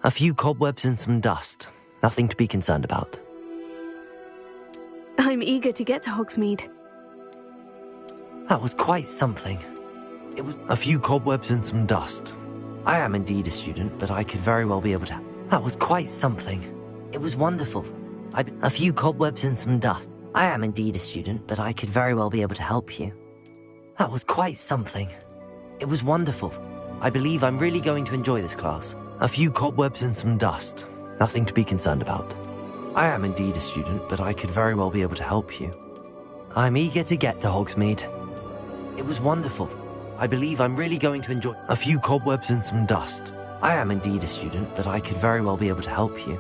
A few cobwebs and some dust. Nothing to be concerned about. I'm eager to get to Hogsmeade. That was quite something. It was a few cobwebs and some dust. I am indeed a student, but I could very well be able to... That was quite something. It was wonderful. A few cobwebs and some dust. I am indeed a student, but I could very well be able to help you. That was quite something. It was wonderful. I believe I'm really going to enjoy this class. A few cobwebs and some dust. Nothing to be concerned about. I am indeed a student, but I could very well be able to help you. I'm eager to get to Hogsmeade. It was wonderful. I believe I'm really going to enjoy a few cobwebs and some dust. I am indeed a student, but I could very well be able to help you.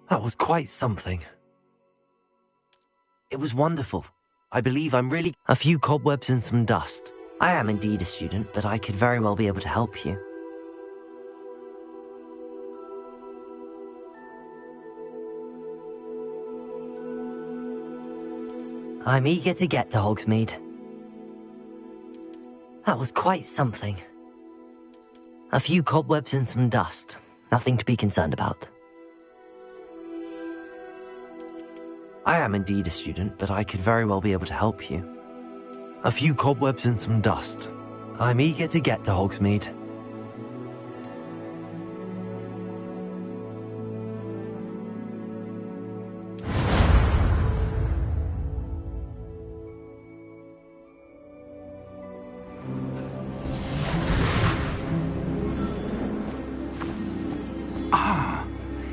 That was quite something. It was wonderful. I believe I'm really... A few cobwebs and some dust. I am indeed a student, but I could very well be able to help you. I'm eager to get to Hogsmeade. That was quite something. A few cobwebs and some dust. Nothing to be concerned about. I am indeed a student, but I could very well be able to help you. A few cobwebs and some dust. I'm eager to get to Hogsmeade.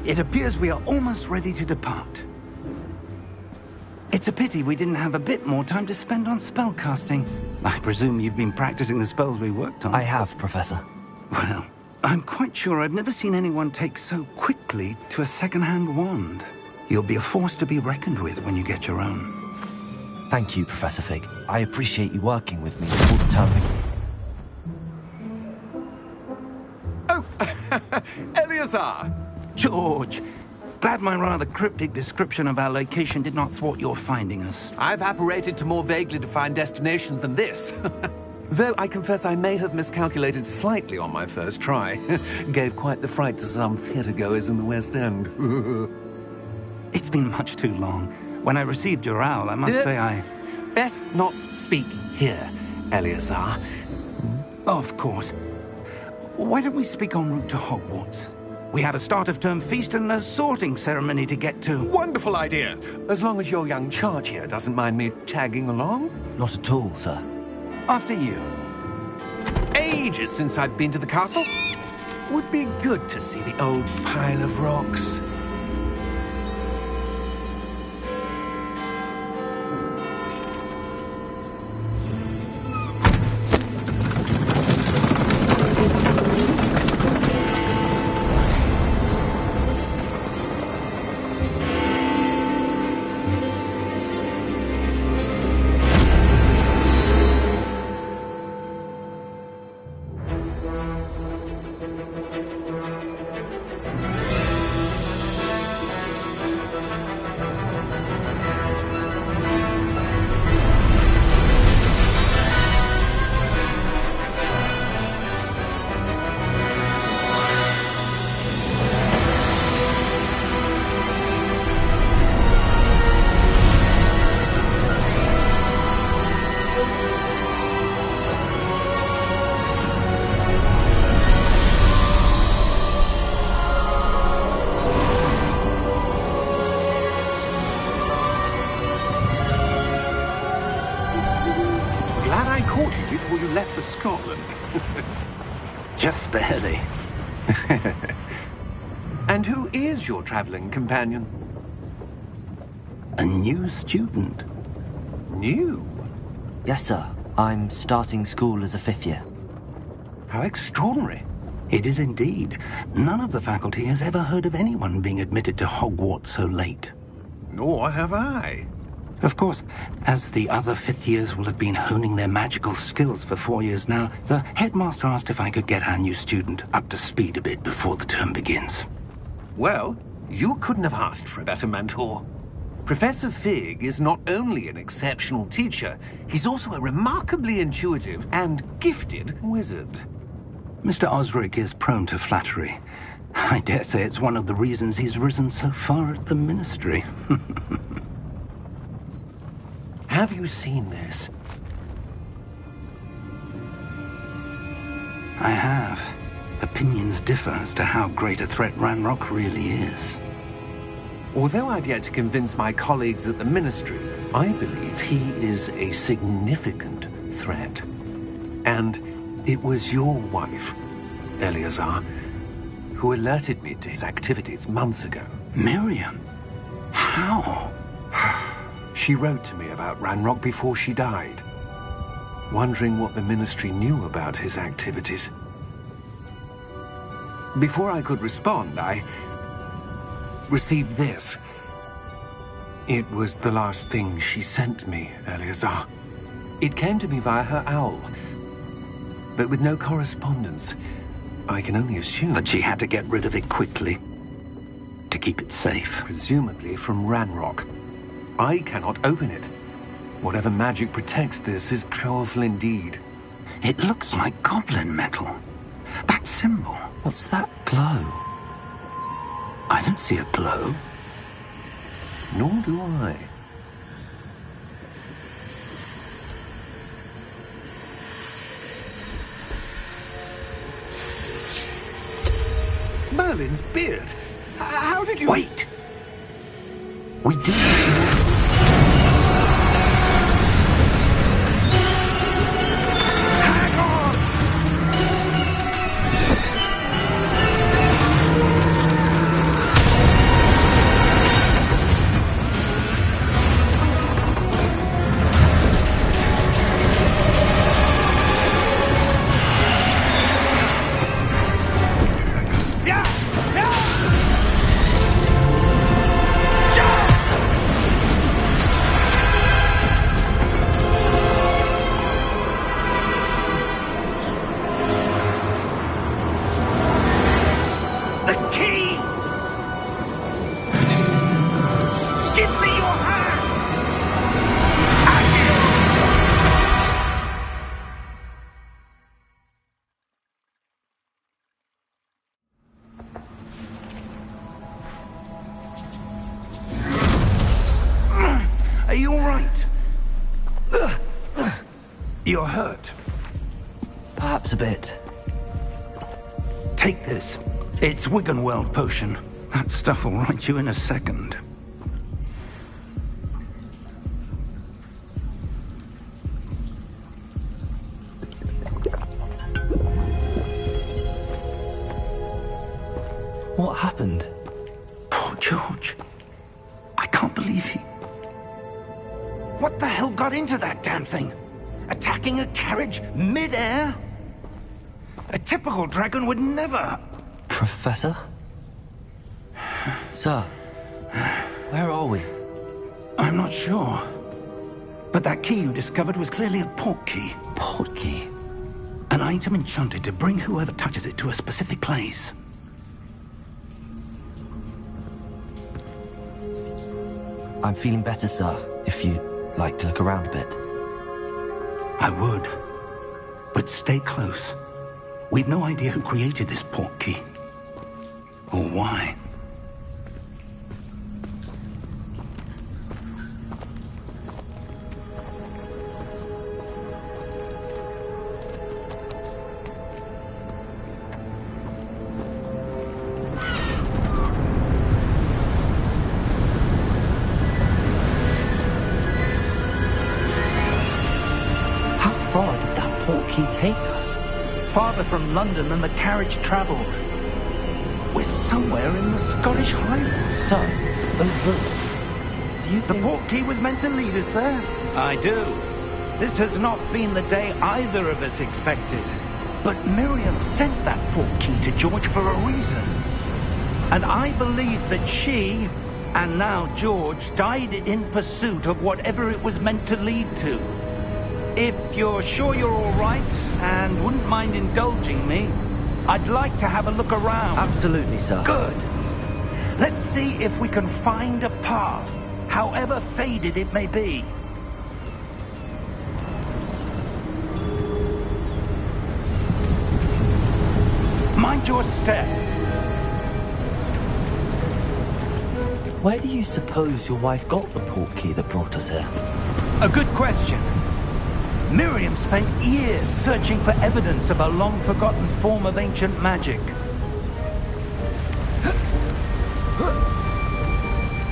It appears we are almost ready to depart. It's a pity we didn't have a bit more time to spend on spellcasting. I presume you've been practicing the spells we worked on. I have, Professor. Well, I'm quite sure I've never seen anyone take so quickly to a second-hand wand. You'll be a force to be reckoned with when you get your own. Thank you, Professor Fig. I appreciate you working with me before the term begins. Oh, Eleazar! George, glad my rather cryptic description of our location did not thwart your finding us. I've apparated to more vaguely defined destinations than this. Though I confess I may have miscalculated slightly on my first try. Gave quite the fright to some theatre-goers in the West End. It's been much too long. When I received your owl, I must say I... Best not speak here, Eleazar. Of course. Why don't we speak en route to Hogwarts? We have a start-of-term feast and a sorting ceremony to get to. Wonderful idea! As long as your young charge here doesn't mind me tagging along. Not at all, sir. After you. Ages since I've been to the castle. Would be good to see the old pile of rocks. Before you left for Scotland. Just barely. And who is your traveling companion? A new student. New? Yes, sir. I'm starting school as a 5th year. How extraordinary. It is indeed. None of the faculty has ever heard of anyone being admitted to Hogwarts so late. Nor have I. Of course, as the other 5th years will have been honing their magical skills for 4 years now, the headmaster asked if I could get our new student up to speed a bit before the term begins. Well, you couldn't have asked for a better mentor. Professor Fig is not only an exceptional teacher, he's also a remarkably intuitive and gifted wizard. Mr. Osric is prone to flattery. I dare say it's one of the reasons he's risen so far at the Ministry. Have you seen this? I have. Opinions differ as to how great a threat Ranrock really is. Although I've yet to convince my colleagues at the Ministry, I believe he is a significant threat. And it was your wife, Eleazar, who alerted me to his activities months ago. Miriam? How? She wrote to me about Ranrock before she died, wondering what the Ministry knew about his activities. Before I could respond, I received this. It was the last thing she sent me, Eleazar. It came to me via her owl, but with no correspondence. I can only assume that she had to get rid of it quickly, to keep it safe. Presumably from Ranrock. I cannot open it. Whatever magic protects this is powerful indeed. It looks like goblin metal. That symbol. What's that glow? I don't see a glow. Nor do I. Merlin's beard. How did you... Wait! We do... Hang on! Are you all right? You're hurt. Perhaps a bit. Take this. It's Wiggenweld potion. That stuff will right you in a second. What happened? Poor George. I can't believe he... What the hell got into that damn thing? Attacking a carriage mid-air? A typical dragon would never... Professor? Sir, where are we? I'm not sure. But that key you discovered was clearly a port key. Port key? An item enchanted to bring whoever touches it to a specific place. I'm feeling better, sir, if you'd like to look around a bit. I would. But stay close. We've no idea who created this port key. Or why. How far did that port key take us? Farther from London than the carriage travelled. We're somewhere in the Scottish Highlands. Sir, those ruins. Do you The think... port key was meant to lead us there? I do. This has not been the day either of us expected. But Miriam sent that port key to George for a reason. And I believe that she, and now George, died in pursuit of whatever it was meant to lead to. If you're sure you're all right, and wouldn't mind indulging me, I'd like to have a look around. Absolutely, sir. Good. Let's see if we can find a path, however faded it may be. Mind your step. Where do you suppose your wife got the port key that brought us here? A good question. Miriam spent years searching for evidence of a long-forgotten form of ancient magic.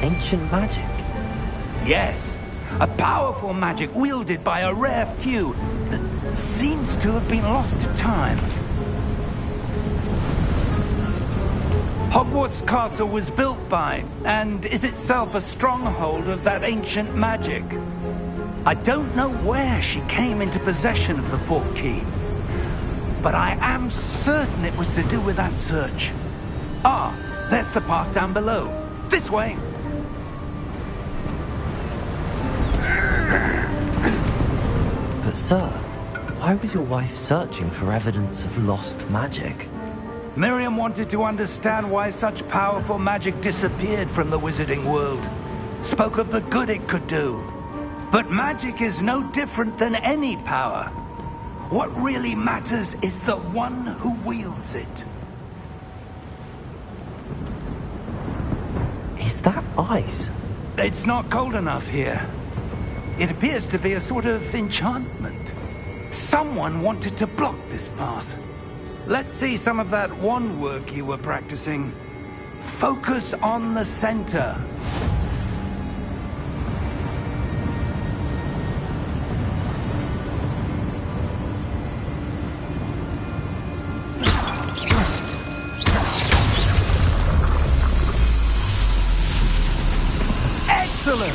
Ancient magic? Yes, a powerful magic wielded by a rare few that seems to have been lost to time. Hogwarts Castle was built by, and is itself a stronghold of that ancient magic. I don't know where she came into possession of the port key, but I am certain it was to do with that search. Ah, there's the path down below. This way. But sir, why was your wife searching for evidence of lost magic? Miriam wanted to understand why such powerful magic disappeared from the wizarding world. Spoke of the good it could do. But magic is no different than any power. What really matters is the one who wields it. Is that ice? It's not cold enough here. It appears to be a sort of enchantment. Someone wanted to block this path. Let's see some of that wand work you were practicing. Focus on the center. Excellent!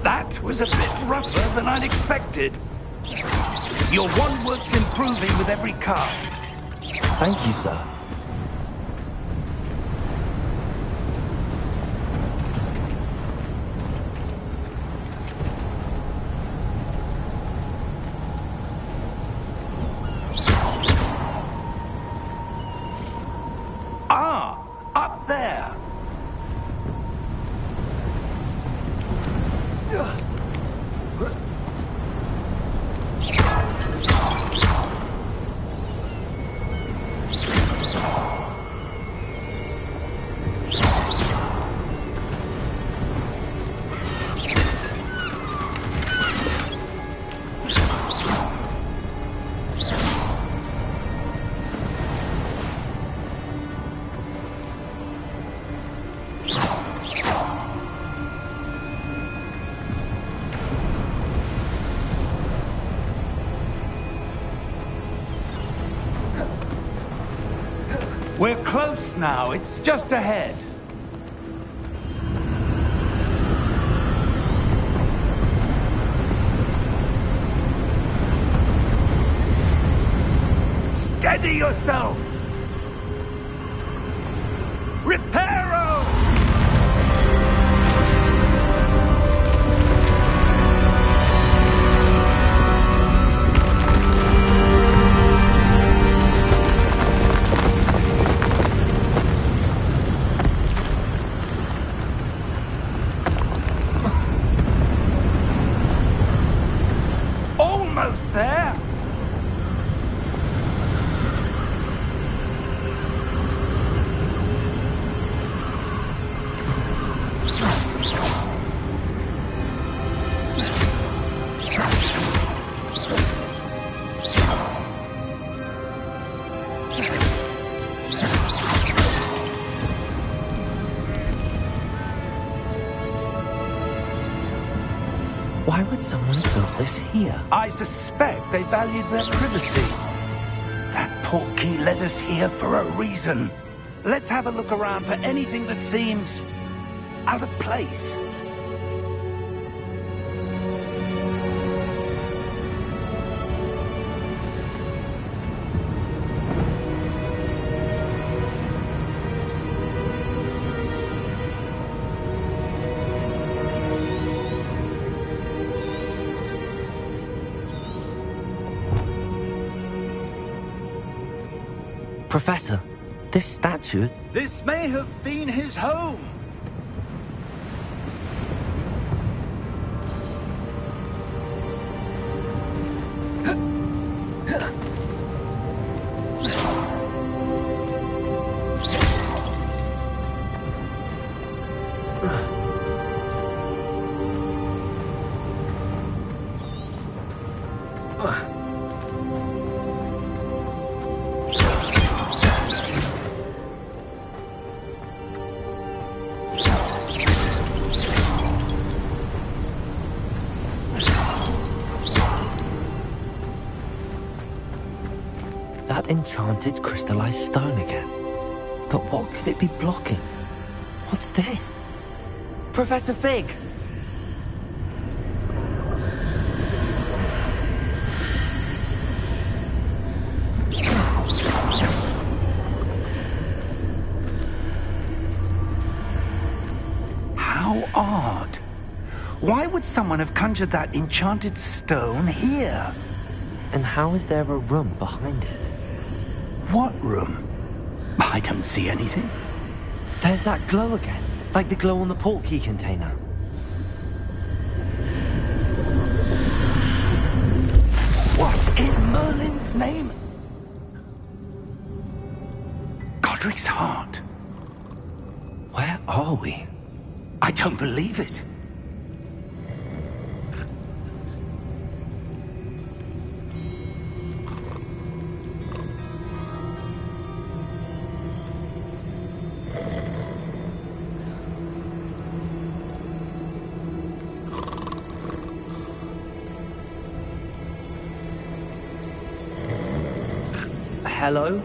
That was a bit rougher than I'd expected. Your wand work's improving with every cast. Thank you, sir. Ah, up there. We're close now. It's just ahead. Steady yourself! Reparo! Almost there! Why would someone have built this here? I suspect they valued their privacy. That portkey led us here for a reason. Let's have a look around for anything that seems out of place. Professor, this statue... This may have been his home. That enchanted crystallized stone again. But what could it be blocking? What's this? Professor Fig! odd. Why would someone have conjured that enchanted stone here? And how is there a room behind it? What room? I don't see anything. There's that glow again, like the glow on the portkey container. What in Merlin's name? Godric's heart. Where are we? I don't believe it. Hello?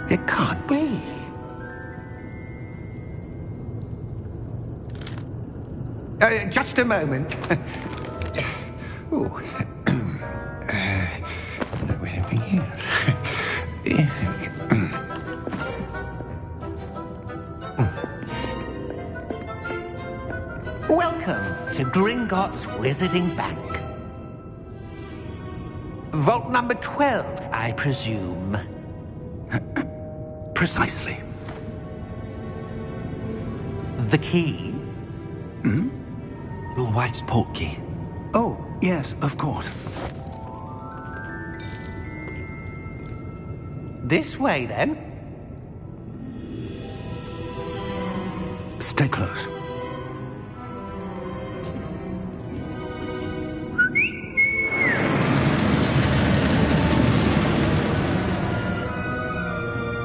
It can't be. Just a moment. Oh. Anything here? Welcome to Gringotts Wizarding Bank. Vault number 12, I presume. Precisely. The key? Your wife's portkey. Oh, yes, of course. This way, then. Stay close.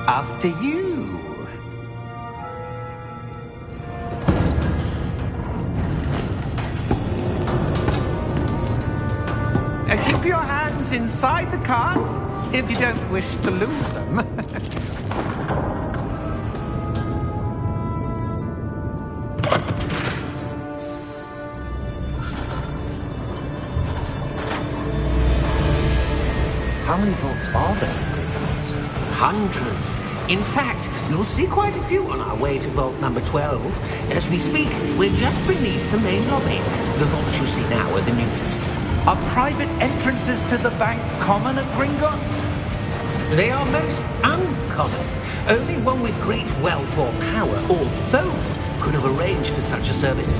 After you. Keep your hands inside the cart if you don't wish to lose them. How many vaults are there in Gringotts? Hundreds. In fact, you'll see quite a few on our way to vault number 12. As we speak, we're just beneath the main lobby. The vaults you see now are the newest. Are private entrances to the bank common at Gringotts? They are most uncommon. Only one with great wealth or power, or both, could have arranged for such a service.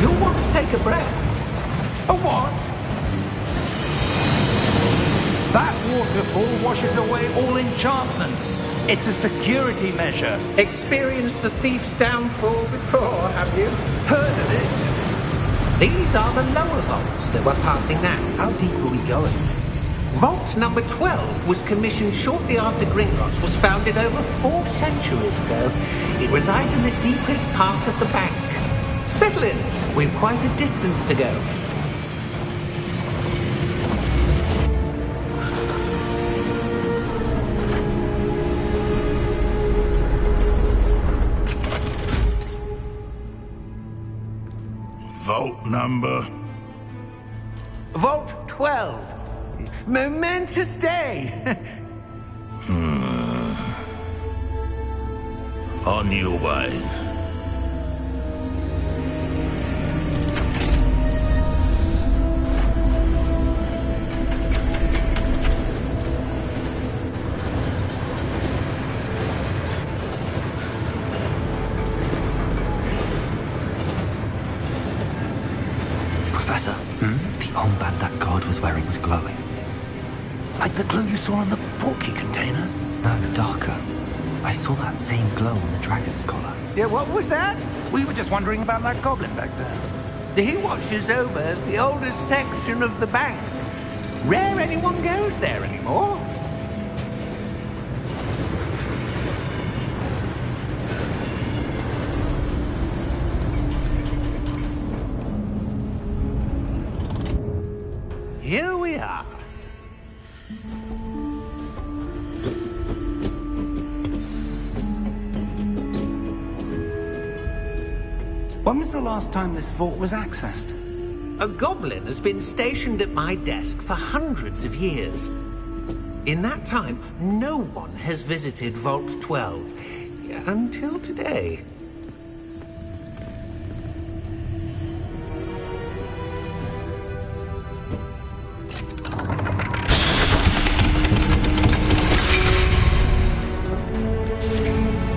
You'll want to take a breath. A what? That waterfall washes away all enchantments. It's a security measure. Experienced the thief's downfall before, have you? Heard of it? These are the lower vaults that we're passing now. How deep are we going? Vault number 12 was commissioned shortly after Gringotts was founded over 4 centuries ago. It resides in the deepest part of the bank. Settle in. We've quite a distance to go. Vault number? Vault 12. Momentous day. On your way. Professor, the armband that guard was wearing was glowing. Like the glow you saw on the portkey container? No, darker. I saw that same glow on the dragon's collar. Yeah, what was that? We were just wondering about that goblin back there. He watches over the oldest section of the bank. Rare anyone goes there anymore. here we are. When was the last time this vault was accessed? A goblin has been stationed at my desk for hundreds of years. In that time, no one has visited Vault 12. Until today.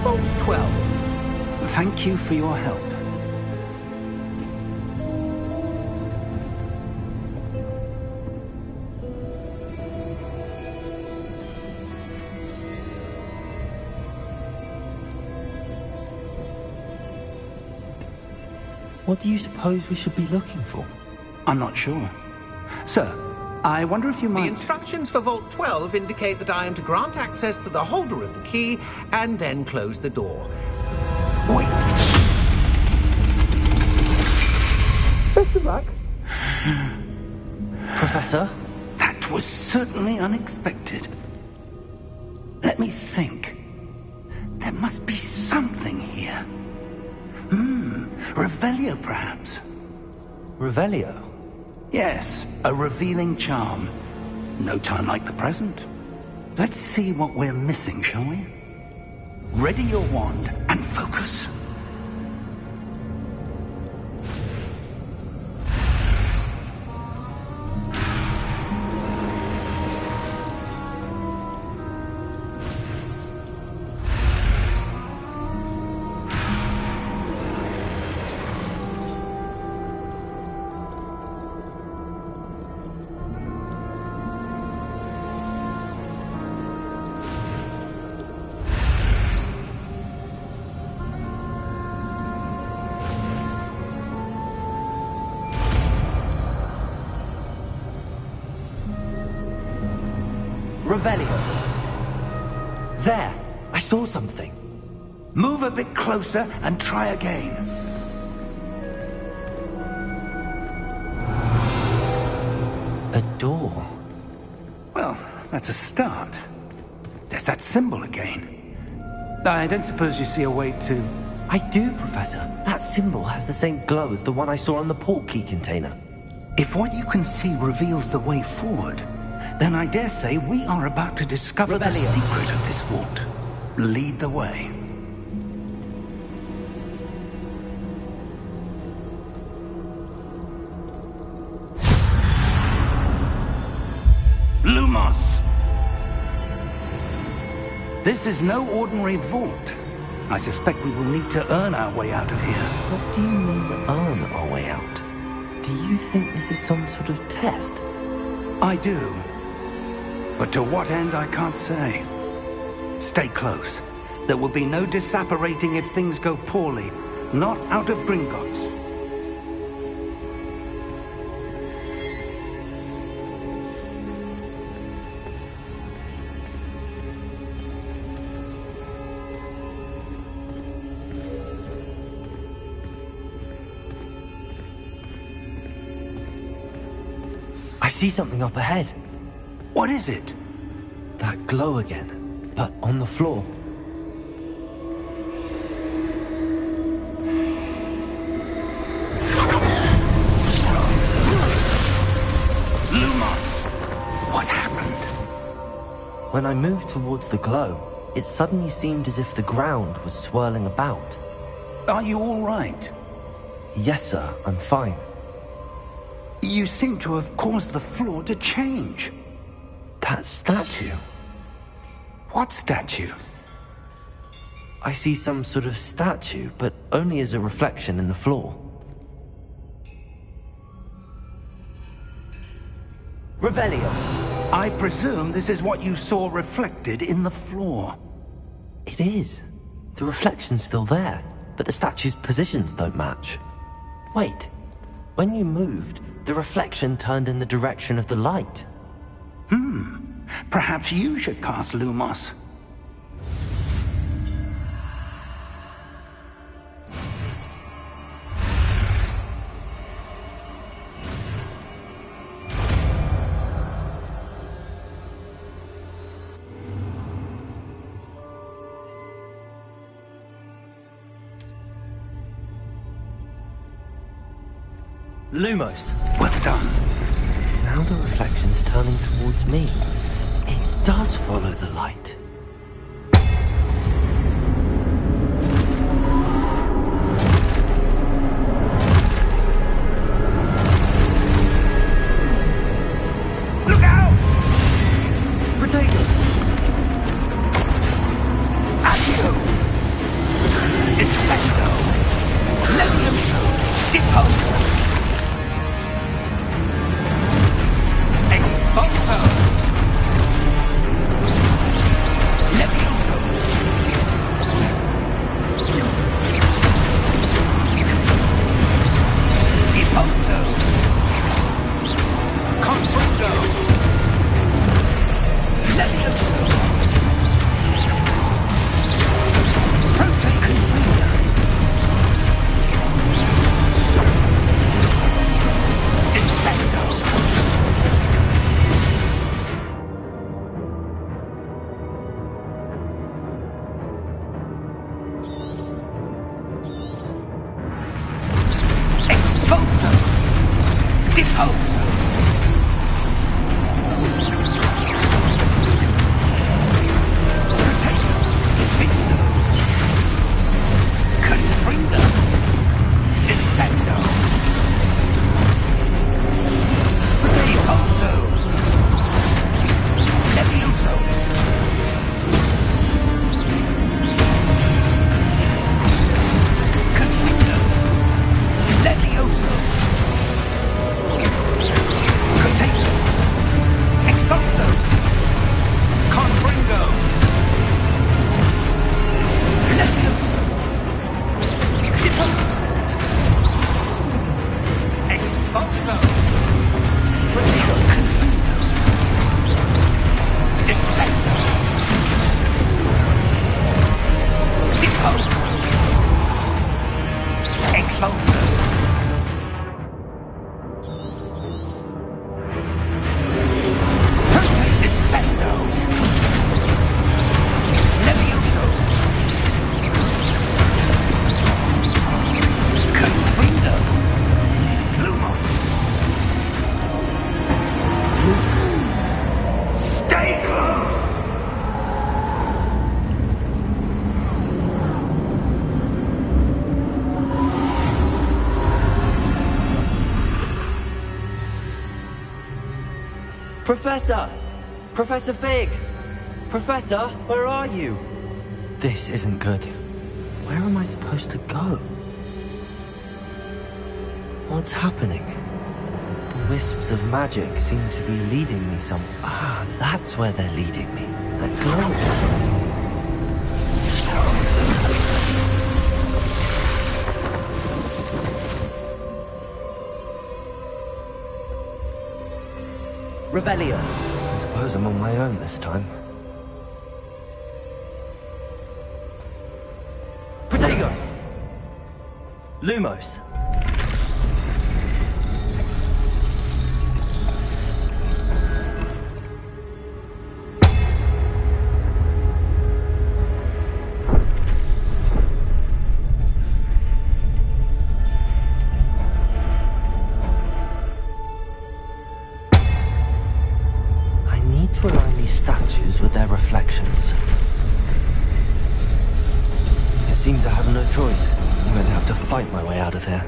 Vault 12. Thank you for your help. What do you suppose we should be looking for? I'm not sure. Sir, I wonder if you The might... instructions for Vault 12 indicate that I am to grant access to the holder of the key and then close the door. Wait! Best of luck. Professor? That was certainly unexpected. Let me think. There must be something here. Revelio, perhaps? Revelio? Yes, a revealing charm. No time like the present. Let's see what we're missing, shall we? Ready your wand and focus. Revelio. There! I saw something. Move a bit closer and try again. A door. Well, that's a start. There's that symbol again. I don't suppose you see a way to... I do, Professor. That symbol has the same glow as the one I saw on the portkey container. If what you can see reveals the way forward, then I dare say we are about to discover the Revelio. secret of this vault. Lead the way. Lumos! This is no ordinary vault. I suspect we will need to earn our way out of here. What do you mean, earn our way out? Do you think this is some sort of test? I do. But to what end, I can't say. Stay close. There will be no disapparating if things go poorly. Not out of Gringotts. I see something up ahead. What is it? That glow again, but on the floor. Lumos! What happened? When I moved towards the glow, it suddenly seemed as if the ground was swirling about. Are you all right? Yes, sir, I'm fine. You seem to have caused the floor to change. That statue. What statue? I see some sort of statue, but only as a reflection in the floor. Revelio. I presume this is what you saw reflected in the floor. It is. The reflection's still there, but the statue's positions don't match. Wait. When you moved, the reflection turned in the direction of the light. Perhaps you should cast Lumos. Lumos. Well done. Now the reflection's turning towards me. It does follow the light. Look out! Potato! Accio! Defendo! Levioso! Deposo! Expulso! Levioso! Deposo! Confronto! Levioso! Prote Confringo! Descendo! Expulso! Deposo! Potato! Defendo! Confringo! Descendo! Deposo! Levioso! Confringo! Levioso! Potato! Expulso! Confringo! Levioso! Deposo! Expulso! Potato! Confringo! Descendo! Deposo! Expulso! Prote Descendo! Levioso! Confringo! Lumos! Lumos. Stay close! Professor! Professor Fig! Professor, where are you? This isn't good. Where am I supposed to go? What's happening? The wisps of magic seem to be leading me some... Ah, that's where they're leading me. That glow. Revelio. I suppose I'm on my own this time. Protego! Lumos. To align these statues with their reflections. It seems I have no choice. I'm going to have to fight my way out of here.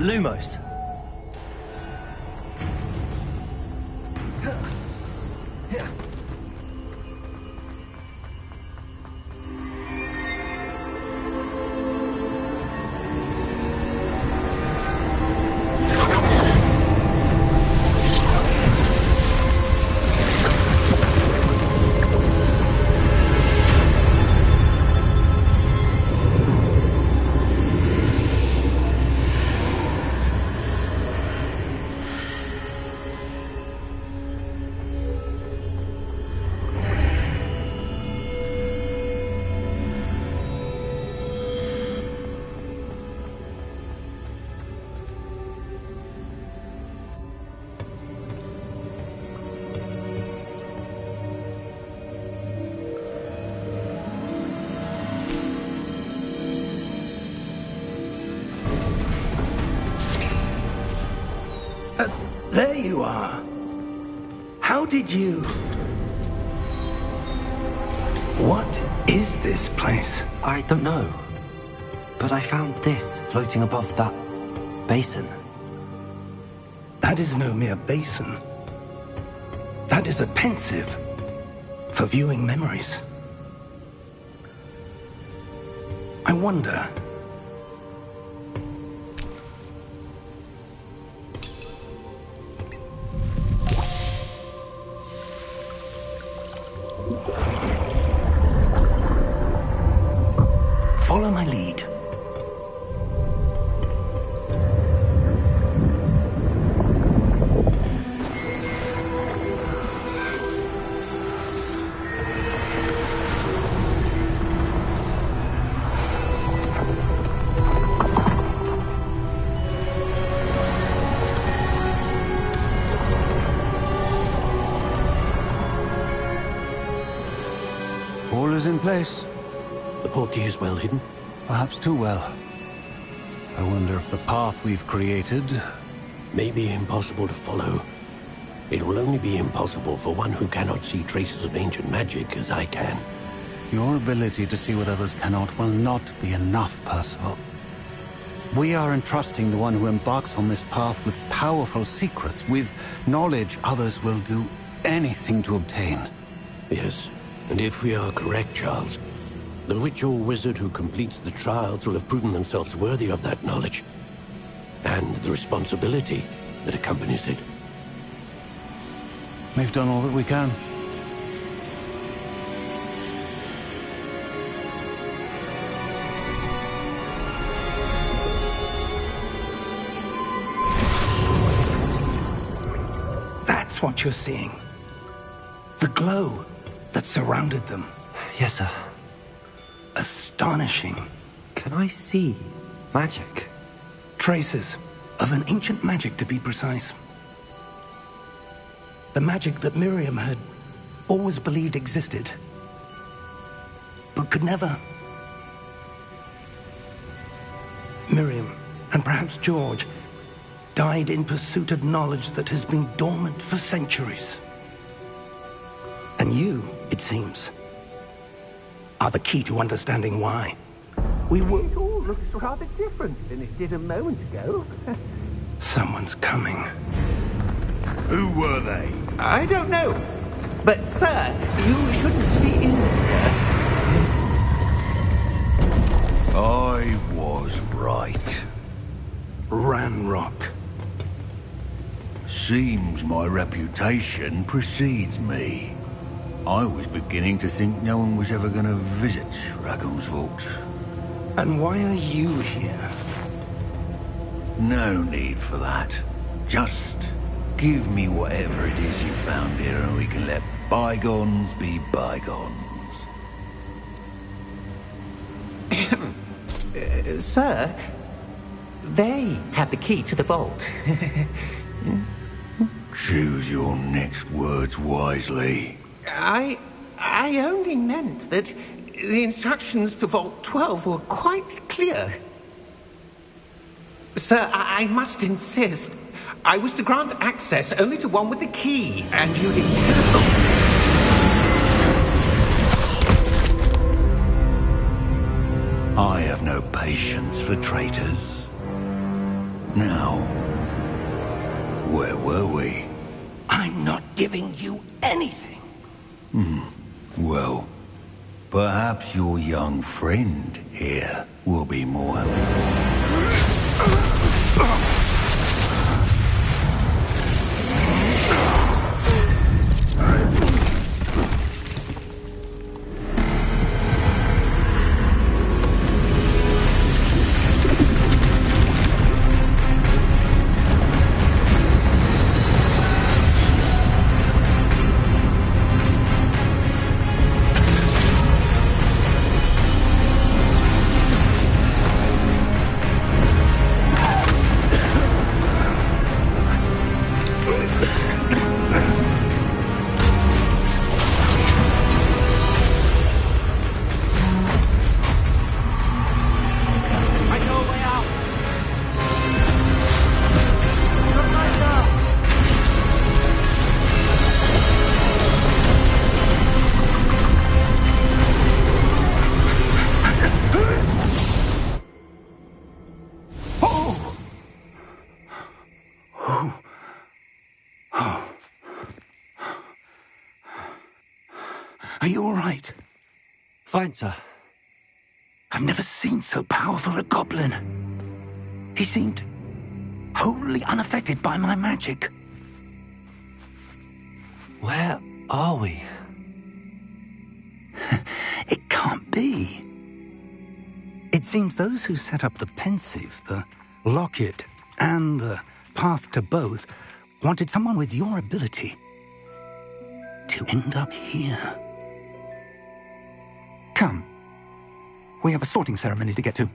Lumos. There you are. How did you... What is this place? I don't know. But I found this floating above that basin. That is no mere basin. That is a pensive for viewing memories. I wonder... Follow my lead. All is in place. The portkey is well hidden. Perhaps too well. I wonder if the path we've created... May be impossible to follow. It will only be impossible for one who cannot see traces of ancient magic as I can. Your ability to see what others cannot will not be enough, Percival. We are entrusting the one who embarks on this path with powerful secrets, with knowledge others will do anything to obtain. Yes, and if we are correct, Charles, the witch or wizard who completes the trials will have proven themselves worthy of that knowledge, and the responsibility that accompanies it. We've done all that we can. That's what you're seeing. The glow that surrounded them. Yes, sir. Astonishing. Can I see magic? Traces of an ancient magic, to be precise. The magic that Miriam had always believed existed, but could never. Miriam, and perhaps George, died in pursuit of knowledge that has been dormant for centuries. And you, it seems, are the key to understanding why. It all looks rather different than it did a moment ago. Someone's coming. Who were they? I don't know. But, sir, you shouldn't be in here. I was right. Ranrock. Seems my reputation precedes me. I was beginning to think no one was ever going to visit Rackham's Vault. And why are you here? No need for that. Just give me whatever it is you found here and we can let bygones be bygones. Sir, they have the key to the vault. Choose your next words wisely. I only meant that the instructions to Vault 12 were quite clear. Sir, I must insist. I was to grant access only to one with the key, and you didn't have. I have no patience for traitors. Now, where were we? I'm not giving you anything. Well, perhaps your young friend here will be more helpful. Are you all right? Fine, sir. I've never seen so powerful a goblin. He seemed wholly unaffected by my magic. Where are we? It can't be. It seems those who set up the pensive, the locket, and the path to both wanted someone with your ability to end up here. Come. We have a sorting ceremony to get to.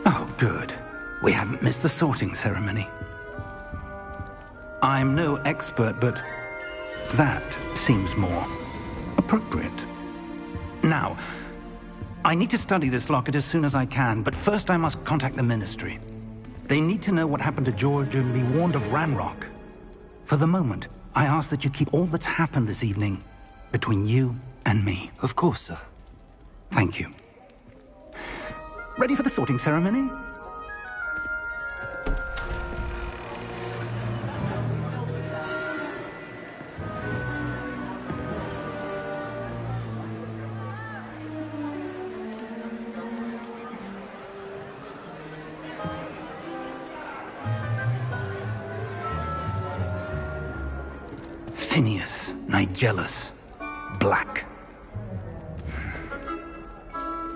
Oh, good. We haven't missed the sorting ceremony. I'm no expert, but that seems more appropriate. Now, I need to study this locket as soon as I can, but first I must contact the Ministry. They need to know what happened to George and be warned of Ranrock. For the moment, I ask that you keep all that's happened this evening between you and me. Of course, sir. Thank you. Ready for the sorting ceremony? Phineas, Nigellus, Black.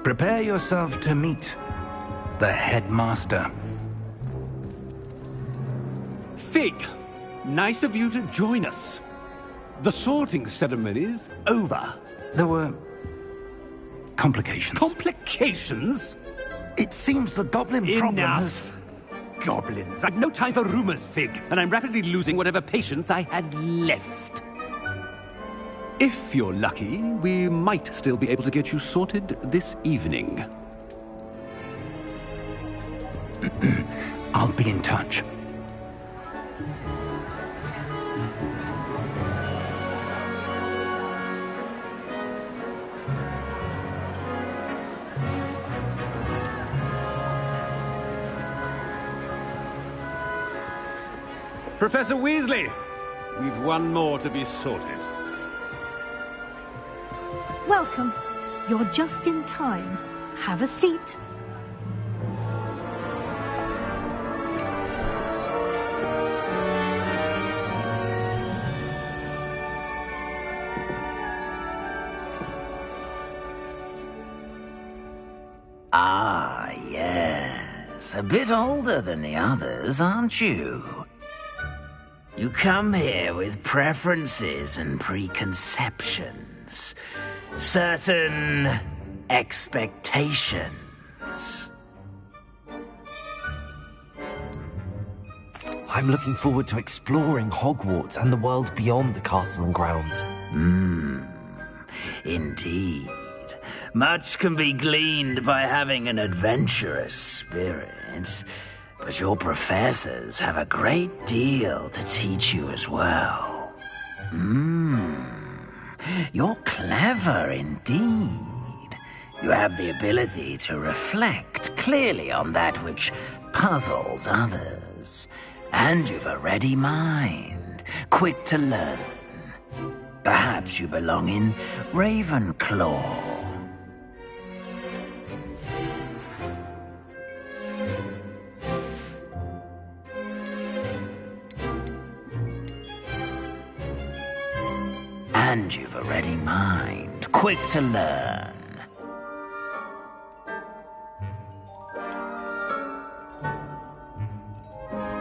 Prepare yourself to meet the headmaster. Fig, nice of you to join us. The sorting ceremony's over. There were complications. Complications? It seems the goblin problem has... Enough. Goblins. I've no time for rumors, Fig, and I'm rapidly losing whatever patience I had left. If you're lucky, we might still be able to get you sorted this evening. I'll be in touch. Professor Weasley, we've one more to be sorted. Welcome. You're just in time. Have a seat. Ah, yes. A bit older than the others, aren't you? You come here with preferences and preconceptions. Certain expectations. I'm looking forward to exploring Hogwarts and the world beyond the castle and grounds. Indeed. Much can be gleaned by having an adventurous spirit, but your professors have a great deal to teach you as well. You're clever indeed. You have the ability to reflect clearly on that which puzzles others, and you've a ready mind, quick to learn. Perhaps you belong in Ravenclaw. And you've a ready mind, quick to learn.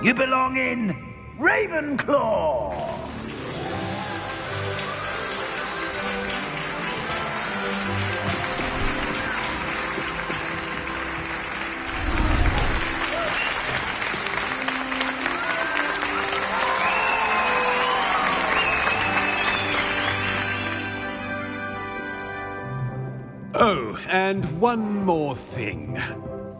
You belong in Ravenclaw! Oh, and one more thing.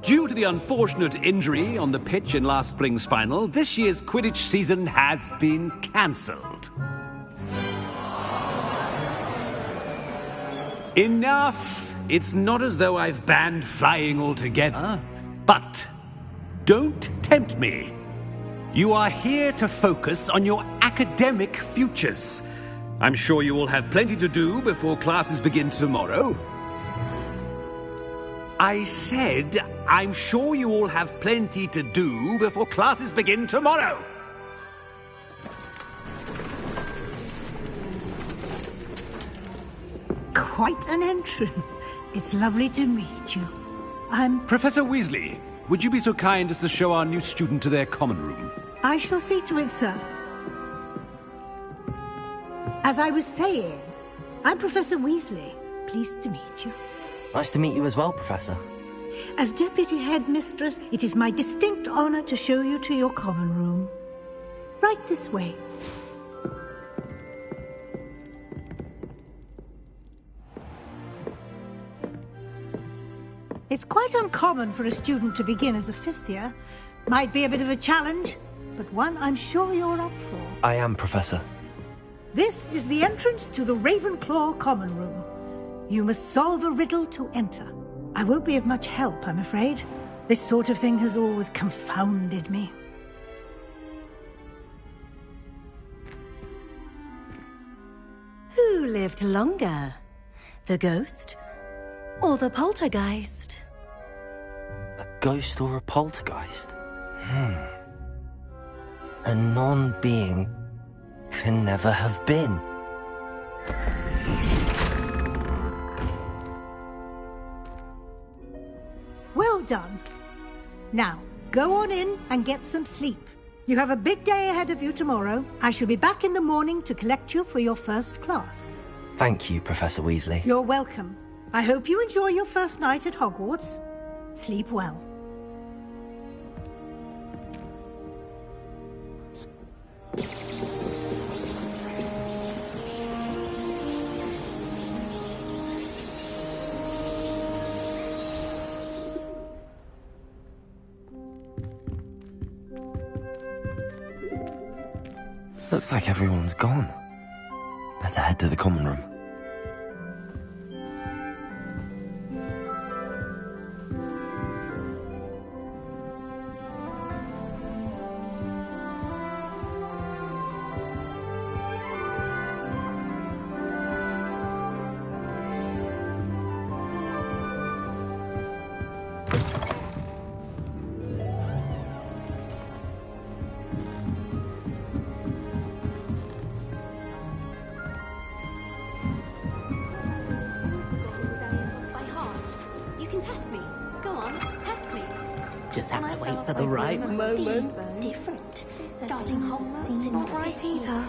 Due to the unfortunate injury on the pitch in last spring's final, this year's Quidditch season has been cancelled. Enough! It's not as though I've banned flying altogether, but don't tempt me. You are here to focus on your academic futures. I'm sure you will have plenty to do before classes begin tomorrow. I said, I'm sure you all have plenty to do before classes begin tomorrow. Quite an entrance. It's lovely to meet you. Professor Weasley, would you be so kind as to show our new student to their common room? I shall see to it, sir. As I was saying, I'm Professor Weasley. Pleased to meet you. Nice to meet you as well, Professor. As Deputy Headmistress, it is my distinct honor to show you to your common room. Right this way. It's quite uncommon for a student to begin as a fifth year. Might be a bit of a challenge, but one I'm sure you're up for. I am, Professor. This is the entrance to the Ravenclaw common room. You must solve a riddle to enter. I won't be of much help, I'm afraid. This sort of thing has always confounded me. Who lived longer? The ghost or the poltergeist? A ghost or a poltergeist? A non-being can never have been. Well done. Now, go on in and get some sleep. You have a big day ahead of you tomorrow. I shall be back in the morning to collect you for your first class. Thank you, Professor Weasley. You're welcome. I hope you enjoy your first night at Hogwarts. Sleep well. Looks like everyone's gone. Better head to the common room. You can test me. Go on, test me. Just have to wait for the right moment. It's different. Starting Hogwarts, not right either.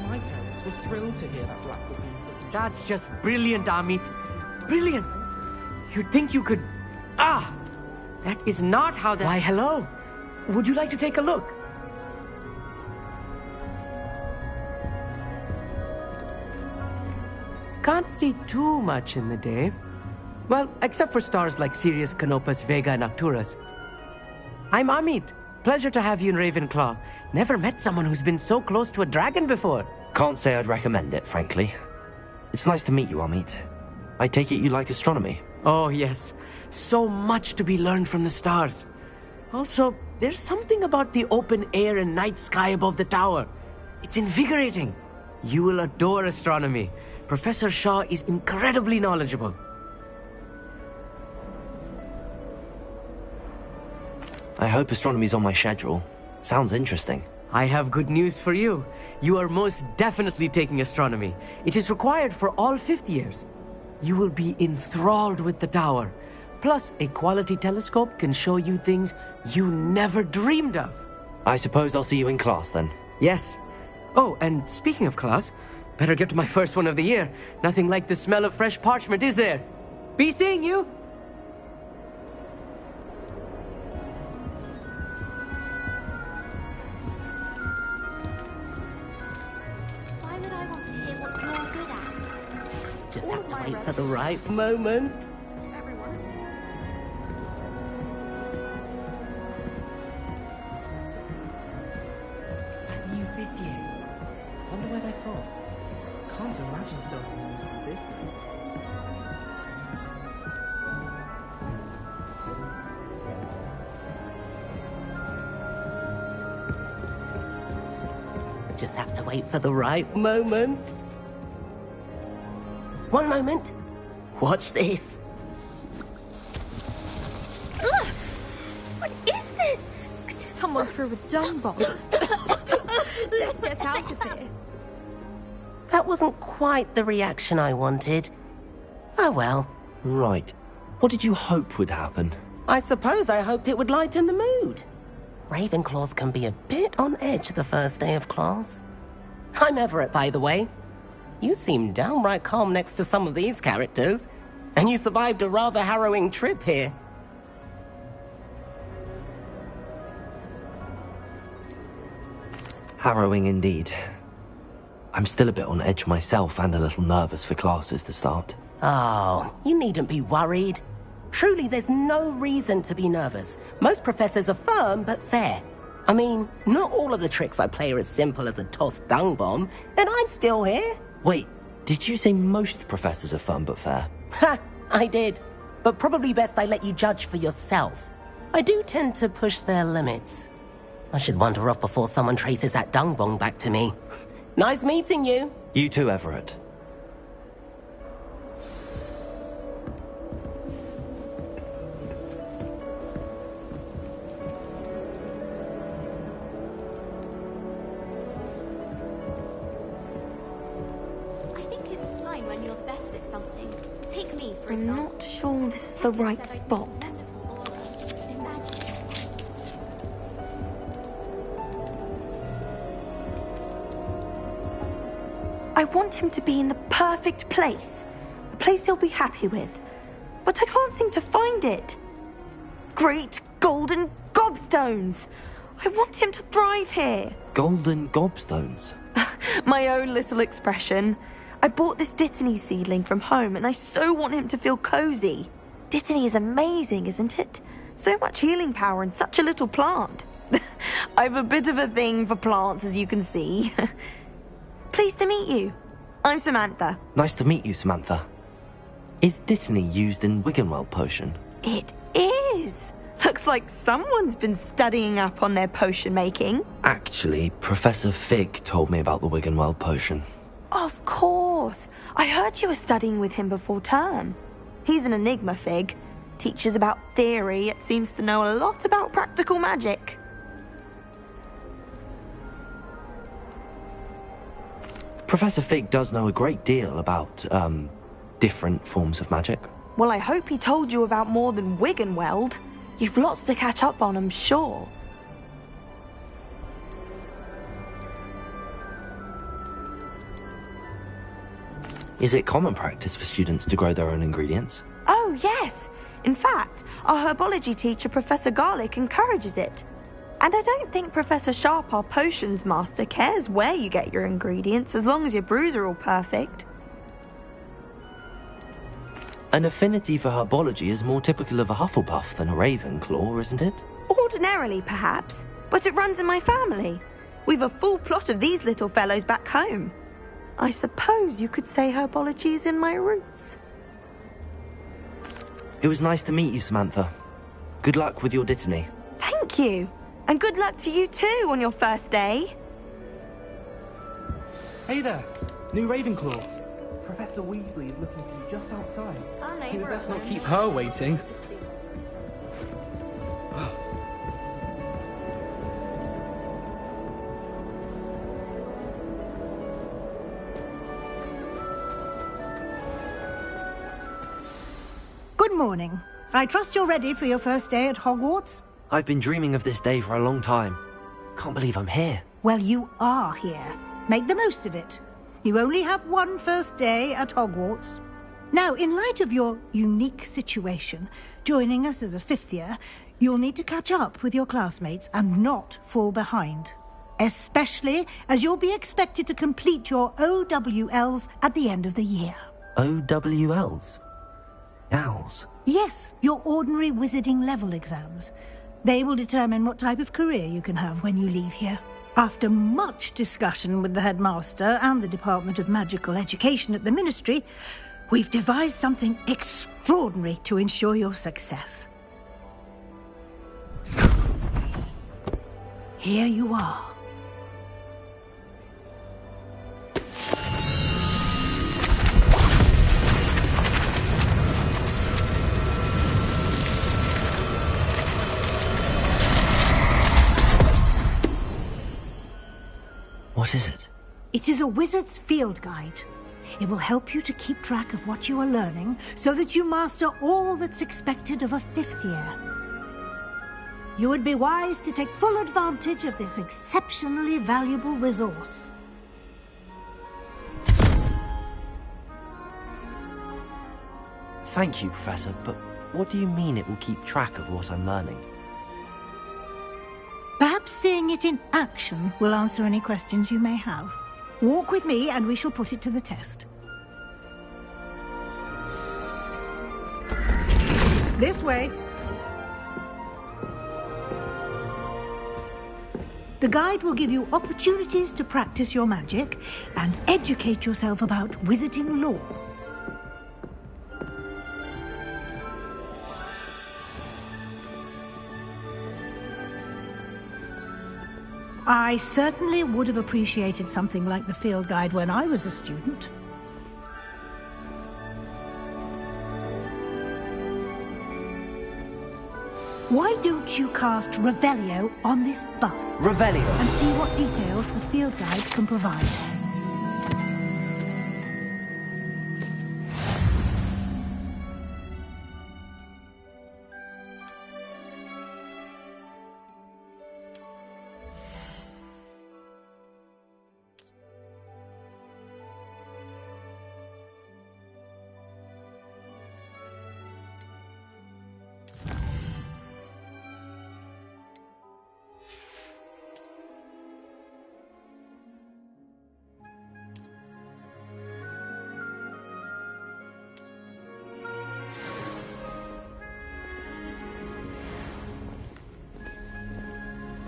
My parents were thrilled to hear that Black would be. That's just brilliant, Amit. Brilliant. You'd think you could... Ah! That is not how that... Why, hello. Would you like to take a look? Can't see too much in the day. Well, except for stars like Sirius, Canopus, Vega, and Arcturus. I'm Amit. Pleasure to have you in Ravenclaw. Never met someone who's been so close to a dragon before. Can't say I'd recommend it, frankly. It's nice to meet you, Amit. I take it you like astronomy? Oh, yes. So much to be learned from the stars. Also, there's something about the open air and night sky above the tower. It's invigorating. You will adore astronomy. Professor Shaw is incredibly knowledgeable. I hope astronomy's on my schedule. Sounds interesting. I have good news for you. You are most definitely taking astronomy. It is required for all 5th years. You will be enthralled with the tower. Plus, a quality telescope can show you things you never dreamed of. I suppose I'll see you in class then. Yes. Oh, and speaking of class, better get to my first one of the year. Nothing like the smell of fresh parchment, is there? Be seeing you! Why would I want to hear what you're good at? Just have to wait for the right moment. That new 5th year. Wonder where they're from. Can't imagine starting rooms like this. Just have to wait for the right moment. One moment. Watch this. Ugh! What is this? Someone threw a dung bomb. Let's get out of here. That wasn't quite the reaction I wanted. Oh well. Right. What did you hope would happen? I suppose I hoped it would lighten the mood. Ravenclaws can be a bit on edge the first day of class. I'm Everett, by the way. You seem downright calm next to some of these characters, and you survived a rather harrowing trip here. Harrowing indeed. I'm still a bit on edge myself and a little nervous for classes to start. Oh, you needn't be worried. Truly, there's no reason to be nervous. Most professors are firm but fair. I mean, not all of the tricks I play are as simple as a tossed dung bomb, and I'm still here. Wait, did you say most professors are fun but fair? Ha, I did. But probably best I let you judge for yourself. I do tend to push their limits. I should wander off before someone traces that dung bomb back to me. Nice meeting you. You too, Everett. I'm not sure this is the right spot. I want him to be in the perfect place. A place he'll be happy with. But I can't seem to find it. Great golden gobstones! I want him to thrive here. Golden gobstones? My own little expression. I bought this Dittany seedling from home and I so want him to feel cozy. Dittany is amazing, isn't it? So much healing power in such a little plant. I've a bit of a thing for plants, as you can see. Pleased to meet you. I'm Samantha. Nice to meet you, Samantha. Is Dittany used in Wiggenweld potion? It is. Looks like someone's been studying up on their potion making. Actually, Professor Fig told me about the Wiggenweld potion. Of course. course. I heard you were studying with him before term. He's an enigma, Fig. Teaches about theory, yet seems to know a lot about practical magic. Professor Fig does know a great deal about, different forms of magic. Well, I hope he told you about more than Wiggenweld. You've lots to catch up on, I'm sure. Is it common practice for students to grow their own ingredients? Oh, yes. In fact, our herbology teacher, Professor Garlick, encourages it. And I don't think Professor Sharp, our potions master, cares where you get your ingredients as long as your brews are all perfect. An affinity for herbology is more typical of a Hufflepuff than a Ravenclaw, isn't it? Ordinarily, perhaps, but it runs in my family. We've a full plot of these little fellows back home. I suppose you could say herbology is in my roots. It was nice to meet you, Samantha. Good luck with your dittany. Thank you. And good luck to you too on your first day. Hey there, new Ravenclaw. Professor Weasley is looking for you just outside. Our You'd neighbour best not keep her waiting. Good morning. I trust you're ready for your first day at Hogwarts? I've been dreaming of this day for a long time. Can't believe I'm here. Well, you are here. Make the most of it. You only have one first day at Hogwarts. Now, in light of your unique situation, joining us as a fifth year, you'll need to catch up with your classmates and not fall behind. Especially as you'll be expected to complete your OWLs at the end of the year. OWLs? Owls? Yes, your ordinary wizarding level exams. They will determine what type of career you can have when you leave here. After much discussion with the headmaster and the Department of Magical Education at the Ministry, we've devised something extraordinary to ensure your success. Here you are. What is it? It is a wizard's field guide. It will help you to keep track of what you are learning so that you master all that's expected of a fifth year. You would be wise to take full advantage of this exceptionally valuable resource. Thank you, Professor, but what do you mean it will keep track of what I'm learning? Perhaps seeing it in action will answer any questions you may have. Walk with me and we shall put it to the test. This way. The guide will give you opportunities to practice your magic and educate yourself about wizarding lore. I certainly would have appreciated something like the field guide when I was a student. Why don't you cast Revelio on this bust? Revelio? And see what details the field guide can provide.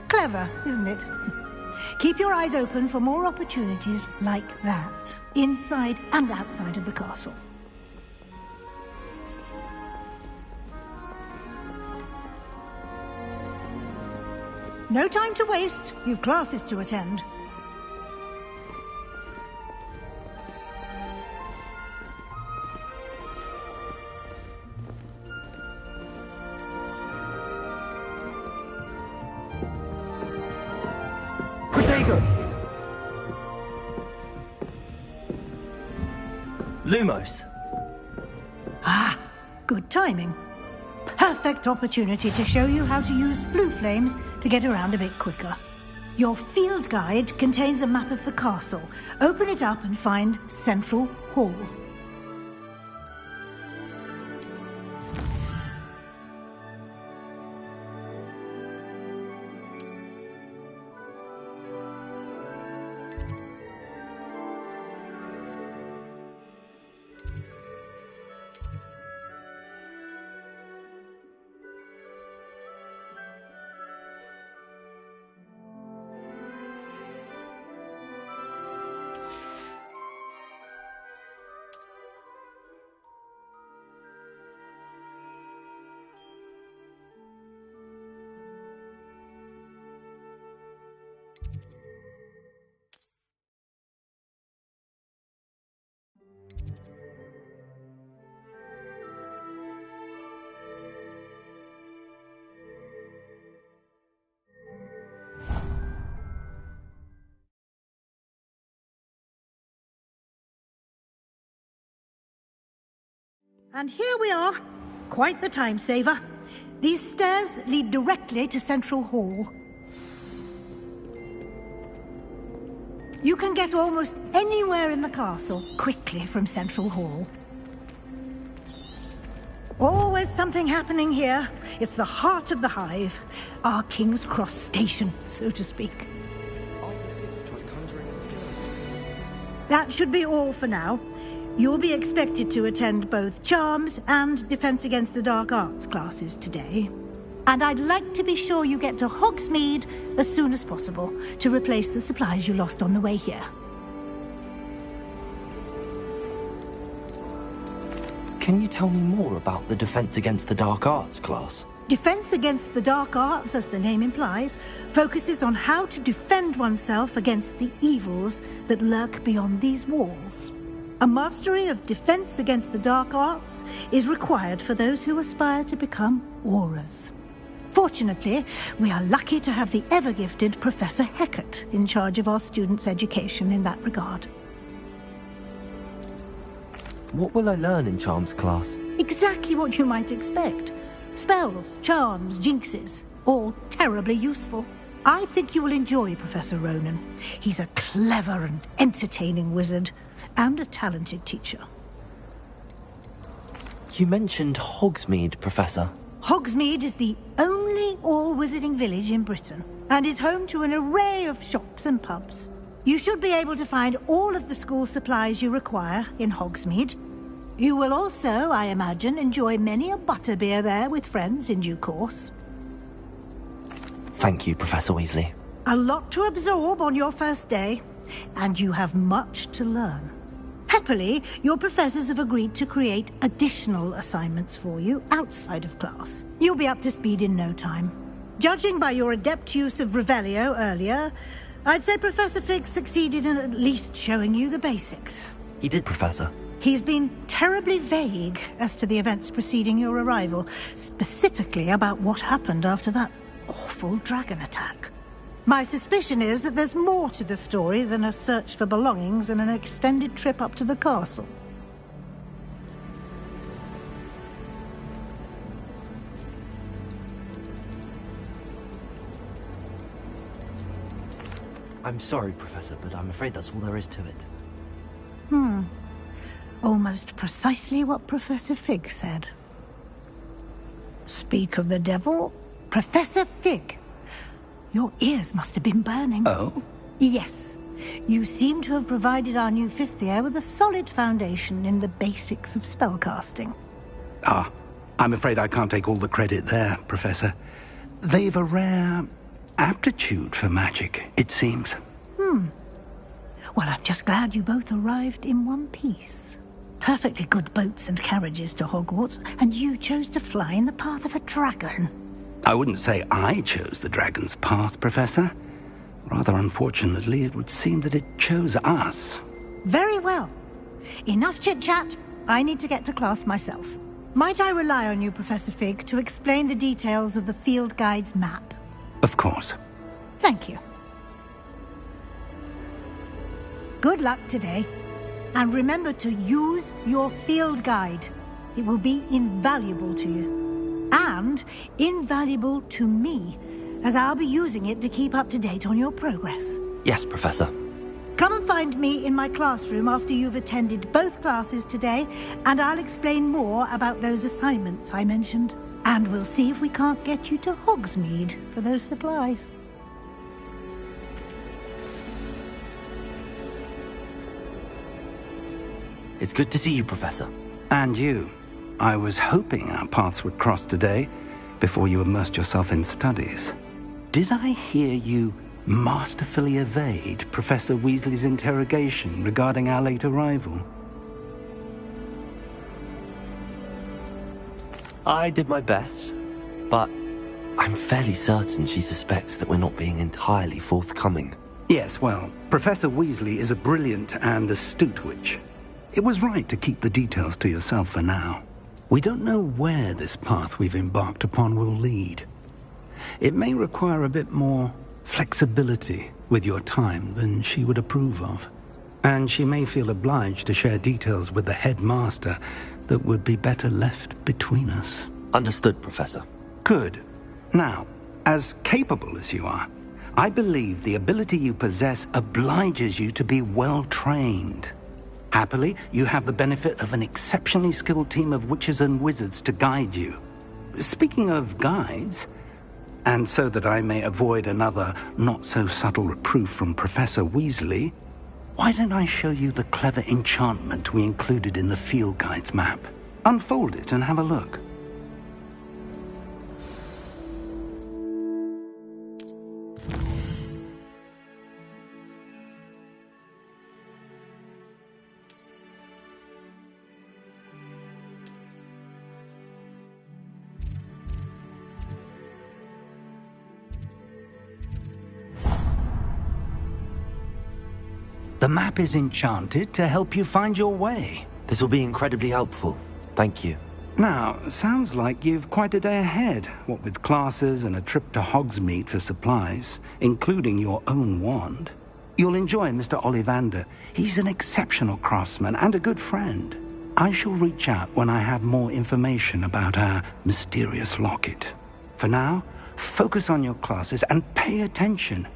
Clever, isn't it? Keep your eyes open for more opportunities like that, inside and outside of the castle. No time to waste. You've classes to attend. Good. Lumos. Ah, good timing. Perfect opportunity to show you how to use flue flames to get around a bit quicker. Your field guide contains a map of the castle. Open it up and find Central Hall. And here we are. Quite the time saver. These stairs lead directly to Central Hall. You can get almost anywhere in the castle quickly from Central Hall. Always something happening here. It's the heart of the hive. Our King's Cross station, so to speak. That should be all for now. You'll be expected to attend both Charms and Defense Against the Dark Arts classes today. And I'd like to be sure you get to Hogsmeade as soon as possible to replace the supplies you lost on the way here. Can you tell me more about the Defense Against the Dark Arts class? Defense Against the Dark Arts, as the name implies, focuses on how to defend oneself against the evils that lurk beyond these walls. A mastery of Defense Against the Dark Arts is required for those who aspire to become Aurors. Fortunately, we are lucky to have the ever-gifted Professor Hecat in charge of our students' education in that regard. What will I learn in Charms class? Exactly what you might expect. Spells, charms, jinxes, all terribly useful. I think you will enjoy Professor Ronan. He's a clever and entertaining wizard, and a talented teacher. You mentioned Hogsmeade, Professor. Hogsmeade is the only all-wizarding village in Britain, and is home to an array of shops and pubs. You should be able to find all of the school supplies you require in Hogsmeade. You will also, I imagine, enjoy many a butterbeer there with friends in due course. Thank you, Professor Weasley. A lot to absorb on your first day, and you have much to learn. Happily, your professors have agreed to create additional assignments for you outside of class. You'll be up to speed in no time. Judging by your adept use of Revelio earlier, I'd say Professor Fig succeeded in at least showing you the basics. He did, Professor. He's been terribly vague as to the events preceding your arrival, specifically about what happened after that awful dragon attack. My suspicion is that there's more to the story than a search for belongings and an extended trip up to the castle. I'm sorry, Professor, but I'm afraid that's all there is to it. Almost precisely what Professor Fig said. Speak of the devil, Professor Fig. Your ears must have been burning. Oh? Yes. You seem to have provided our new fifth year with a solid foundation in the basics of spellcasting. Ah, I'm afraid I can't take all the credit there, Professor. They've a rare aptitude for magic, it seems. Well, I'm just glad you both arrived in one piece. Perfectly good boats and carriages to Hogwarts, and you chose to fly in the path of a dragon. I wouldn't say I chose the dragon's path, Professor. Rather unfortunately, it would seem that it chose us. Very well. Enough chit-chat. I need to get to class myself. Might I rely on you, Professor Fig, to explain the details of the field guide's map? Of course. Thank you. Good luck today. And remember to use your field guide. It will be invaluable to you. And invaluable to me, as I'll be using it to keep up to date on your progress. Yes, Professor. Come and find me in my classroom after you've attended both classes today, and I'll explain more about those assignments I mentioned. And we'll see if we can't get you to Hogsmeade for those supplies. It's good to see you, Professor. And you. I was hoping our paths would cross today, before you immersed yourself in studies. Did I hear you masterfully evade Professor Weasley's interrogation regarding our late arrival? I did my best, but I'm fairly certain she suspects that we're not being entirely forthcoming. Yes, well, Professor Weasley is a brilliant and astute witch. It was right to keep the details to yourself for now. We don't know where this path we've embarked upon will lead. It may require a bit more flexibility with your time than she would approve of. And she may feel obliged to share details with the headmaster that would be better left between us. Understood, Professor. Good. Now, as capable as you are, I believe the ability you possess obliges you to be well trained. Happily, you have the benefit of an exceptionally skilled team of witches and wizards to guide you. Speaking of guides, and so that I may avoid another not-so-subtle reproof from Professor Weasley, why don't I show you the clever enchantment we included in the field guide's map? Unfold it and have a look. The map is enchanted to help you find your way. This will be incredibly helpful. Thank you. Now, sounds like you've quite a day ahead, what with classes and a trip to Hogsmeade for supplies, including your own wand. You'll enjoy Mr. Ollivander. He's an exceptional craftsman and a good friend. I shall reach out when I have more information about our mysterious locket. For now, focus on your classes and pay attention.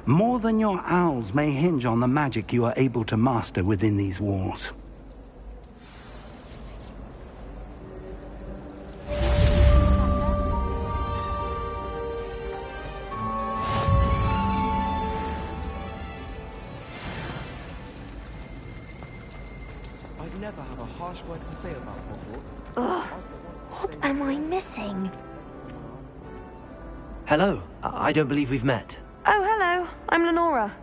More than your owls may hinge on the magic you are able to master within these walls. I'd never have a harsh word to say about Hogwarts. Ugh, what am I missing? Hello. I don't believe we've met. Oh, hello. I'm Lenora.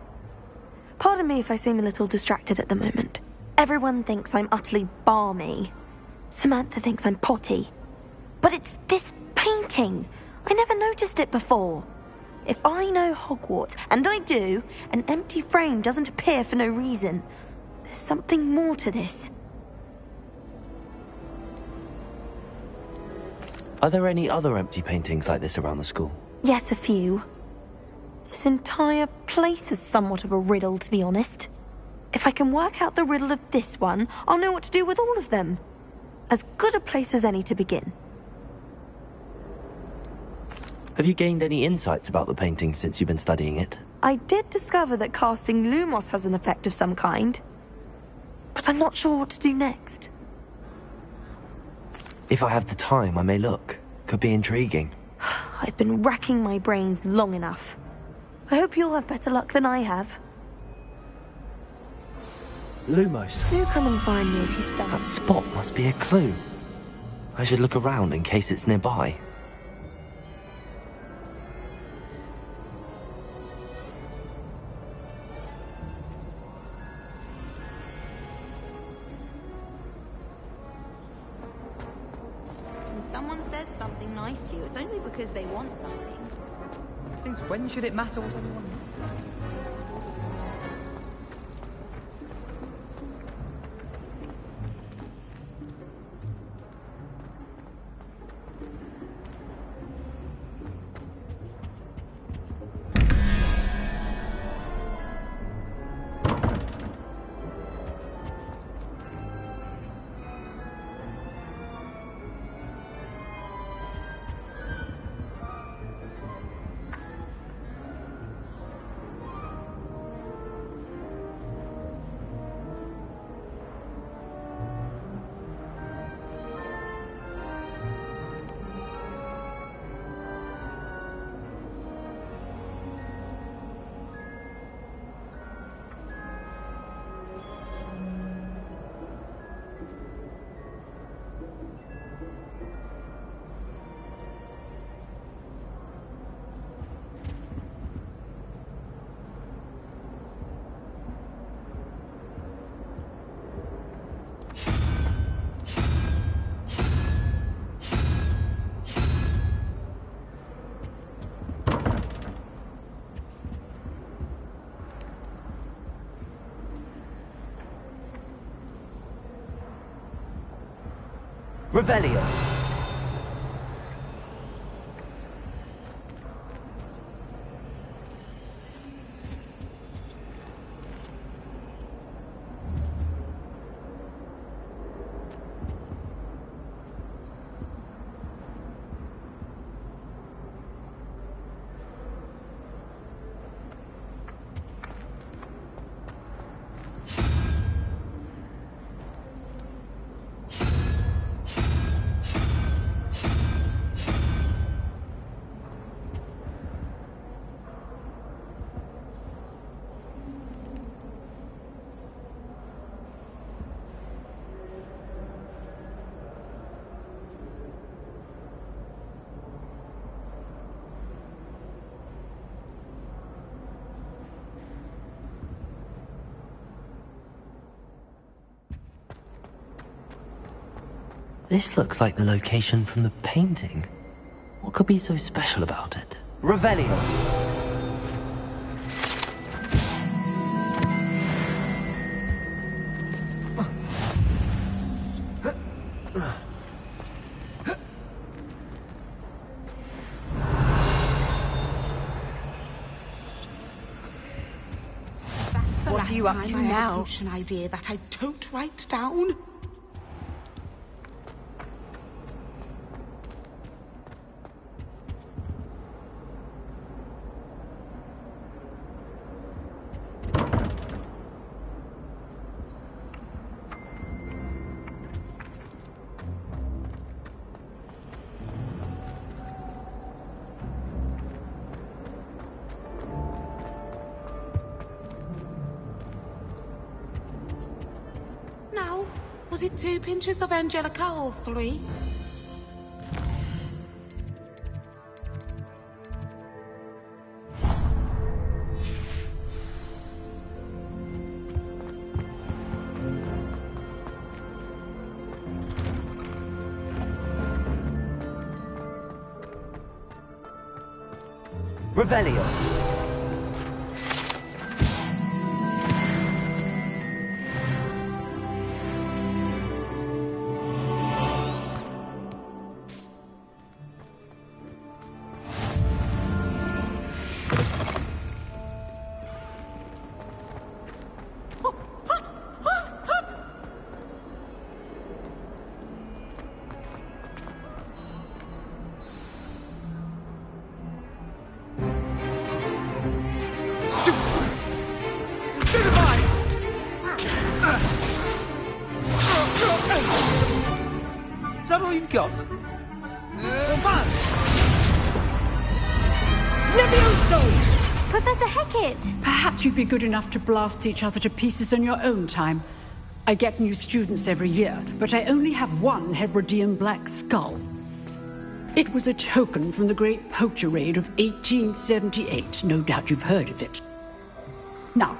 Pardon me if I seem a little distracted at the moment. Everyone thinks I'm utterly balmy. Samantha thinks I'm potty. But it's this painting. I never noticed it before. If I know Hogwarts, and I do, an empty frame doesn't appear for no reason. There's something more to this. Are there any other empty paintings like this around the school? Yes, a few. This entire place is somewhat of a riddle, to be honest. If I can work out the riddle of this one, I'll know what to do with all of them. As good a place as any to begin. Have you gained any insights about the painting since you've been studying it? I did discover that casting Lumos has an effect of some kind. But I'm not sure what to do next. If I have the time, I may look. Could be intriguing. I've been racking my brains long enough. I hope you'll have better luck than I have. Lumos. Do come and find me if you start. That spot must be a clue. I should look around in case it's nearby. When someone says something nice to you, it's only because they want something. Since when should it matter what anyone... Revelio. This looks like the location from the painting. What could be so special about it? Revelio. What are you up to now? An idea that I don't write down. Was it 2 pinches of Angelica or 3? Revelio. Is that all you've got? Levioso! Professor Hecat! Perhaps you'd be good enough to blast each other to pieces in your own time. I get new students every year, but I only have one Hebridean black skull. It was a token from the Great Poacher Raid of 1878. No doubt you've heard of it. Now,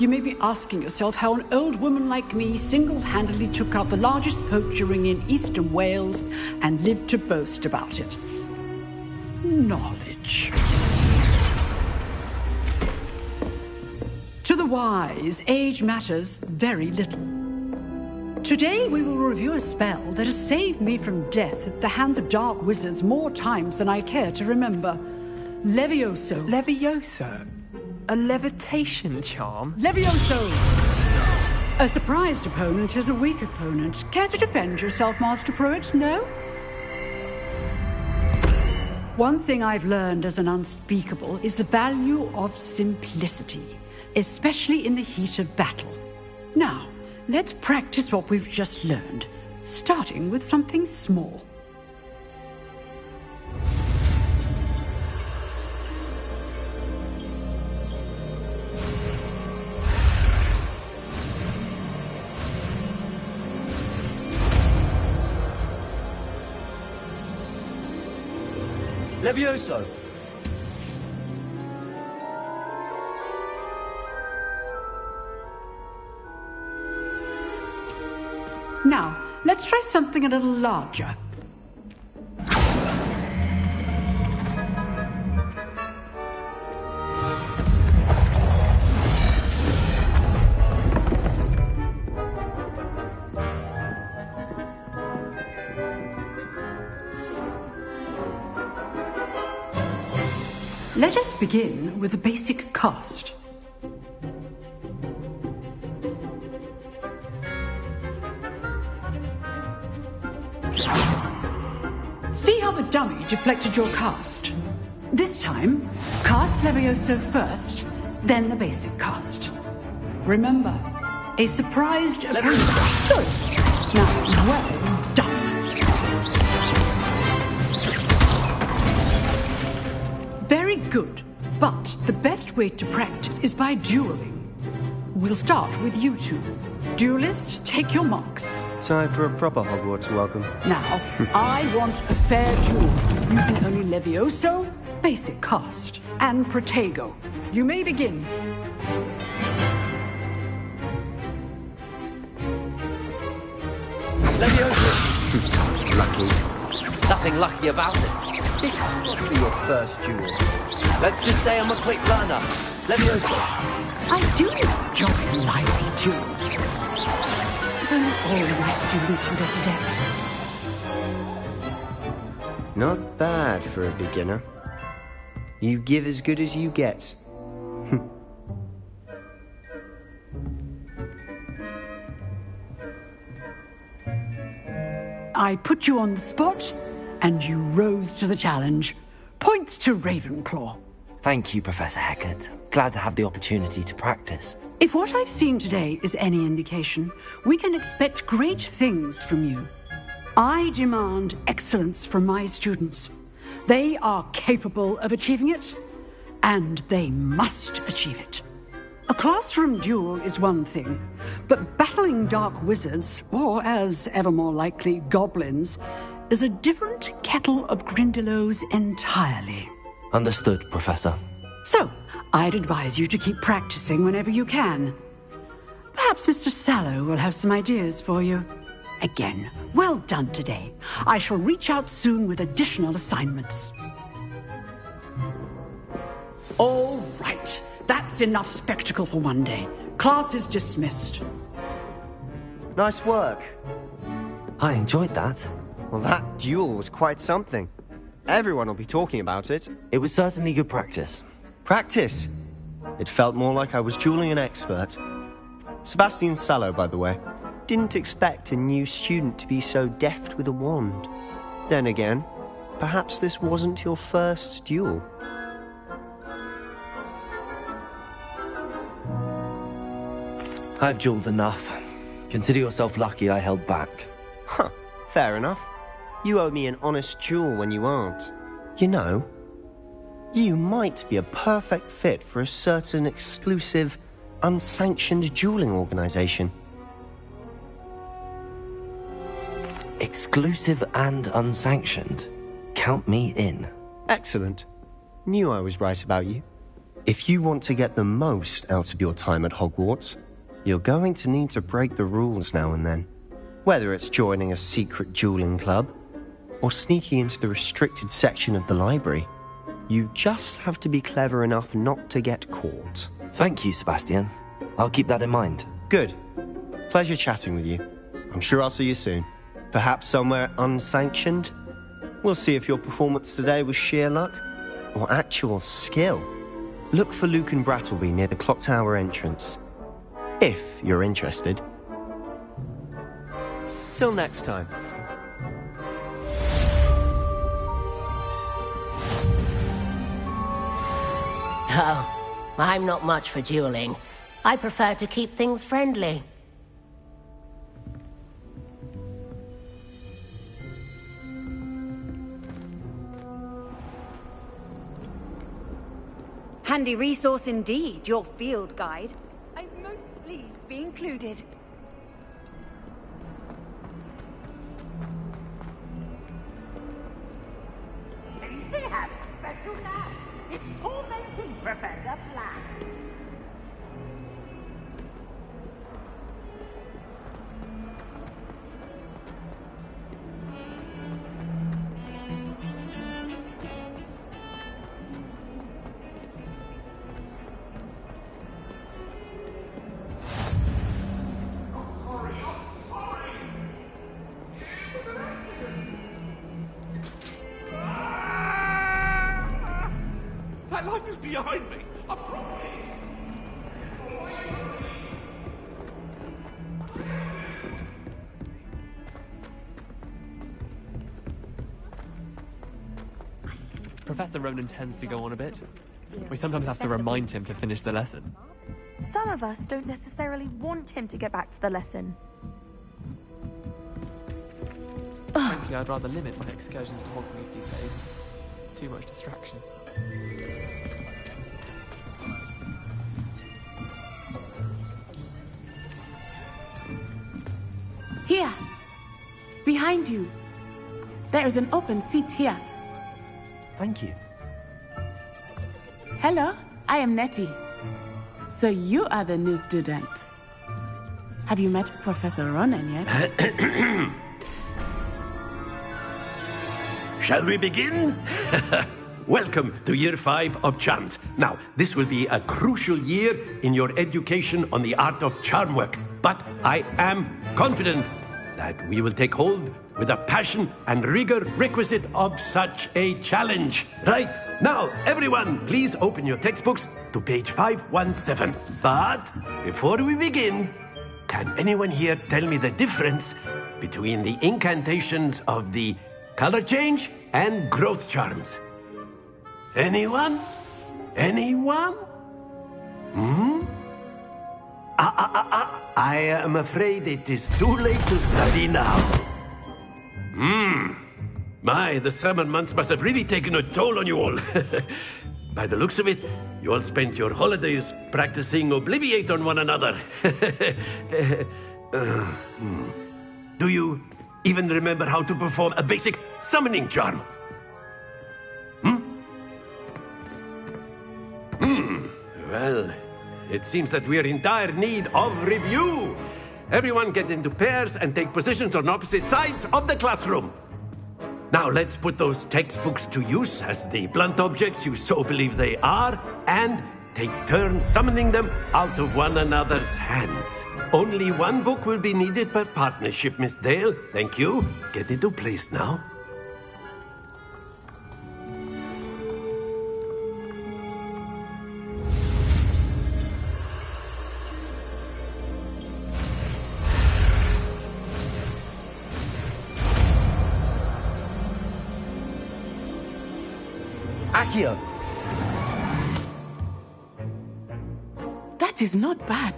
you may be asking yourself how an old woman like me single-handedly took out the largest poacher ring in eastern Wales and lived to boast about it. Knowledge. To the wise, age matters very little. Today we will review a spell that has saved me from death at the hands of dark wizards more times than I care to remember. Levioso. Levioso? A levitation charm? Levioso! A surprised opponent is a weak opponent. Care to defend yourself, Master Pruitt? No? One thing I've learned as an unspeakable is the value of simplicity, especially in the heat of battle. Now, let's practice what we've just learned, starting with something small. Levioso! Now, let's try something a little larger. Let us begin with the basic cast. See how the dummy deflected your cast? This time, cast Levioso first, then the basic cast. Remember, a surprised appearance. Good. Now, well done. Very good, but the best way to practice is by dueling. We'll start with you two. Duelists, take your marks. Time for a proper Hogwarts welcome. Now, I want a fair duel, using only Levioso, basic cast, and Protego. You may begin. Levioso! Lucky. Nothing lucky about it. This must be your first duel. Let's just say I'm a quick learner. Levioso. I do enjoy a lively duel. Even all my students are this adept. Not bad for a beginner. You give as good as you get. I put you on the spot, and you rose to the challenge. Points to Ravenclaw. Thank you, Professor Hecat. Glad to have the opportunity to practice. If what I've seen today is any indication, we can expect great things from you. I demand excellence from my students. They are capable of achieving it, and they must achieve it. A classroom duel is one thing, but battling dark wizards, or as ever more likely, goblins, is a different kettle of Grindylows entirely. Understood, Professor. So, I'd advise you to keep practicing whenever you can. Perhaps Mr. Sallow will have some ideas for you. Again, well done today. I shall reach out soon with additional assignments. All right. That's enough spectacle for one day. Class is dismissed. Nice work. I enjoyed that. Well, that duel was quite something. Everyone will be talking about it. It was certainly good practice. Practice? It felt more like I was dueling an expert. Sebastian Sallow, by the way. Didn't expect a new student to be so deft with a wand. Then again, perhaps this wasn't your first duel. I've dueled enough. Consider yourself lucky I held back. Huh, fair enough. You owe me an honest duel when you aren't. You know, you might be a perfect fit for a certain exclusive, unsanctioned dueling organization. Exclusive and unsanctioned? Count me in. Excellent. Knew I was right about you. If you want to get the most out of your time at Hogwarts, you're going to need to break the rules now and then. Whether it's joining a secret dueling club, or sneaking into the restricted section of the library, you just have to be clever enough not to get caught. Thank you, Sebastian. I'll keep that in mind. Good. Pleasure chatting with you. I'm sure I'll see you soon. Perhaps somewhere unsanctioned? We'll see if your performance today was sheer luck, or actual skill. Look for Luke and Brattleby near the clock tower entrance. If you're interested. Till next time. Oh, I'm not much for dueling. I prefer to keep things friendly. Handy resource indeed, your field guide. I'm most pleased to be included. We have special now. It's tormenting Professor Black. That Something's behind me. I promise. Professor Ronan tends to go on a bit. We sometimes have to remind him to finish the lesson. Some of us don't necessarily want him to get back to the lesson. Frankly, I'd rather limit my excursions to Hogsmeade these days. Too much distraction. Here. Behind you. There is an open seat here. Thank you. Hello, I am Nettie. So you are the new student. Have you met Professor Ronan yet? Shall we begin? Welcome to Year 5 of Charms. Now, this will be a crucial year in your education on the art of charm work. But I am confident that we will take hold with the passion and rigor requisite of such a challenge. Right, now, everyone, please open your textbooks to page 517. But before we begin, can anyone here tell me the difference between the incantations of the color change and growth charms? Anyone? Anyone? I am afraid it is too late to study now. My, the summer months must have really taken a toll on you all. By the looks of it, you all spent your holidays practicing Obliviate on one another. Do you even remember how to perform a basic summoning charm? Well, it seems that we are in dire need of review. Everyone get into pairs and take positions on opposite sides of the classroom. Now let's put those textbooks to use as the blunt objects you so believe they are, and take turns summoning them out of one another's hands. Only one book will be needed per partnership, Miss Dale. Thank you. Get into place now. Accio. That is not bad.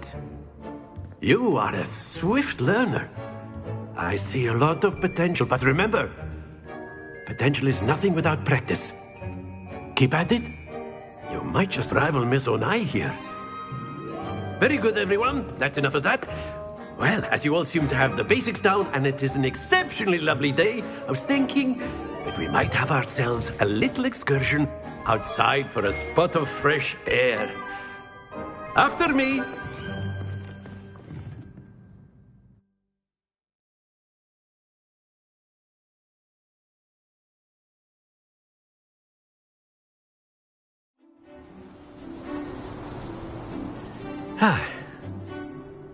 You are a swift learner. I see a lot of potential, but remember, potential is nothing without practice. Keep at it. You might just rival Miss Onai here. Very good, everyone. That's enough of that. Well, as you all seem to have the basics down, and it is an exceptionally lovely day, I was thinking that we might have ourselves a little excursion outside for a spot of fresh air. After me.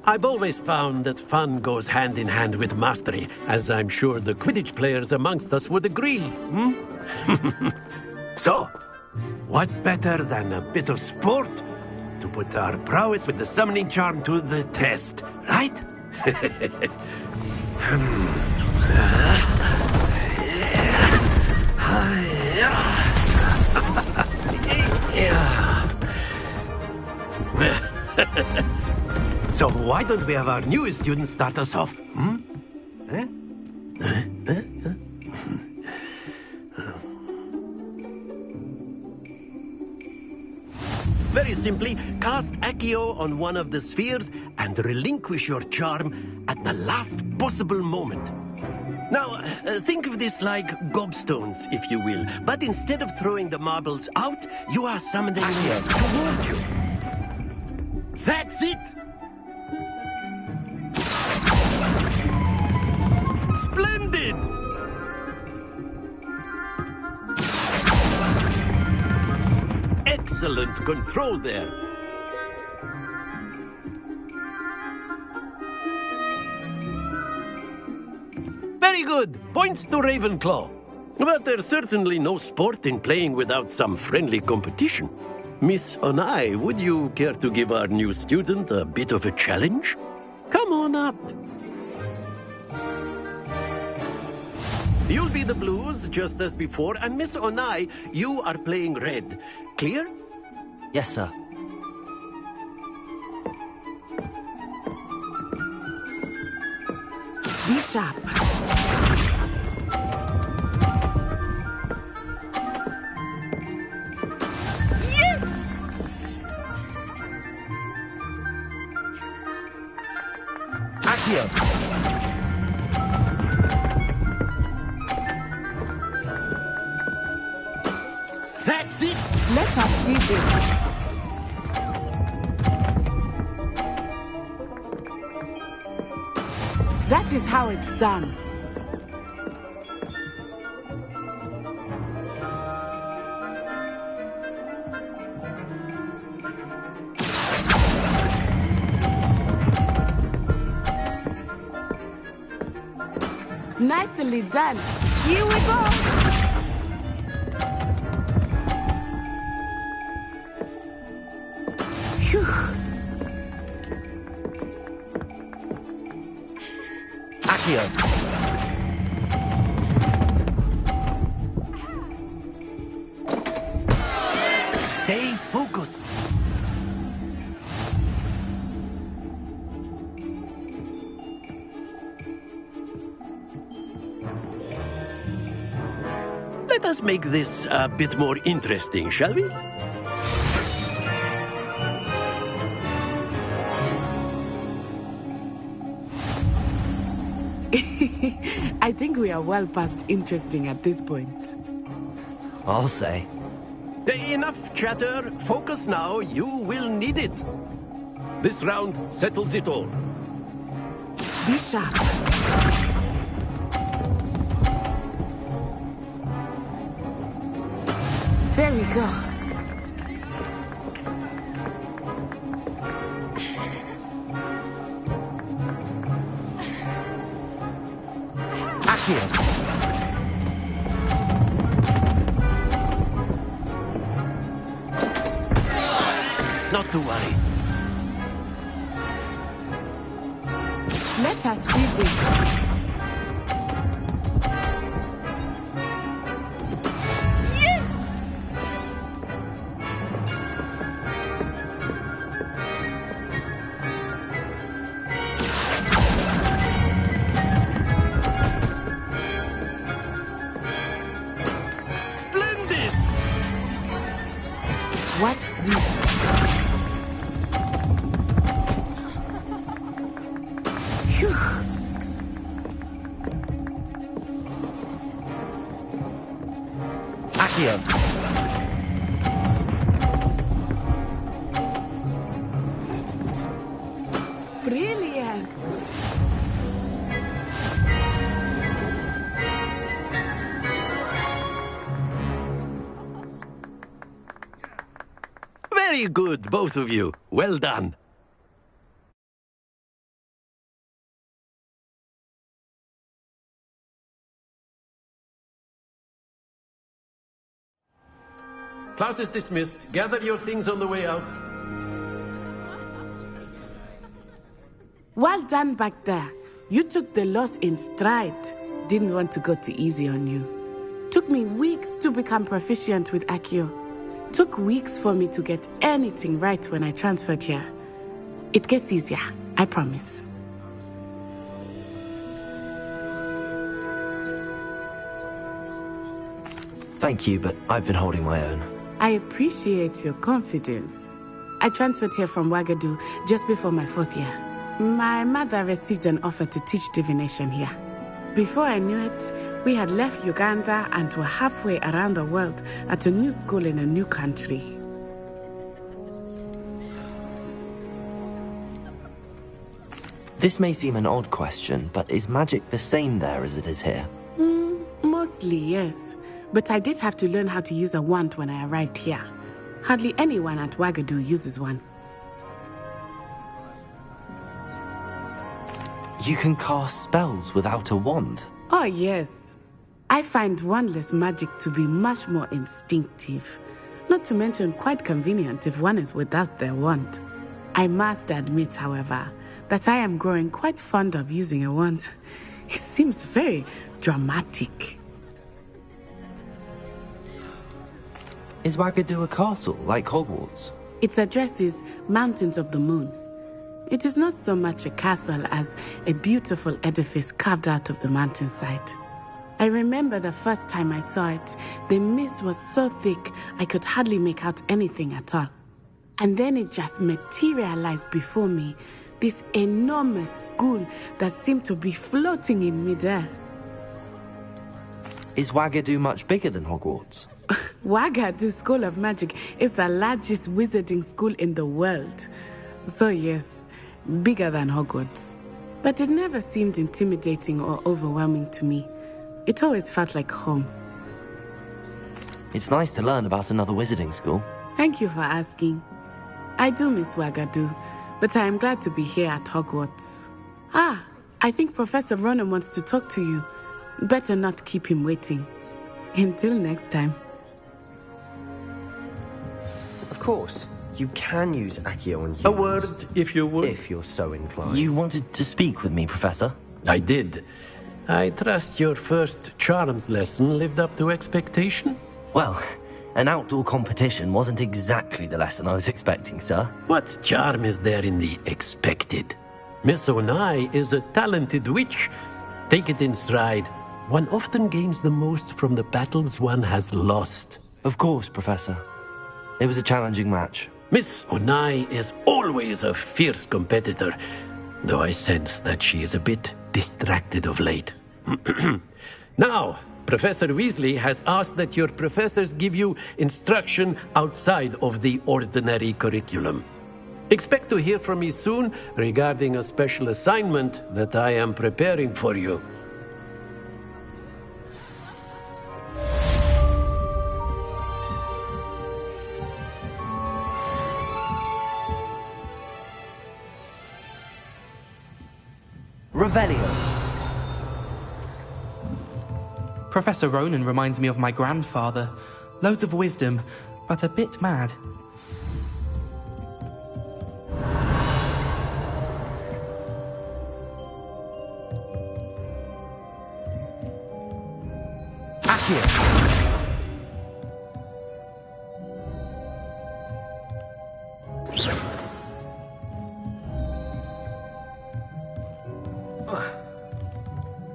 I've always found that fun goes hand in hand with mastery, as I'm sure the Quidditch players amongst us would agree. So, what better than a bit of sport to put our prowess with the summoning charm to the test, right? So why don't we have our newest student start us off? Very simply, cast Accio on one of the spheres and relinquish your charm at the last possible moment. Now, think of this like gobstones, if you will. But instead of throwing the marbles out, you are summoning them toward you. That's it! Splendid! Excellent control there. Very good. Points to Ravenclaw. But there's certainly no sport in playing without some friendly competition. Miss Onai, would you care to give our new student a bit of a challenge? Come on up. You'll be the blues, just as before, and Miss Onai, you are playing red. Clear? Yes, sir. Be sharp. Yes! Accio! That's it! Let us see this. That is how it's done. Nicely done. Here we go. Phew. Accio! Stay focused. Let us make this a bit more interesting, shall we? I think we are well past interesting at this point. I'll say. Enough chatter. Focus now. You will need it. This round settles it all. Be sharp. There we go. Accio! Not to worry. Let us see this. Yes! Splendid! Watch this. Phew. Accio! Brilliant. Very good, both of you. Well done. Class is dismissed. Gather your things on the way out. Well done back there. You took the loss in stride. Didn't want to go too easy on you. Took me weeks to become proficient with Accio. Took weeks for me to get anything right when I transferred here. It gets easier, I promise. Thank you, but I've been holding my own. I appreciate your confidence. I transferred here from Wagadu just before my 4th year. My mother received an offer to teach divination here. Before I knew it, we had left Uganda and were halfway around the world at a new school in a new country. This may seem an odd question, but is magic the same there as it is here? Mostly, yes. But I did have to learn how to use a wand when I arrived here. Hardly anyone at Wagadu uses one. You can cast spells without a wand? Oh, yes. I find wandless magic to be much more instinctive. Not to mention quite convenient if one is without their wand. I must admit, however, that I am growing quite fond of using a wand. It seems very dramatic. Is Wagadu a castle, like Hogwarts? Its address is Mountains of the Moon. It is not so much a castle as a beautiful edifice carved out of the mountainside. I remember the first time I saw it, the mist was so thick I could hardly make out anything at all. And then it just materialized before me, this enormous school that seemed to be floating in midair. Is Wagadu much bigger than Hogwarts? Wagadu School of Magic is the largest wizarding school in the world. So yes, bigger than Hogwarts. But it never seemed intimidating or overwhelming to me. It always felt like home. It's nice to learn about another wizarding school. Thank you for asking. I do miss Wagadu, but I am glad to be here at Hogwarts. Ah, I think Professor Ronan wants to talk to you. Better not keep him waiting. Until next time. Of course, you can use Accio on humans. A word, if you would. If you're so inclined. You wanted to speak with me, Professor? I did. I trust your first charms lesson lived up to expectation? Well, an outdoor competition wasn't exactly the lesson I was expecting, sir. What charm is there in the expected? Miss Onai is a talented witch. Take it in stride. One often gains the most from the battles one has lost. Of course, Professor. It was a challenging match. Miss Onai is always a fierce competitor, though I sense that she is a bit distracted of late. Now, Professor Weasley has asked that your professors give you instruction outside of the ordinary curriculum. Expect to hear from me soon regarding a special assignment that I am preparing for you. Revelio. Professor Ronan reminds me of my grandfather. Loads of wisdom, but a bit mad. Accio.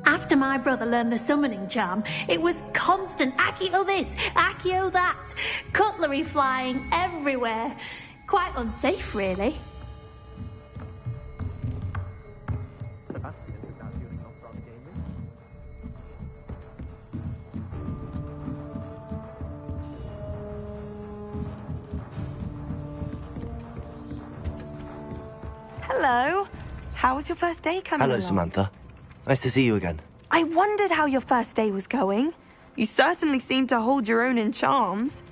After my brother learned the summoning charm, it was constant Accio this, Accio that, cutlery flying everywhere. Quite unsafe, really. Hello. How was your first day coming Hello, along? Samantha. Nice to see you again. I wondered how your first day was going. You certainly seem to hold your own in charms.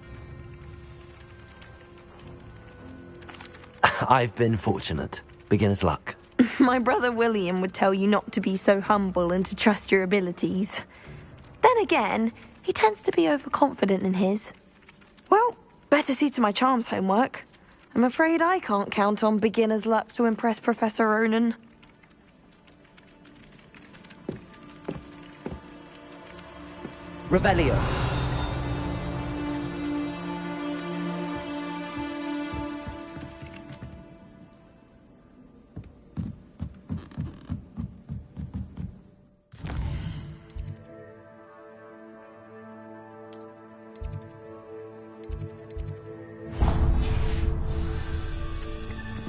I've been fortunate. Beginner's luck. My brother William would tell you not to be so humble and to trust your abilities. Then again, he tends to be overconfident in his. Well, better see to my charms homework. I'm afraid I can't count on beginner's luck to impress Professor Ronan. Revelio.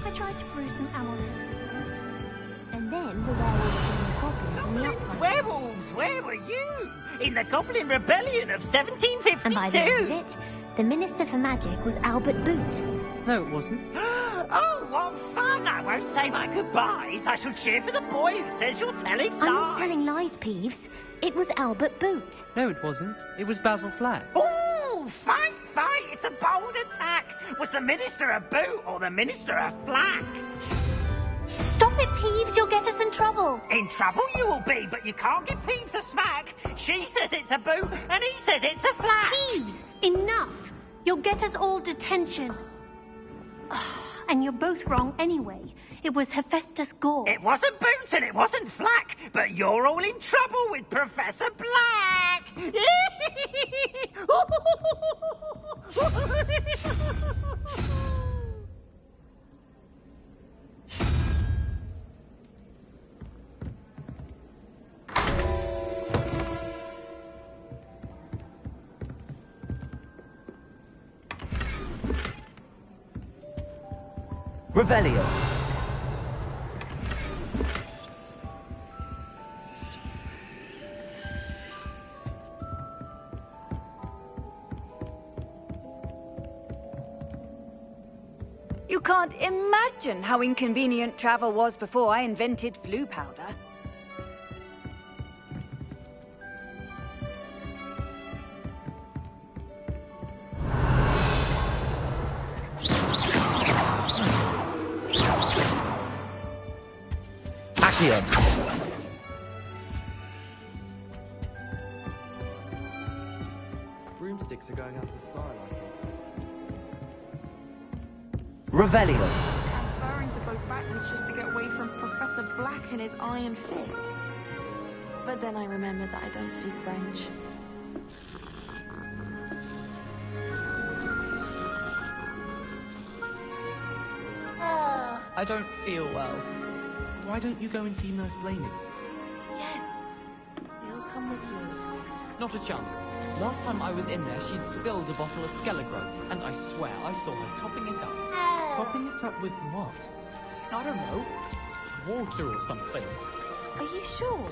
I tried to brew some ammo. And then the werewolves and the goblins and the upright. Werewolves, where were you? In the Goblin Rebellion of 1752! And by the end of it, the Minister for Magic was Albert Boot. No, it wasn't. Oh, what fun! I won't say my goodbyes. I shall cheer for the boy who says you're telling lies. I'm not telling lies, Peeves. It was Albert Boot. No, it wasn't. It was Basil Flack. Ooh, fight, fight! It's a bold attack! Was the Minister a boot or the Minister a flack? Stop it, Peeves. You'll get us in trouble. In trouble you will be, but you can't give Peeves a smack. She says it's a boot, and he says it's a flack. Peeves, enough. You'll get us all detention. And you're both wrong anyway. It was Hephaestus Gore. It wasn't Boots and it wasn't Flack, but you're all in trouble with Professor Black! Revelio. You can't imagine how inconvenient travel was before I invented flu powder. Accio. Broomsticks are going out of style, I think. Revelio. Transferring to both backwards just to get away from Professor Black and his iron fist. But then I remembered that I don't speak French. I don't feel well. Why don't you go and see Nurse Blaney? Yes, he'll come with you. Not a chance. Last time I was in there, she'd spilled a bottle of Skelegro, and I swear I saw her topping it up. Topping it up with what? I don't know. Water or something. Are you sure?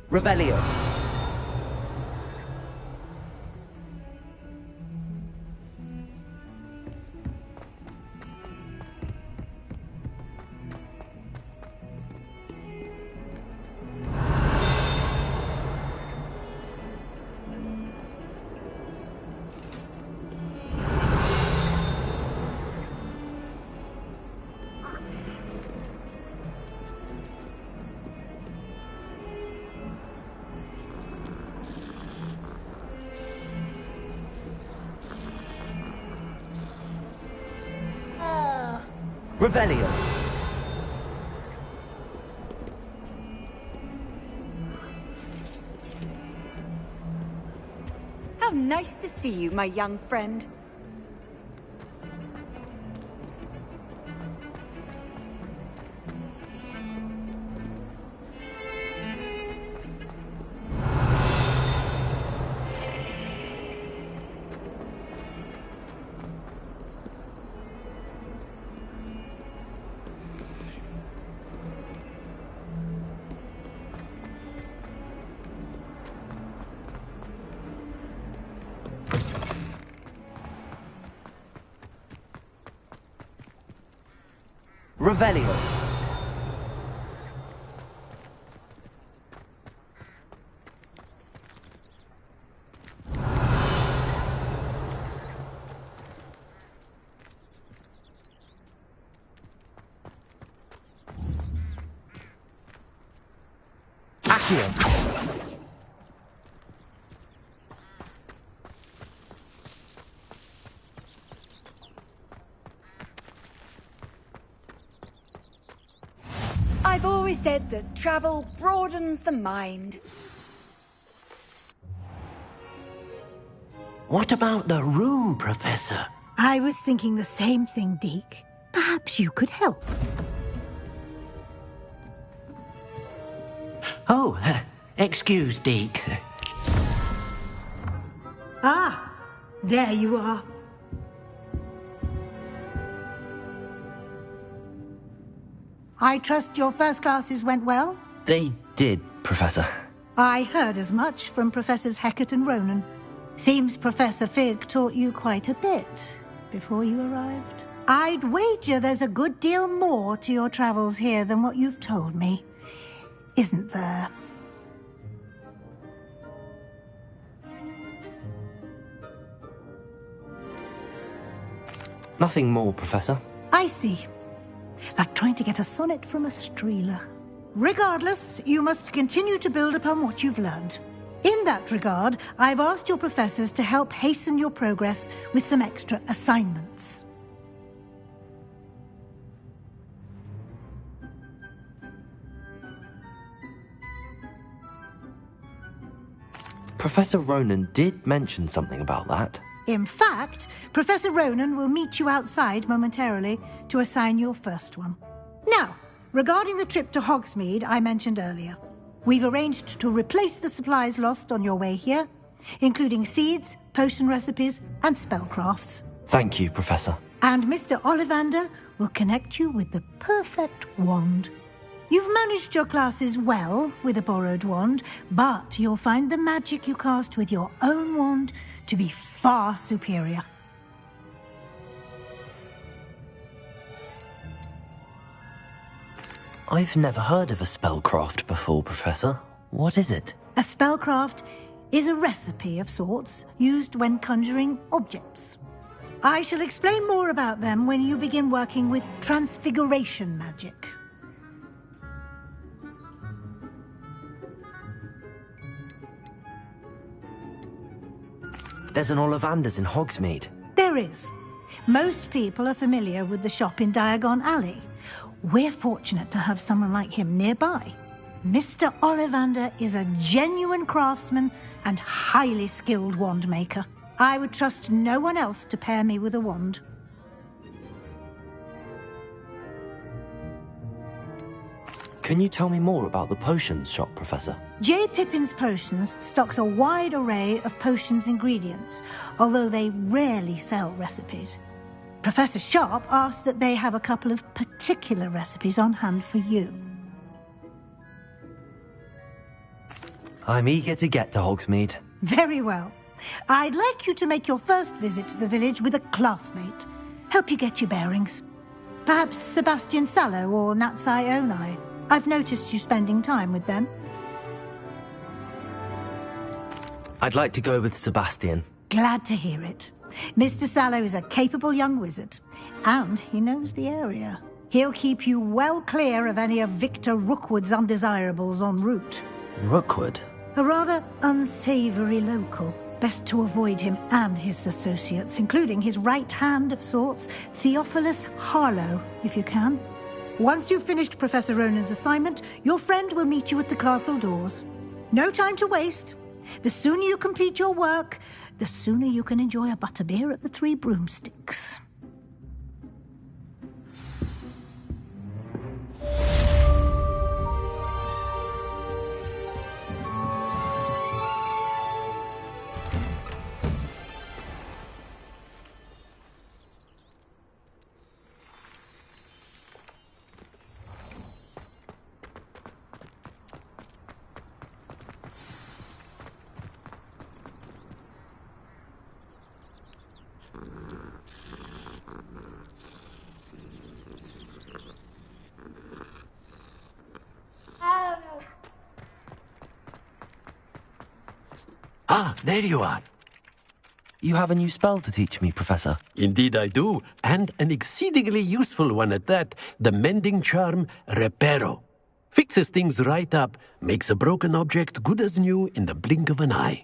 Revelio. Revelio. How nice to see you, my young friend. Revelio. Accio. I've always said that travel broadens the mind. What about the room, Professor? I was thinking the same thing, Deke. Perhaps you could help. Oh, excuse, Deke. Ah, there you are. I trust your first classes went well? They did, Professor. I heard as much from Professors Hecat and Ronan. Seems Professor Fig taught you quite a bit before you arrived. I'd wager there's a good deal more to your travels here than what you've told me. Isn't there? Nothing more, Professor. I see. Like trying to get a sonnet from a streeler. Regardless, you must continue to build upon what you've learned. In that regard, I've asked your professors to help hasten your progress with some extra assignments. Professor Ronan did mention something about that. In fact, Professor Ronan will meet you outside momentarily to assign your first one. Now, regarding the trip to Hogsmeade I mentioned earlier, we've arranged to replace the supplies lost on your way here, including seeds, potion recipes, and spellcrafts. Thank you, Professor. And Mr. Ollivander will connect you with the perfect wand. You've managed your classes well with a borrowed wand, but you'll find the magic you cast with your own wand to be far superior. I've never heard of a spellcraft before, Professor. What is it? A spellcraft is a recipe of sorts used when conjuring objects. I shall explain more about them when you begin working with transfiguration magic. There's an Ollivander's in Hogsmeade. There is. Most people are familiar with the shop in Diagon Alley. We're fortunate to have someone like him nearby. Mr. Ollivander is a genuine craftsman and highly skilled wand maker. I would trust no one else to pair me with a wand. Can you tell me more about the potions shop, Professor? J. Pippin's Potions stocks a wide array of potions ingredients, although they rarely sell recipes. Professor Sharp asked that they have a couple of particular recipes on hand for you. I'm eager to get to Hogsmeade. Very well. I'd like you to make your first visit to the village with a classmate. Help you get your bearings. Perhaps Sebastian Sallow or Natsai Onai. I've noticed you spending time with them. I'd like to go with Sebastian. Glad to hear it. Mr. Sallow is a capable young wizard, and he knows the area. He'll keep you well clear of any of Victor Rookwood's undesirables en route. Rookwood? A rather unsavory local. Best to avoid him and his associates, including his right hand of sorts, Theophilus Harlow, if you can. Once you've finished Professor Ronan's assignment, your friend will meet you at the castle doors. No time to waste. The sooner you complete your work, the sooner you can enjoy a butterbeer at the Three Broomsticks. Ah, there you are. You have a new spell to teach me, Professor. Indeed I do, and an exceedingly useful one at that, the mending charm Reparo. Fixes things right up, makes a broken object good as new in the blink of an eye.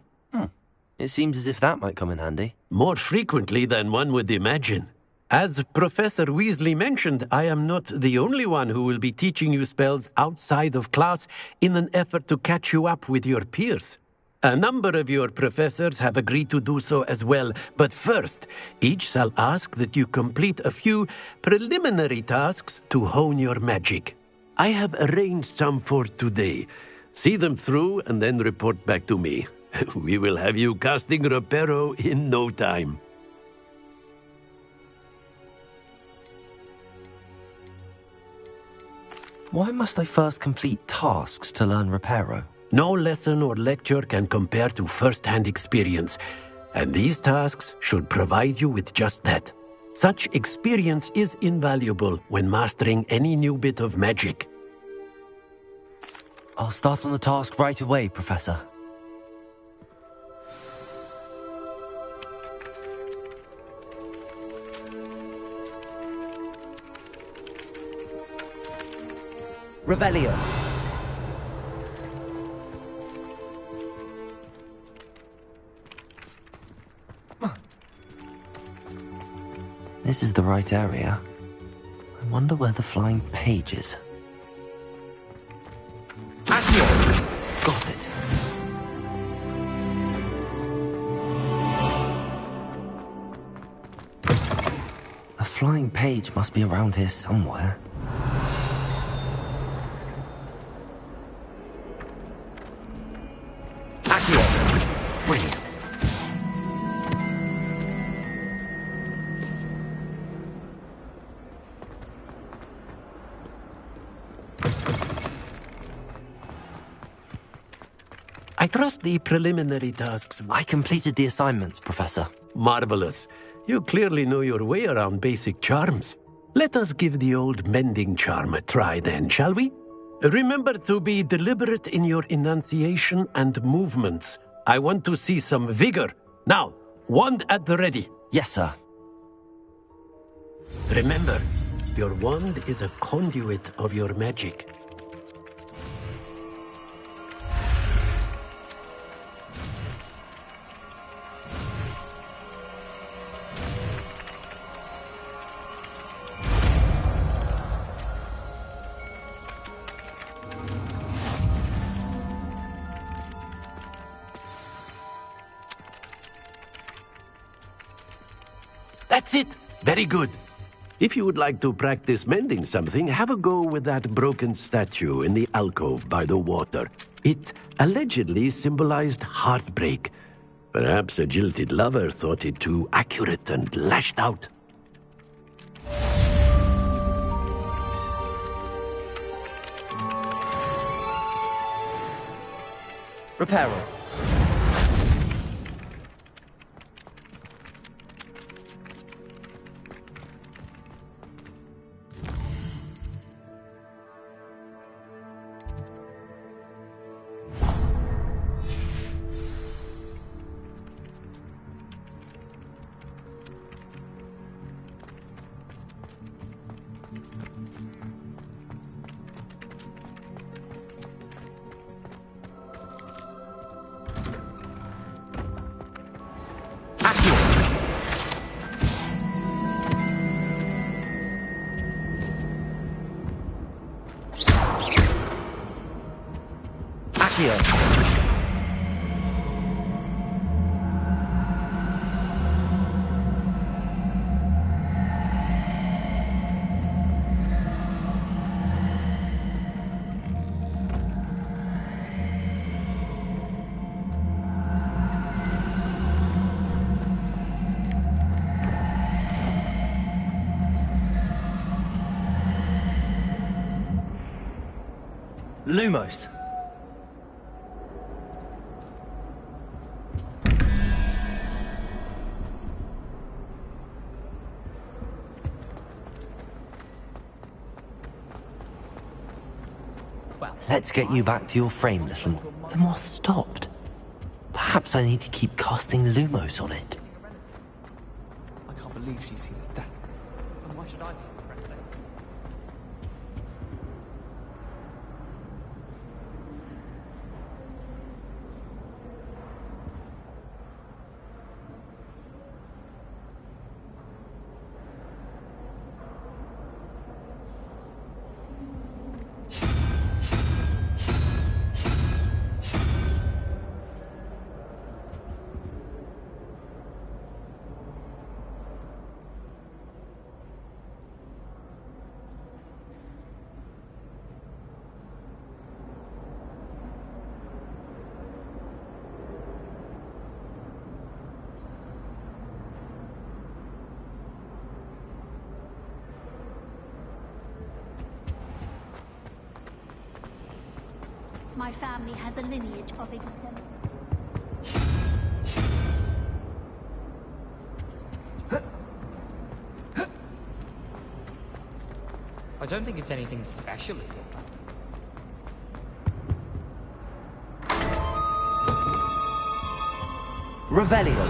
It seems as if that might come in handy. More frequently than one would imagine. As Professor Weasley mentioned, I am not the only one who will be teaching you spells outside of class in an effort to catch you up with your peers. A number of your professors have agreed to do so as well, but first, each shall ask that you complete a few preliminary tasks to hone your magic. I have arranged some for today. See them through and then report back to me. We will have you casting Reparo in no time. Why must I first complete tasks to learn Reparo? No lesson or lecture can compare to first-hand experience, and these tasks should provide you with just that. Such experience is invaluable when mastering any new bit of magic. I'll start on the task right away, Professor. Revelio. This is the right area. I wonder where the flying page is. Accio! Got it. A flying page must be around here somewhere. Accio! Brilliant. I trust the preliminary tasks. I completed the assignments, Professor. Marvelous. You clearly know your way around basic charms. Let us give the old mending charm a try then, shall we? Remember to be deliberate in your enunciation and movements. I want to see some vigor. Now, wand at the ready. Yes, sir. Remember, your wand is a conduit of your magic. That's it. Very good. If you would like to practice mending something, have a go with that broken statue in the alcove by the water. It allegedly symbolized heartbreak. Perhaps a jilted lover thought it too accurate and lashed out. Reparo. Lumos. Let's get you back to your frame, little one. The moth stopped. Perhaps I need to keep casting Lumos on it. I can't believe she's seen his death. And why should I be impressed then? My family has a lineage of exemplars. I don't think it's anything special. Revelio.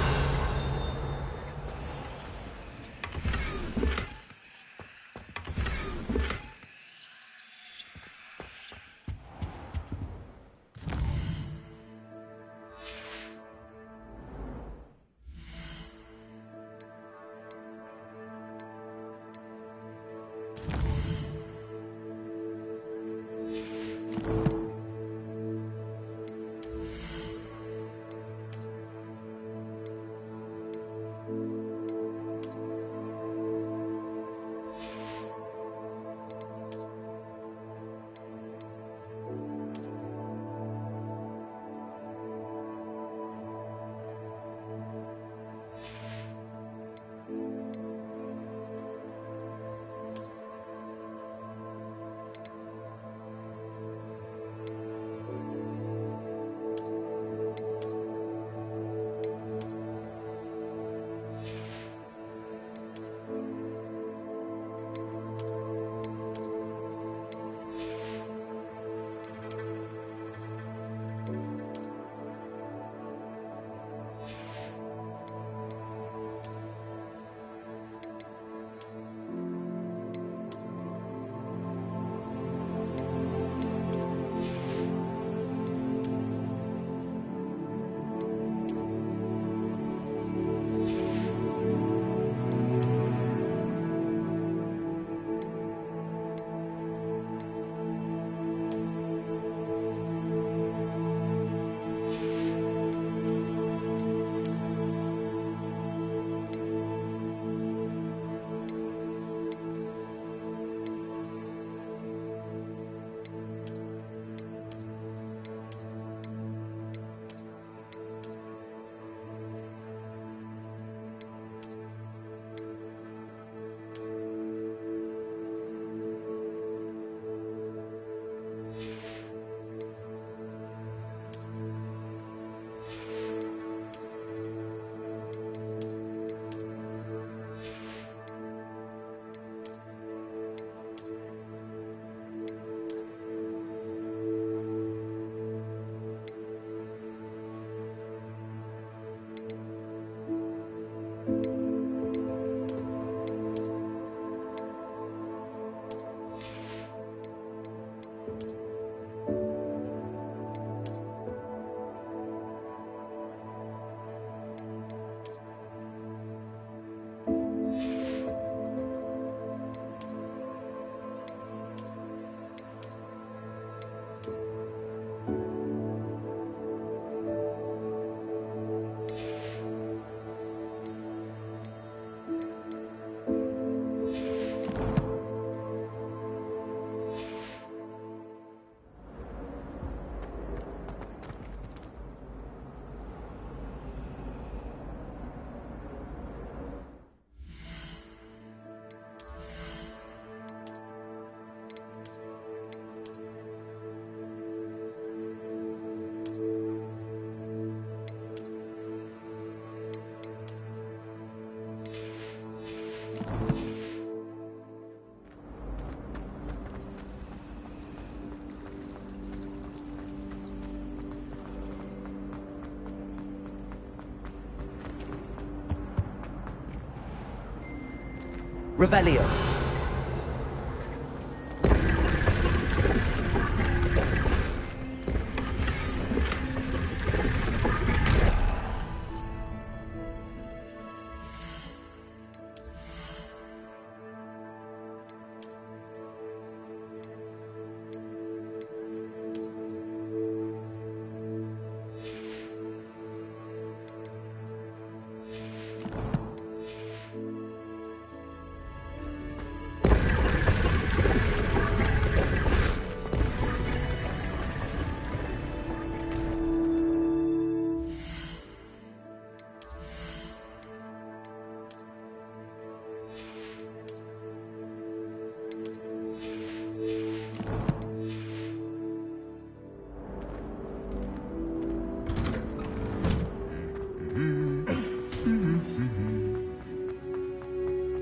Revelio.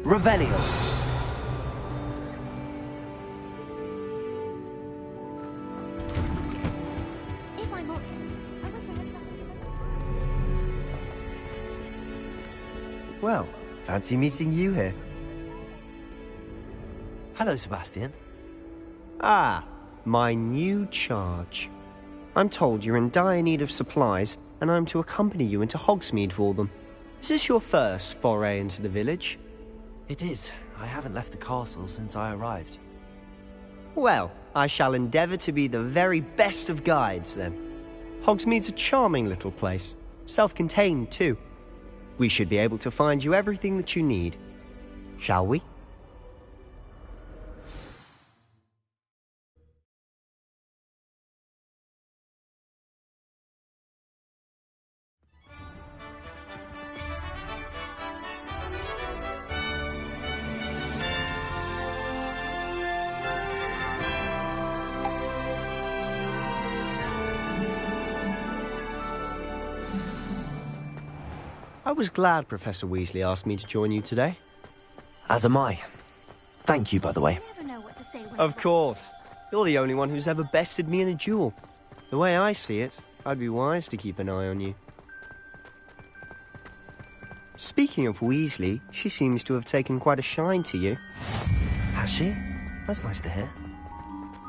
Revelio. If I'm honest, I wish I had Well, fancy meeting you here. Hello, Sebastian. Ah, my new charge. I'm told you're in dire need of supplies, and I'm to accompany you into Hogsmeade for them. Is this your first foray into the village? It is. I haven't left the castle since I arrived. Well, I shall endeavour to be the very best of guides, then. Hogsmeade's a charming little place. Self-contained, too. We should be able to find you everything that you need. Shall we? I was glad Professor Weasley asked me to join you today. As am I. Thank you, by the way. Of course. You're the only one who's ever bested me in a duel. The way I see it, I'd be wise to keep an eye on you. Speaking of Weasley, she seems to have taken quite a shine to you. Has she? That's nice to hear.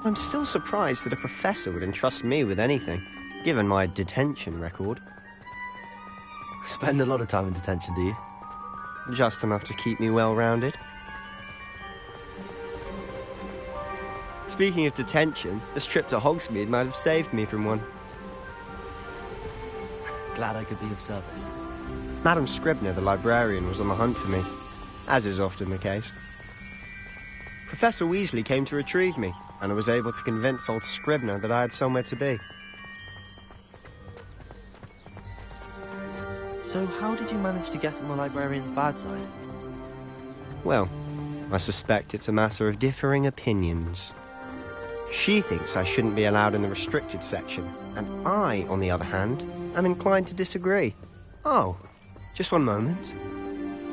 I'm still surprised that a professor would entrust me with anything, given my detention record. Spend a lot of time in detention, do you? Just enough to keep me well-rounded. Speaking of detention, this trip to Hogsmeade might have saved me from one. Glad I could be of service. Madam Scribner, the librarian, was on the hunt for me, as is often the case. Professor Weasley came to retrieve me, and I was able to convince old Scribner that I had somewhere to be. So how did you manage to get on the librarian's bad side? Well, I suspect it's a matter of differing opinions. She thinks I shouldn't be allowed in the restricted section, and I, on the other hand, am inclined to disagree. Oh, just one moment.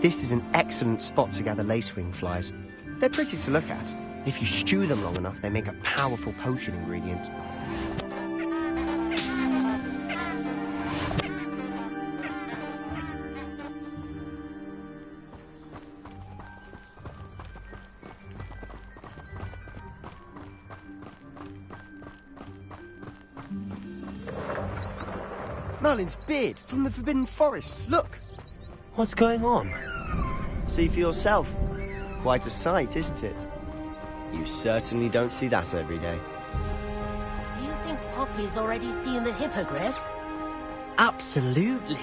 This is an excellent spot to gather lacewing flies. They're pretty to look at. If you stew them long enough, they make a powerful potion ingredient. Merlin's beard from the Forbidden Forest. Look! What's going on? See for yourself. Quite a sight, isn't it? You certainly don't see that every day. Do you think Poppy's already seen the hippogriffs? Absolutely.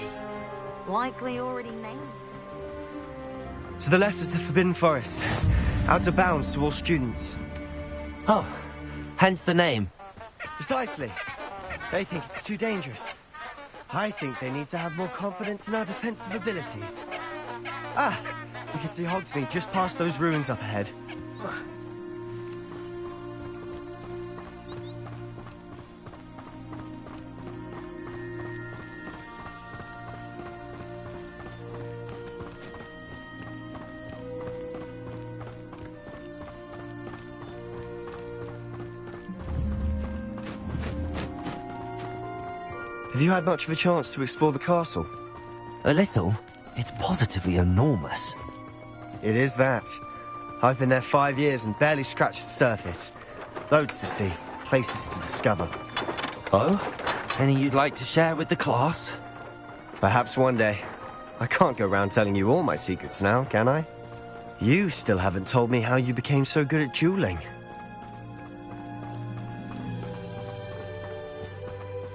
Likely already named. To the left is the Forbidden Forest. Out of bounds to all students. Oh, hence the name. Precisely. They think it's too dangerous. I think they need to have more confidence in our defensive abilities. Ah, we can see Hogsmeade just past those ruins up ahead. Have you had much of a chance to explore the castle? A little. It's positively enormous. It is that. I've been there 5 years and barely scratched the surface. Loads to see, places to discover. Oh? Any you'd like to share with the class? Perhaps one day. I can't go around telling you all my secrets now, can I? You still haven't told me how you became so good at dueling.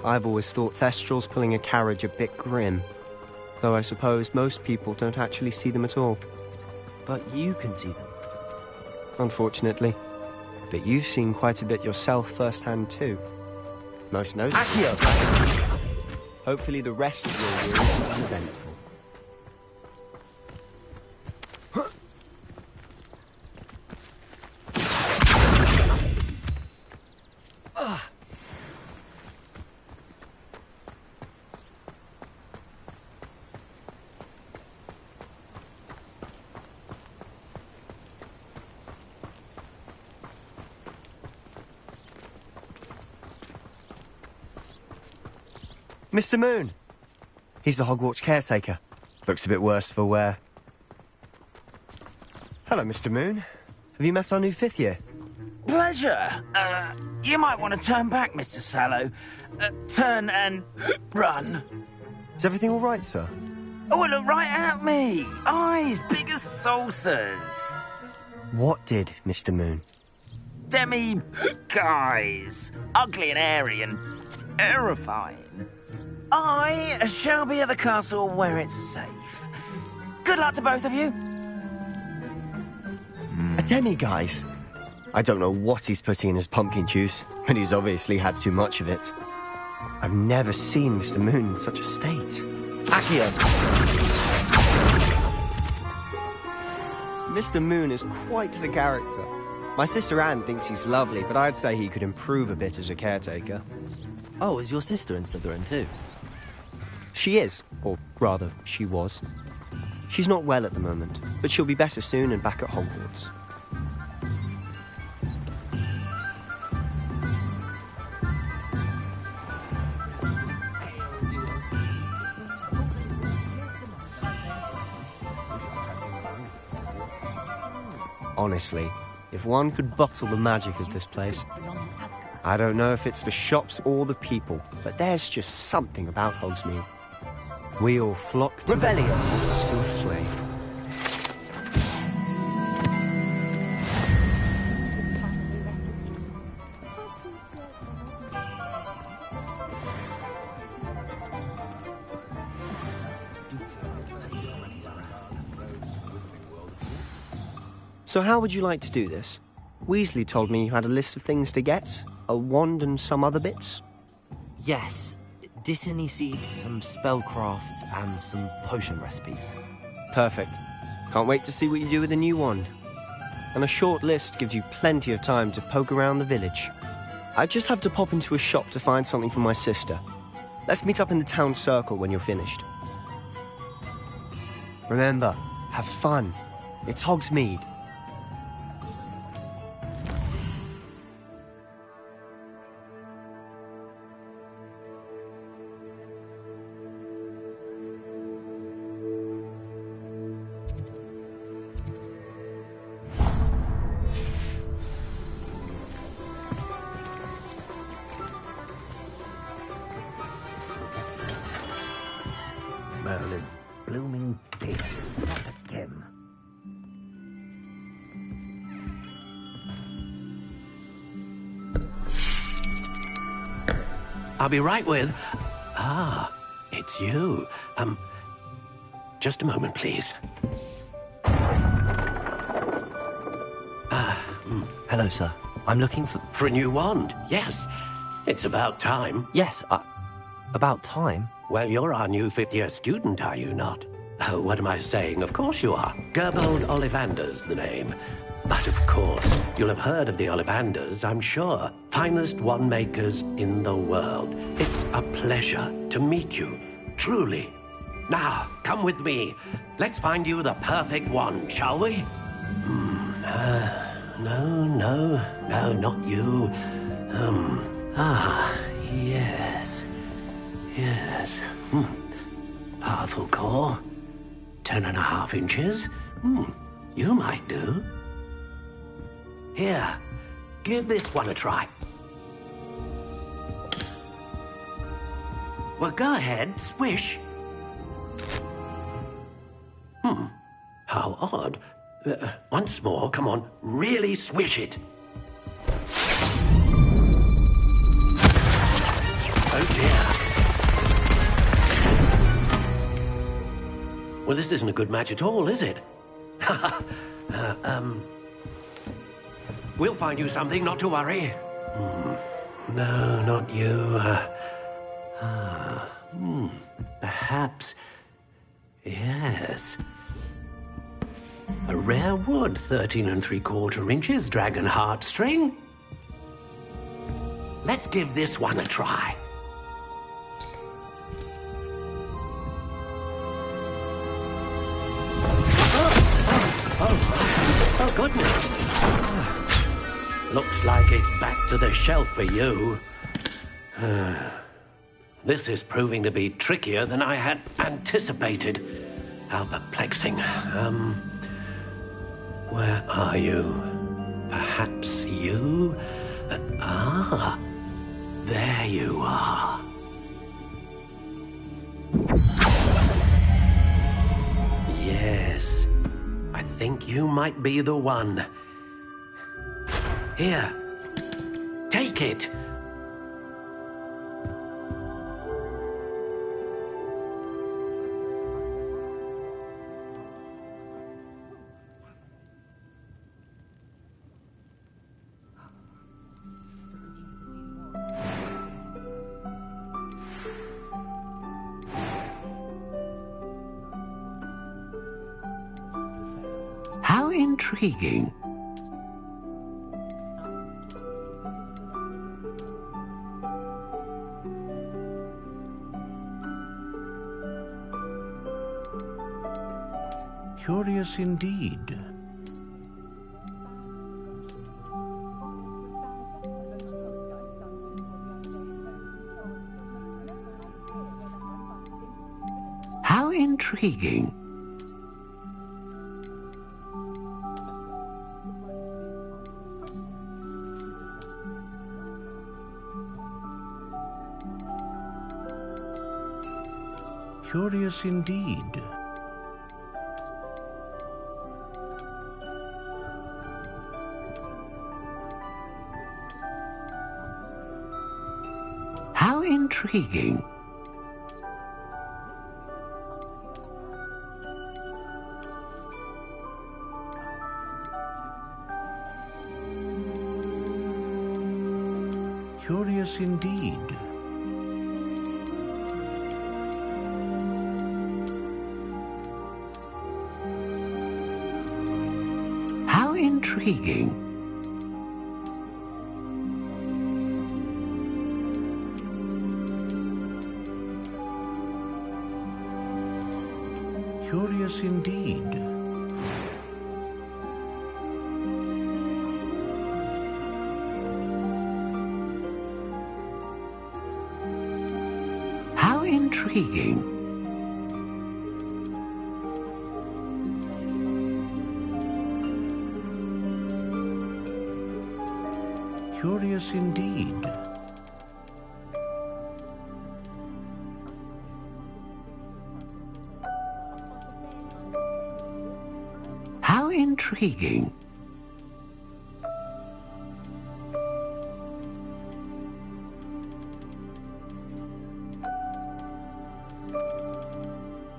I've always thought Thestrals pulling a carriage a bit grim. Though I suppose most people don't actually see them at all. But you can see them. Unfortunately. But you've seen quite a bit yourself firsthand too. Most notably. Hopefully the rest of your year is uneventful. Mr. Moon! He's the Hogwarts caretaker. Looks a bit worse for wear. Hello, Mr. Moon. Have you met our new 5th year? Pleasure. You might want to turn back, Mr. Sallow. Turn and run. Is everything all right, sir? Oh, look right at me. Eyes big as saucers. What did, Mr. Moon? Guys. Ugly and hairy and terrifying. I shall be at the castle where it's safe. Good luck to both of you. A demi-guise? I don't know what he's putting in his pumpkin juice, but he's obviously had too much of it. I've never seen Mr. Moon in such a state. Accio! Mr. Moon is quite the character. My sister Anne thinks he's lovely, but I'd say he could improve a bit as a caretaker. Oh, is your sister in Slytherin too? She is, or rather, she was. She's not well at the moment, but she'll be better soon and back at Hogwarts. Honestly, if one could bottle the magic of this place, I don't know if it's the shops or the people, but there's just something about Hogsmeade. We all flock to Revelio. Hogwarts to a flame. So how would you like to do this? Weasley told me you had a list of things to get. A wand and some other bits? Yes. Dittany seeds, some spellcrafts, and some potion recipes. Perfect. Can't wait to see what you do with the new wand. And a short list gives you plenty of time to poke around the village. I just have to pop into a shop to find something for my sister. Let's meet up in the town circle when you're finished. Remember, have fun. It's Hogsmeade. Merlin, blooming dear, not again. I'll be right with... Ah, it's you. Just a moment, please. Hello, sir. I'm looking for... For a new wand, yes. It's about time. Yes, about time? Well, you're our new 5th-year student, are you not? Oh, what am I saying? Of course you are. Gerbold Ollivander's the name. But of course, you'll have heard of the Ollivanders, I'm sure. Finest wand makers in the world. It's a pleasure to meet you, truly. Now, come with me. Let's find you the perfect wand, shall we? No, not you. Yes. Powerful core. 10.5 inches. You might do. Here, give this one a try. Well, go ahead, swish. How odd. Once more, come on, really swish it. Oh dear. Well, this isn't a good match at all, is it? We'll find you something, not to worry. No, not you. Perhaps. Yes. A rare wood, 13 3/4 inches, dragon heartstring. Let's give this one a try. Oh, goodness. Looks like it's back to the shelf for you. This is proving to be trickier than I had anticipated. How perplexing. Where are you? Perhaps you? There you are. Yes, I think you might be the one. Here, take it. How intriguing. Curious indeed. How intriguing. Curious indeed. How intriguing. Curious indeed. How intriguing. Curious indeed. How intriguing. Curious indeed. How intriguing.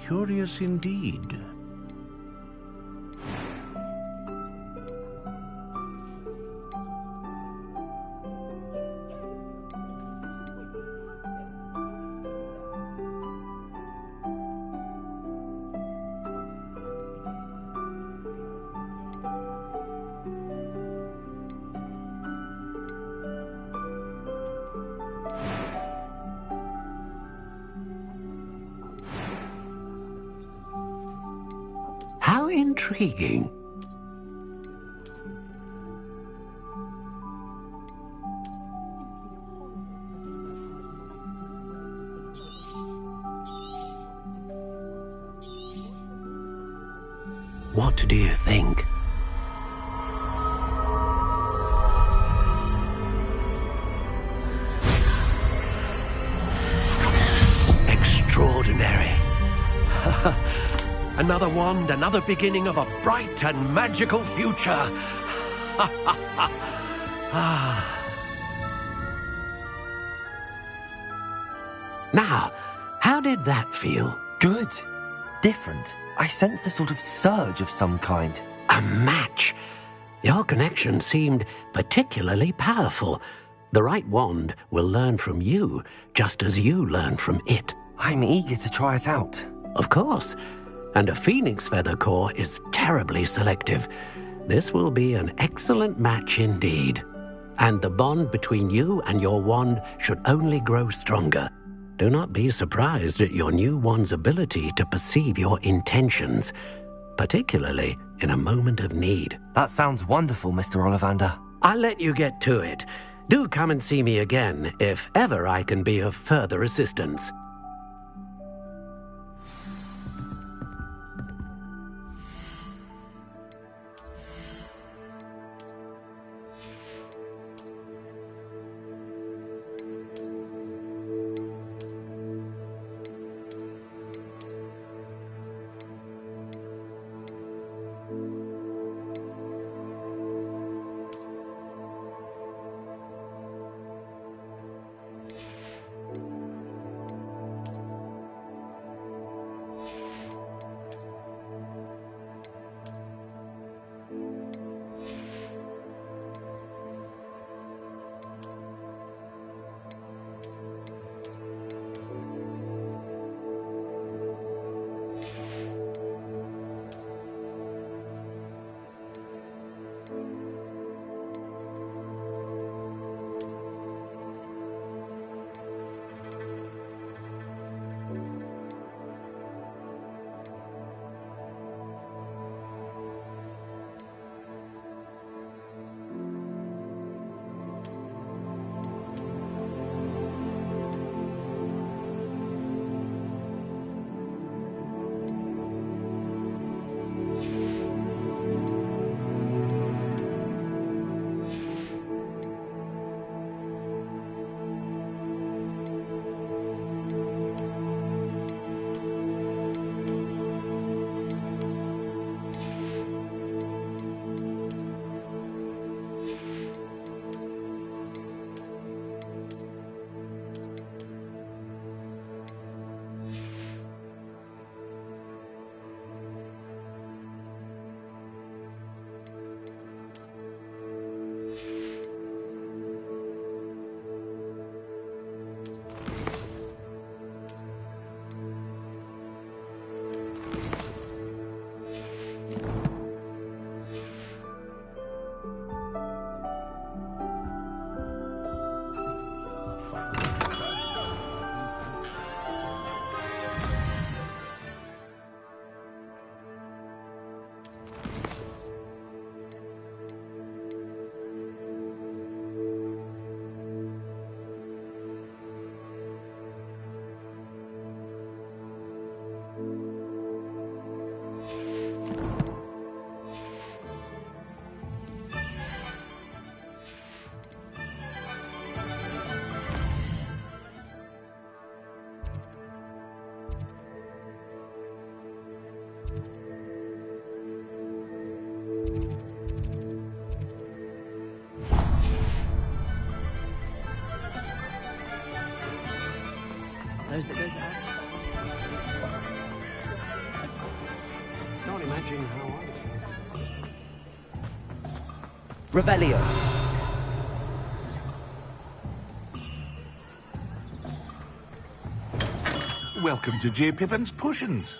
Curious indeed. How intriguing. What do you think? another wand, another beginning of a bright and magical future. Now, how did that feel? Good. Different. I sensed a sort of surge of some kind. A match. Your connection seemed particularly powerful. The right wand will learn from you, just as you learn from it. I'm eager to try it out. Of course. And a phoenix feather core is terribly selective. This will be an excellent match indeed. And the bond between you and your wand should only grow stronger. Do not be surprised at your new wand's ability to perceive your intentions, particularly in a moment of need. That sounds wonderful, Mr. Ollivander. I'll let you get to it. Do come and see me again if ever I can be of further assistance. Those that go there. Can't imagine how I feel. Revelio. Welcome to J. Pippin's Potions.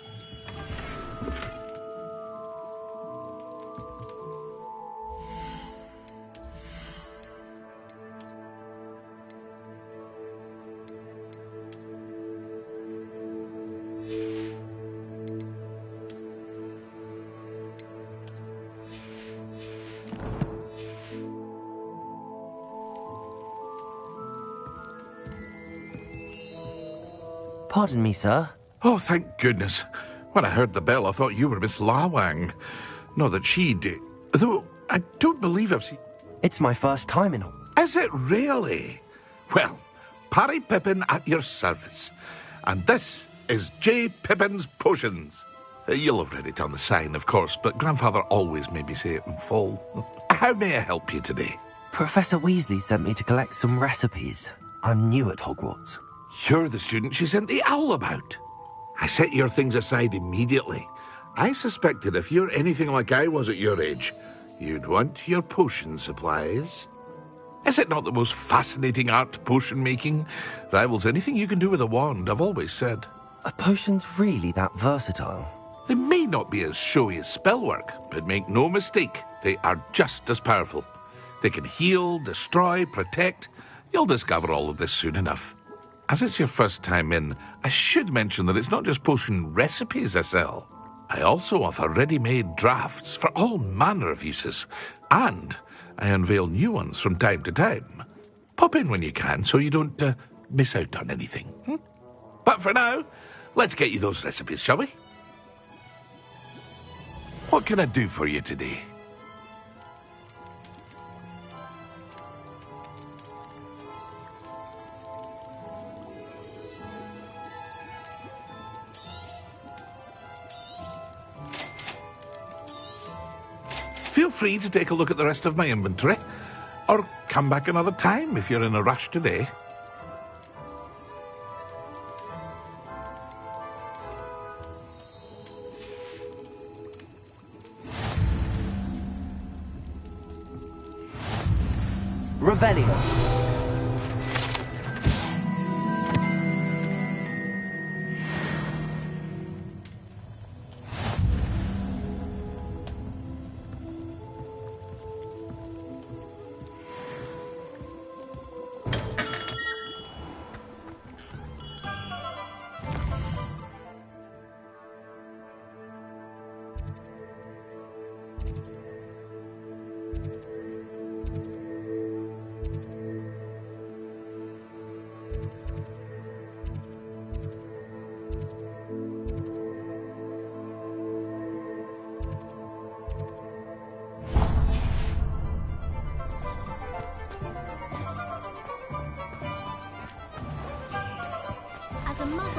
Pardon me, sir. Oh, thank goodness. When I heard the bell, I thought you were Miss Lawang. Not that she did. Though, I don't believe I've seen... It's my first time in... Is it really? Well, Parry Pippin at your service. And this is J. Pippin's Potions. You'll have read it on the sign, of course, but Grandfather always made me say it in full. How may I help you today? Professor Weasley sent me to collect some recipes. I'm new at Hogwarts. You're the student she sent the owl about. I set your things aside immediately. I suspected if you're anything like I was at your age, you'd want your potion supplies. Is it not the most fascinating art, potion making? Rivals anything you can do with a wand, I've always said. Are potions really that versatile? They may not be as showy as spellwork, but make no mistake, they are just as powerful. They can heal, destroy, protect. You'll discover all of this soon enough. As it's your first time in, I should mention that it's not just potion recipes I sell. I also offer ready-made drafts for all manner of uses, and I unveil new ones from time to time. Pop in when you can so you don't miss out on anything. But for now, let's get you those recipes, shall we? What can I do for you today? Feel free to take a look at the rest of my inventory, or come back another time if you're in a rush today. Revelio.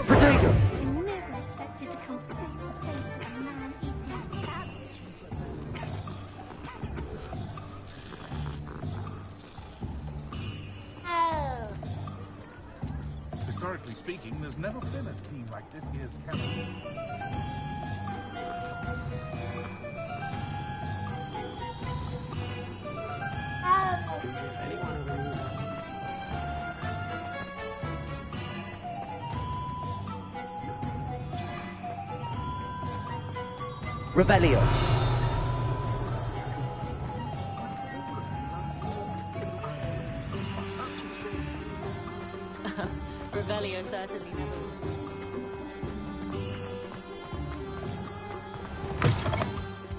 Potato! I never expected to come face to face with a man eating cabbage. Oh. Historically speaking, there's never been a team like this year's Revelio. Revelio certainly never.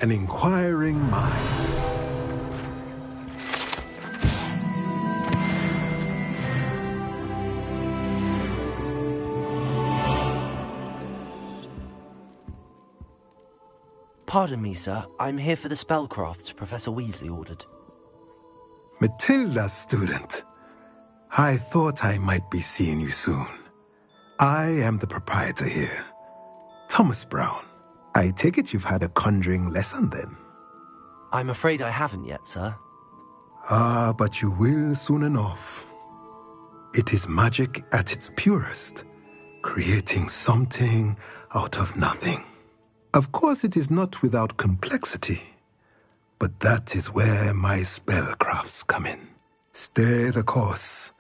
An inquiring mind. Pardon me, sir. I'm here for the spellcrafts Professor Weasley ordered. Matilda, student. I thought I might be seeing you soon. I am the proprietor here, Thomas Brown. I take it you've had a conjuring lesson then? I'm afraid I haven't yet, sir. Ah, but you will soon enough. It is magic at its purest, creating something out of nothing. Of course, it is not without complexity, but that is where my spellcrafts come in. Stay the course,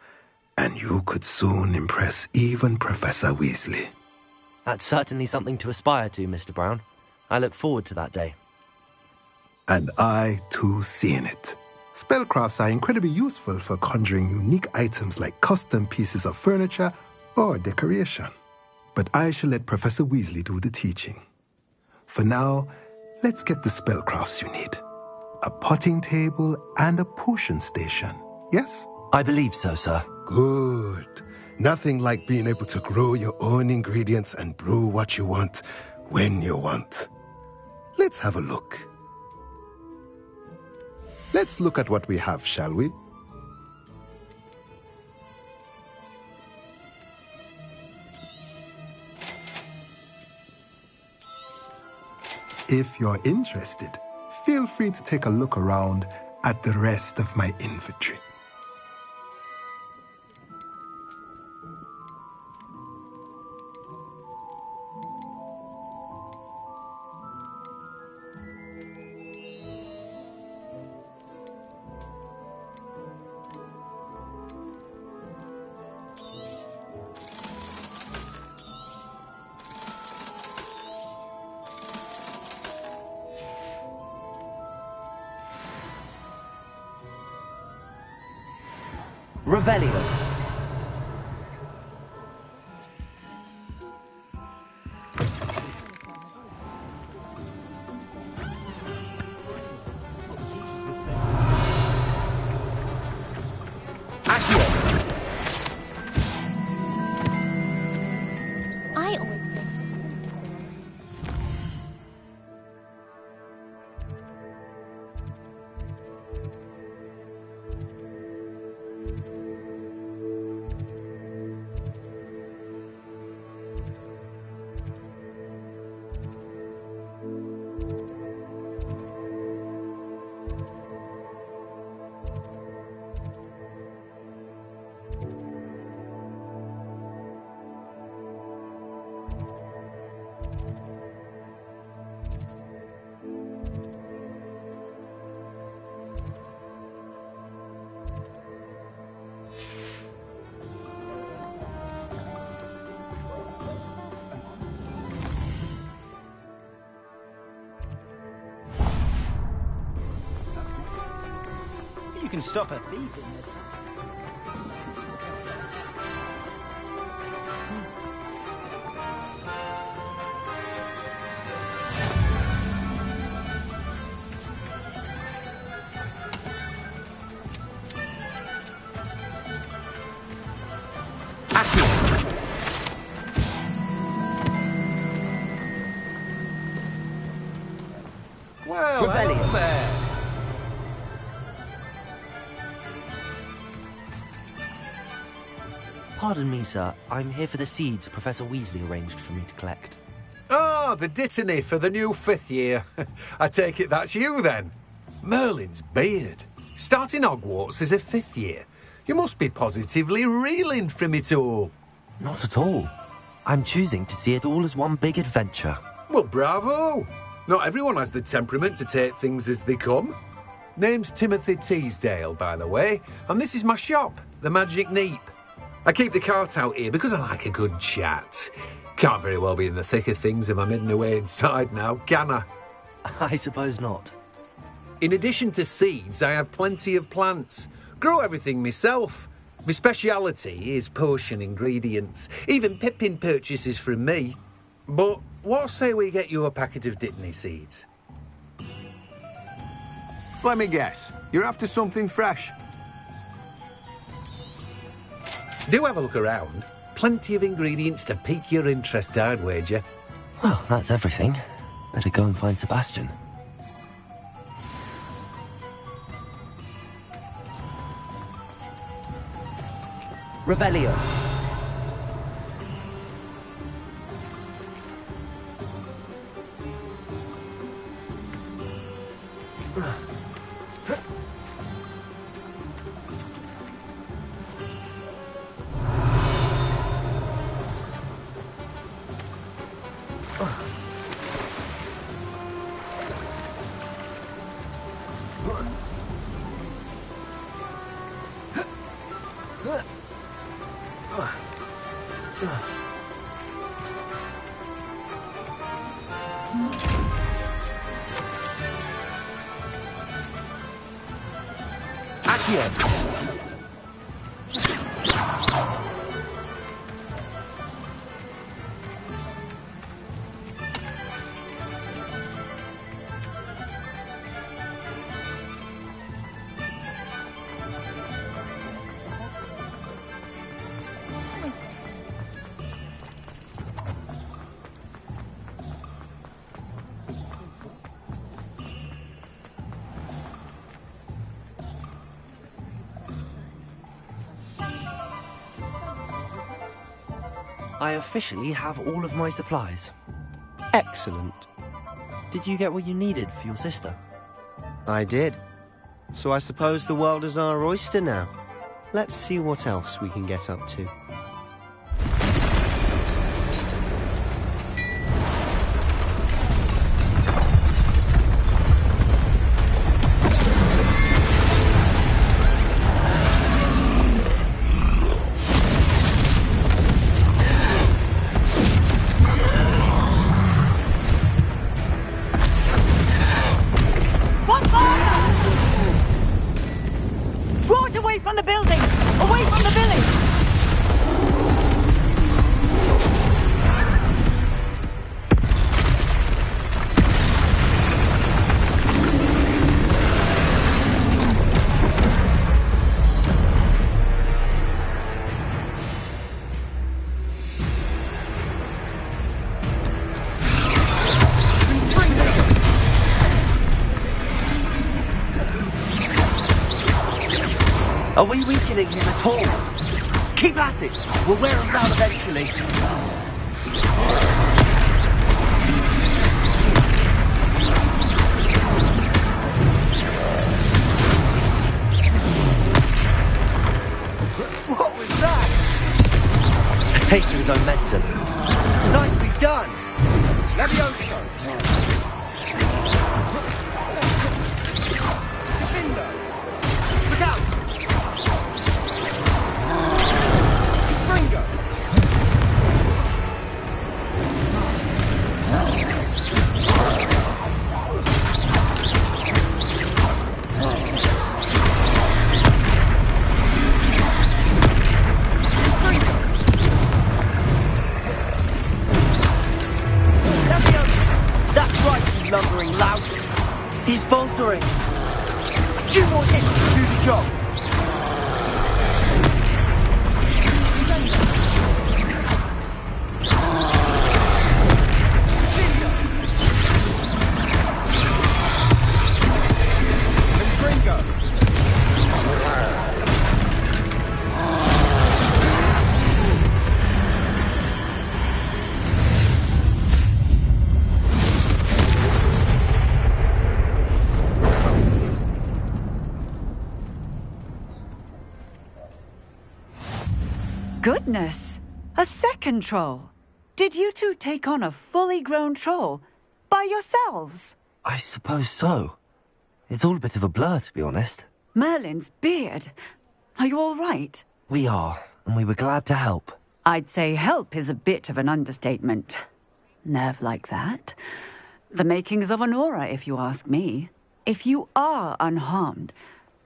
and you could soon impress even Professor Weasley. That's certainly something to aspire to, Mr. Brown. I look forward to that day. And I, too, seeing it. Spellcrafts are incredibly useful for conjuring unique items like custom pieces of furniture or decoration. But I shall let Professor Weasley do the teaching. For now, let's get the spellcrafts you need. A potting table and a potion station, yes? I believe so, sir. Good. Nothing like being able to grow your own ingredients and brew what you want when you want. Let's have a look. Let's look at what we have, shall we? If you're interested, feel free to take a look around at the rest of my inventory. Revelio. I always You can stop a thief in this. Well, hello there. Pardon me, sir. I'm here for the seeds Professor Weasley arranged for me to collect. Ah, the dittany for the new 5th year. I take it that's you, then. Merlin's beard. Starting Hogwarts as a 5th year. You must be positively reeling from it all. Not at all. I'm choosing to see it all as one big adventure. Well, bravo. Not everyone has the temperament to take things as they come. Name's Timothy Teasdale, by the way, and this is my shop, the Magic Neep. I keep the cart out here because I like a good chat. Can't very well be in the thick of things if I'm hidden away inside now, can I? I suppose not. In addition to seeds, I have plenty of plants. Grow everything myself. My speciality is potion ingredients. Even Pippin purchases from me. But what say we get you a packet of Dittany seeds? Let me guess. You're after something fresh. Do have a look around. Plenty of ingredients to pique your interest, I'd wager. Well, that's everything. Better go and find Sebastian. Revelio. I officially have all of my supplies. Excellent. Did you get what you needed for your sister? I did. So I suppose the world is our oyster now. Let's see what else we can get up to. Draw it away from the building! Away from the village! Are we weakening him at all? Keep at it! We'll wear him down eventually. What was that? A taste of his own medicine. Nicely done! Levioso! Defendo! Look out! Ringo! That's right, you lumbering lout! He's faltering! A few more hits to do the job! Goodness! A second troll! Did you two take on a fully grown troll? By yourselves? I suppose so. It's all a bit of a blur, to be honest. Merlin's beard. Are you all right? We are, and we were glad to help. I'd say help is a bit of an understatement. Nerve like that. The makings of an aura, if you ask me. If you are unharmed,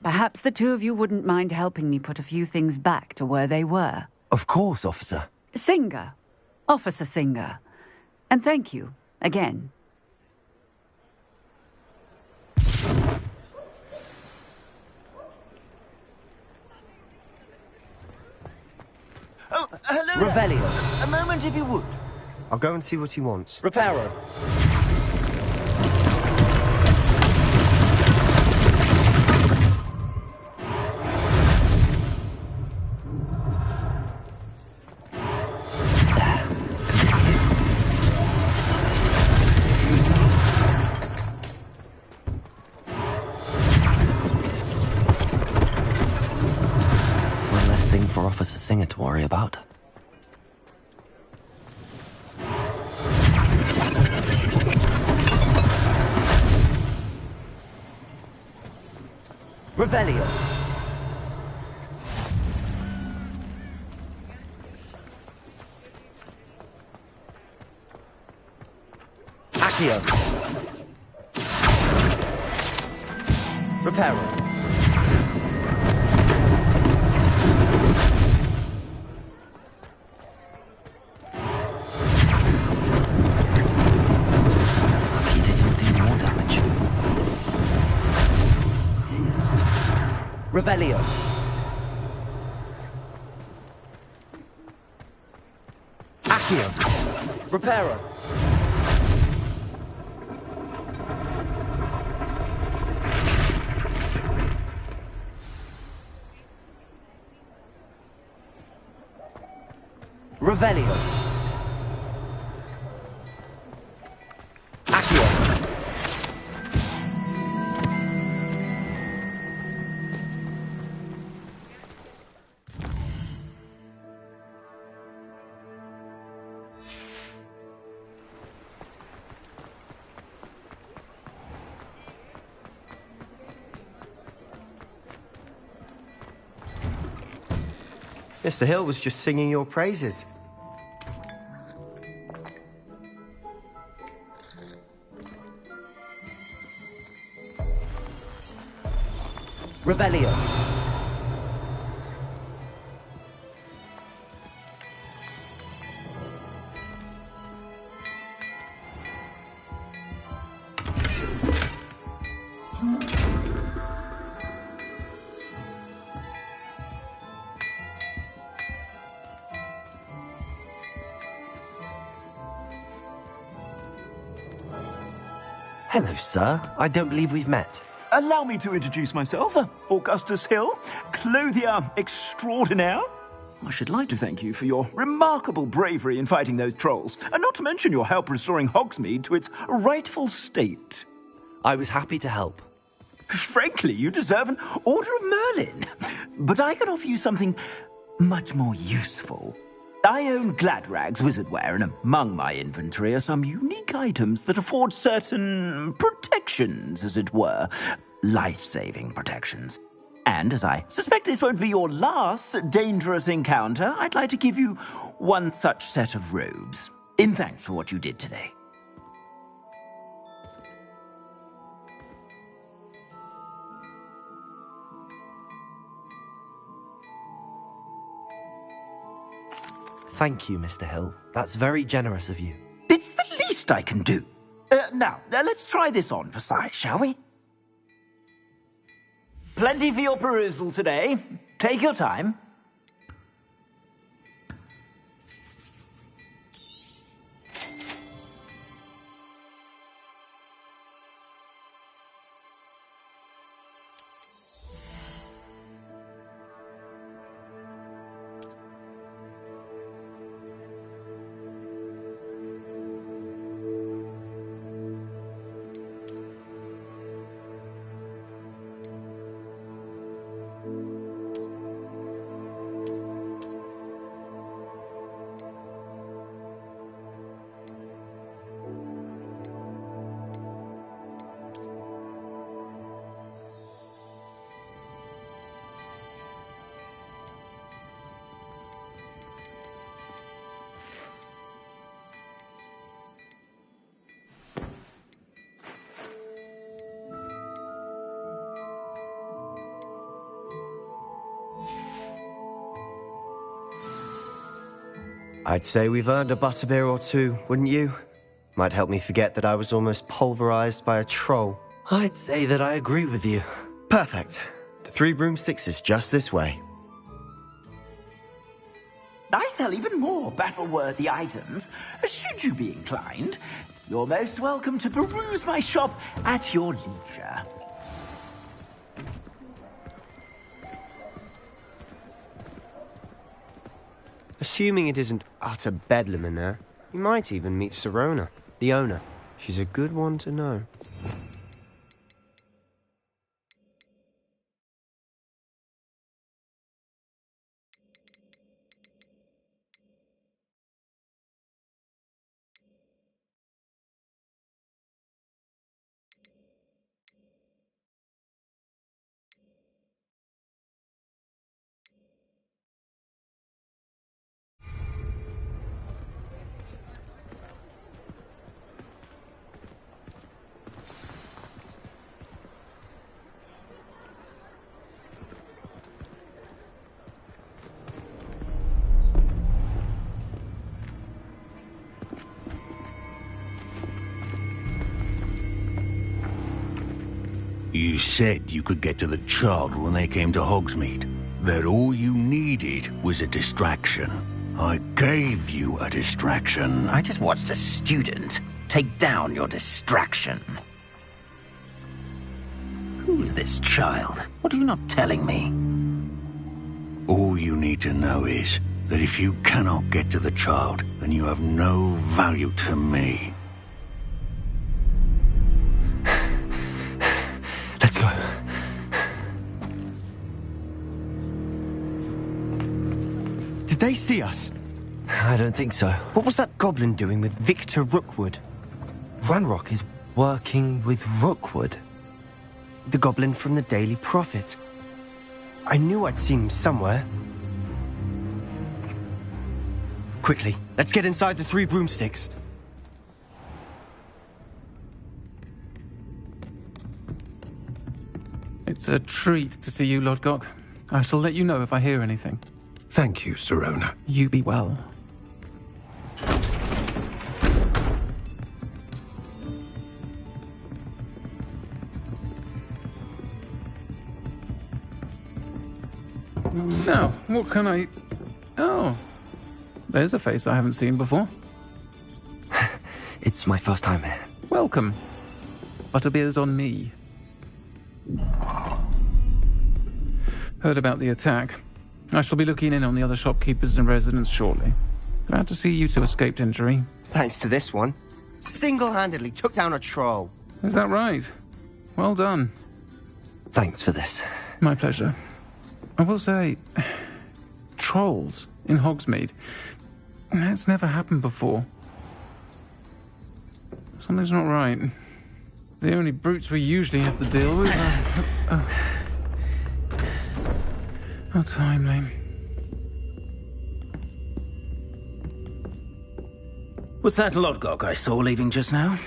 perhaps the two of you wouldn't mind helping me put a few things back to where they were. Of course, officer. Singer. Officer Singer. And thank you, again. Oh, hello! Revelio. A moment if you would. I'll go and see what he wants. Reparo. One less thing for Officer Singer to worry about. Revelio. Accio. Reparo. Lucky they didn't do more damage. Revelio. Accio. Reparo. Revelio. Accio. Mr. Hill was just singing your praises. Revelio. Hello, sir. I don't believe we've met. Allow me to introduce myself, Augustus Hill, clothier extraordinaire. I should like to thank you for your remarkable bravery in fighting those trolls, and not to mention your help restoring Hogsmeade to its rightful state. I was happy to help. Frankly, you deserve an Order of Merlin. But I can offer you something much more useful. I own Gladrag's wizardware, and among my inventory are some unique items that afford certain protections, as it were. Life-saving protections. And as I suspect this won't be your last dangerous encounter, I'd like to give you one such set of robes, in thanks for what you did today. Thank you, Mr. Hill. That's very generous of you. It's the least I can do. Now, let's try this on for size, shall we? Plenty for your perusal today. Take your time. I'd say we've earned a butterbeer or two, wouldn't you? Might help me forget that I was almost pulverized by a troll. I'd say that I agree with you. Perfect. The 3 broomsticks is just this way. I sell even more battle-worthy items. Should you be inclined, you're most welcome to peruse my shop at your leisure. Assuming it isn't utter bedlam in there, you might even meet Sirona, the owner. She's a good one to know. You said you could get to the child when they came to Hogsmeade. That all you needed was a distraction. I gave you a distraction. I just watched a student take down your distraction. Who's this child? What are you not telling me? All you need to know is that if you cannot get to the child, then you have no value to me. Let's go. Did they see us? I don't think so. What was that goblin doing with Victor Rookwood? Ranrock is working with Rookwood. The goblin from the Daily Prophet. I knew I'd seen him somewhere. Quickly, let's get inside the 3 broomsticks. It's a treat to see you, Lodgok. I shall let you know if I hear anything. Thank you, Sirona. You be well. Now, what can I... Oh, there's a face I haven't seen before. It's my first time here. Welcome. Butterbeer's on me. Heard about the attack. I shall be looking in on the other shopkeepers and residents shortly. Glad to see you two escaped injury. Thanks to this one. Single-handedly took down a troll. Is that right? Well done. Thanks for this. My pleasure. I will say, trolls in Hogsmeade. That's never happened before. Something's not right. The only brutes we usually have to deal with are... How timely. Was that Lodgok I saw leaving just now?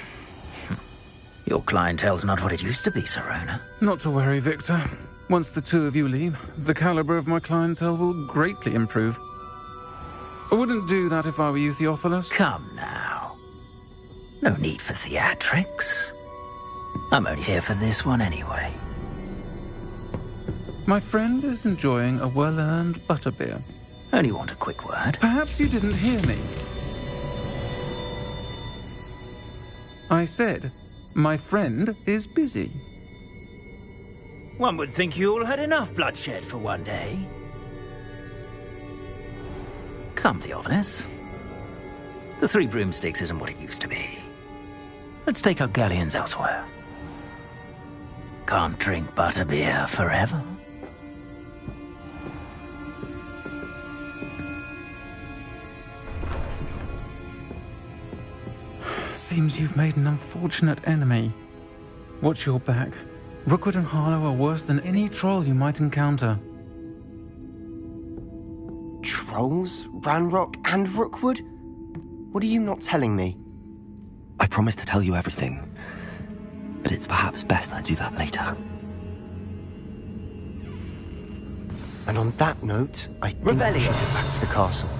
Your clientele's not what it used to be, Sirona. Not to worry, Victor. Once the two of you leave, the caliber of my clientele will greatly improve. I wouldn't do that if I were you, Theophilus. Come now. No need for theatrics. I'm only here for this one anyway. My friend is enjoying a well-earned butterbeer. Only want a quick word. Perhaps you didn't hear me. I said, my friend is busy. One would think you all had enough bloodshed for one day. Come, Theophilus. The 3 broomsticks isn't what it used to be. Let's take our galleons elsewhere. Can't drink butterbeer forever. Seems you've made an unfortunate enemy. Watch your back. Rookwood and Harlow are worse than any troll you might encounter. Trolls? Ranrock and Rookwood? What are you not telling me? I promise to tell you everything, but it's perhaps best I do that later. And on that note, I think we should head back to the castle.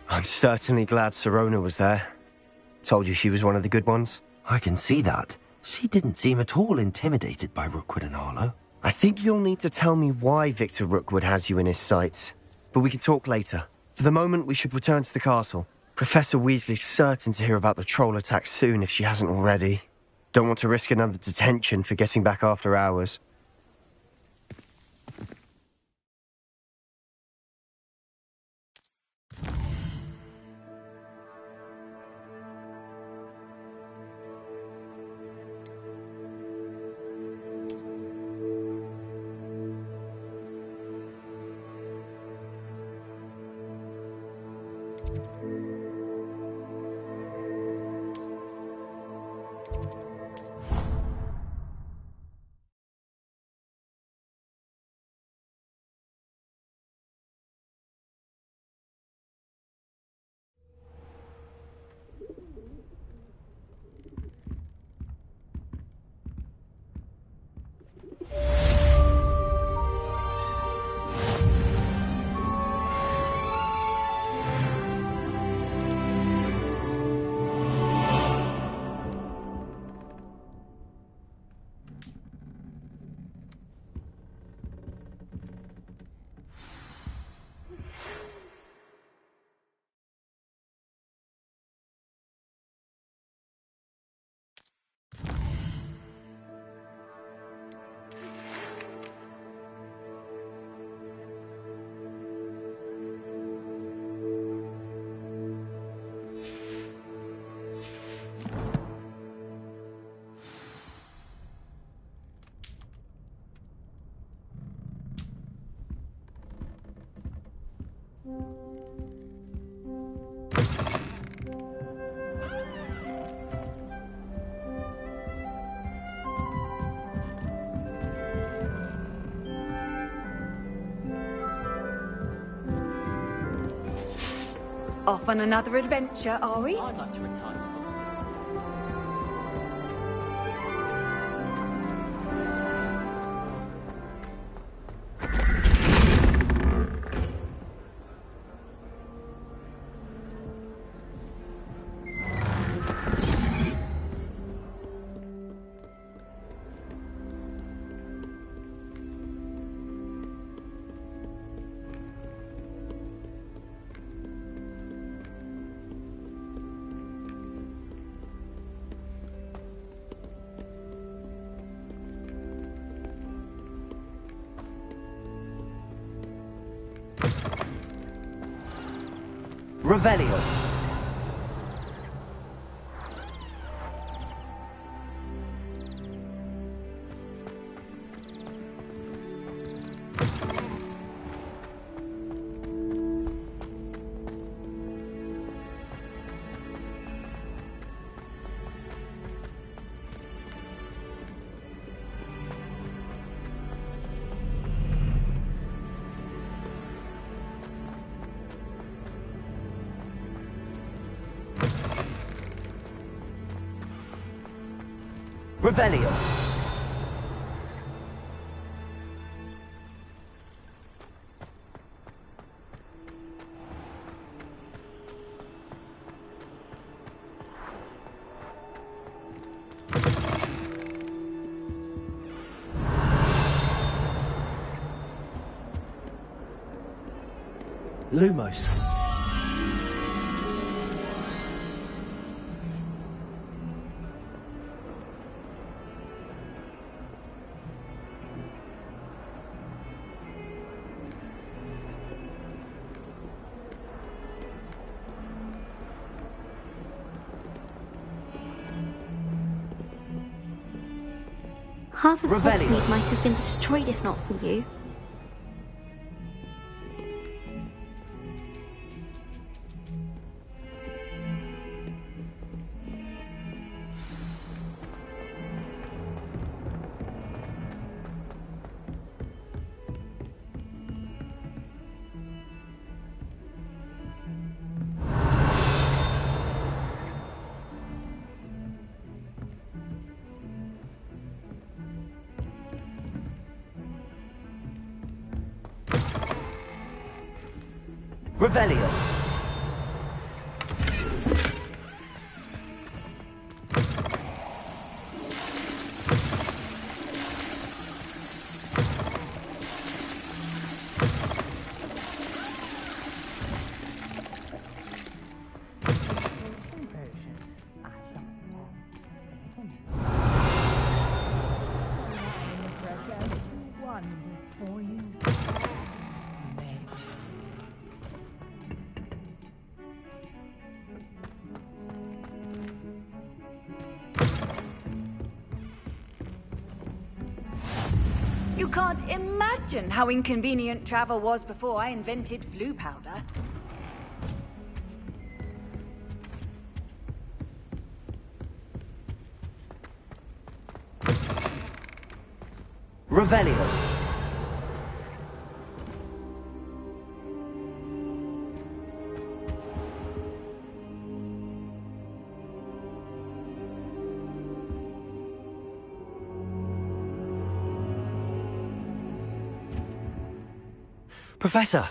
I'm certainly glad Sirona was there. Told you she was one of the good ones. I can see that. She didn't seem at all intimidated by Rookwood and Harlow. I think you'll need to tell me why Victor Rookwood has you in his sights. But we can talk later. For the moment, we should return to the castle. Professor Weasley's certain to hear about the troll attack soon if she hasn't already. Don't want to risk another detention for getting back after hours. Off on another adventure, are we? I'd like to retire to Revelio. Revelio. Lumos. Half of Hogsmeade might have been destroyed if not for you. Revelio. You can't imagine how inconvenient travel was before I invented flu powder. Revelio. Professor,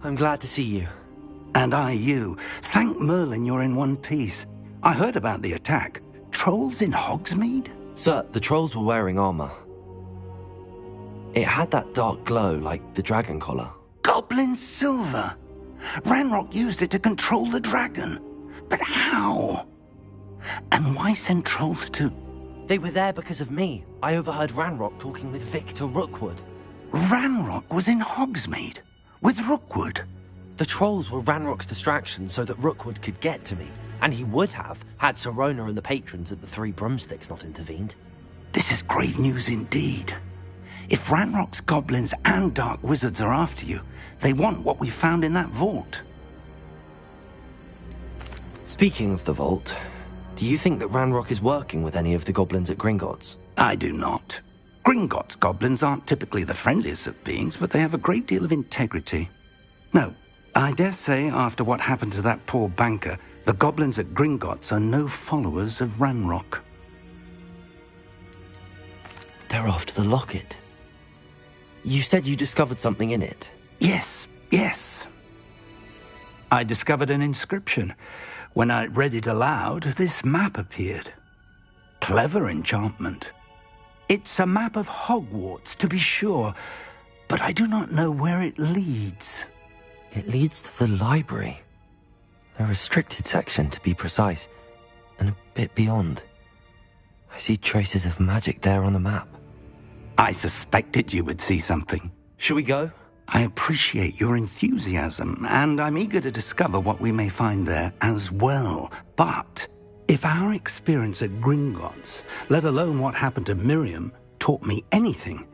I'm glad to see you. And I you. Thank Merlin you're in one piece. I heard about the attack. Trolls in Hogsmeade? Sir, the trolls were wearing armor. It had that dark glow like the dragon collar. Goblin silver! Ranrock used it to control the dragon. But how? And why send trolls too? They were there because of me. I overheard Ranrock talking with Victor Rookwood. Ranrock was in Hogsmeade? With Rookwood? The trolls were Ranrock's distraction so that Rookwood could get to me. And he would have, had Sirona and the patrons at the Three Broomsticks not intervened. This is grave news indeed. If Ranrock's goblins and dark wizards are after you, they want what we found in that vault. Speaking of the vault, do you think that Ranrock is working with any of the goblins at Gringotts? I do not. Gringotts goblins aren't typically the friendliest of beings, but they have a great deal of integrity. No, I dare say, after what happened to that poor banker, the goblins at Gringotts are no followers of Ranrock. They're after the locket. You said you discovered something in it. Yes. I discovered an inscription. When I read it aloud, this map appeared. Clever enchantment. It's a map of Hogwarts, to be sure, but I do not know where it leads. It leads to the library. The restricted section, to be precise, and a bit beyond. I see traces of magic there on the map. I suspected you would see something. Shall we go? I appreciate your enthusiasm, and I'm eager to discover what we may find there as well. But if our experience at Gringotts, let alone what happened to Miriam, taught me anything,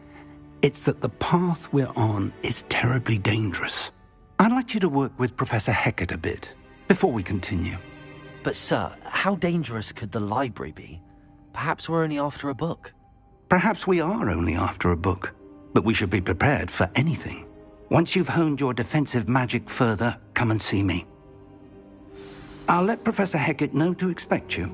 it's that the path we're on is terribly dangerous. I'd like you to work with Professor Hecat a bit, before we continue. But sir, how dangerous could the library be? Perhaps we're only after a book. Perhaps we are only after a book, but we should be prepared for anything. Once you've honed your defensive magic further, come and see me. I'll let Professor Hecat know to expect you.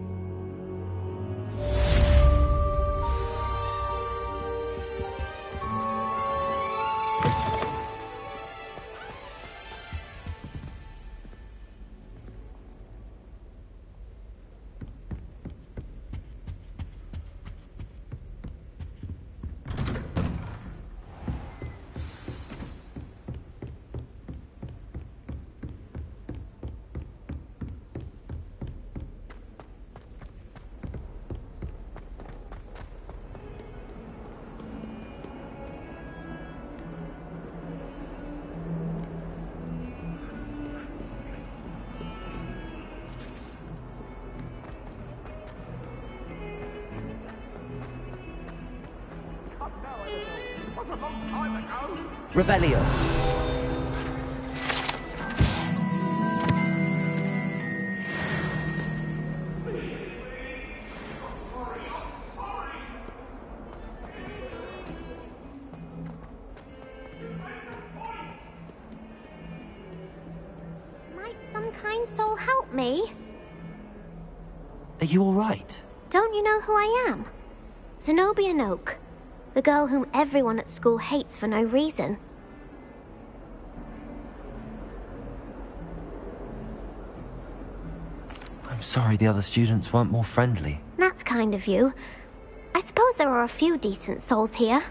Revelio. Might some kind soul help me? Are you all right? Don't you know who I am? Zenobia Noak. The girl whom everyone at school hates for no reason. I'm sorry the other students weren't more friendly. That's kind of you. I suppose there are a few decent souls here.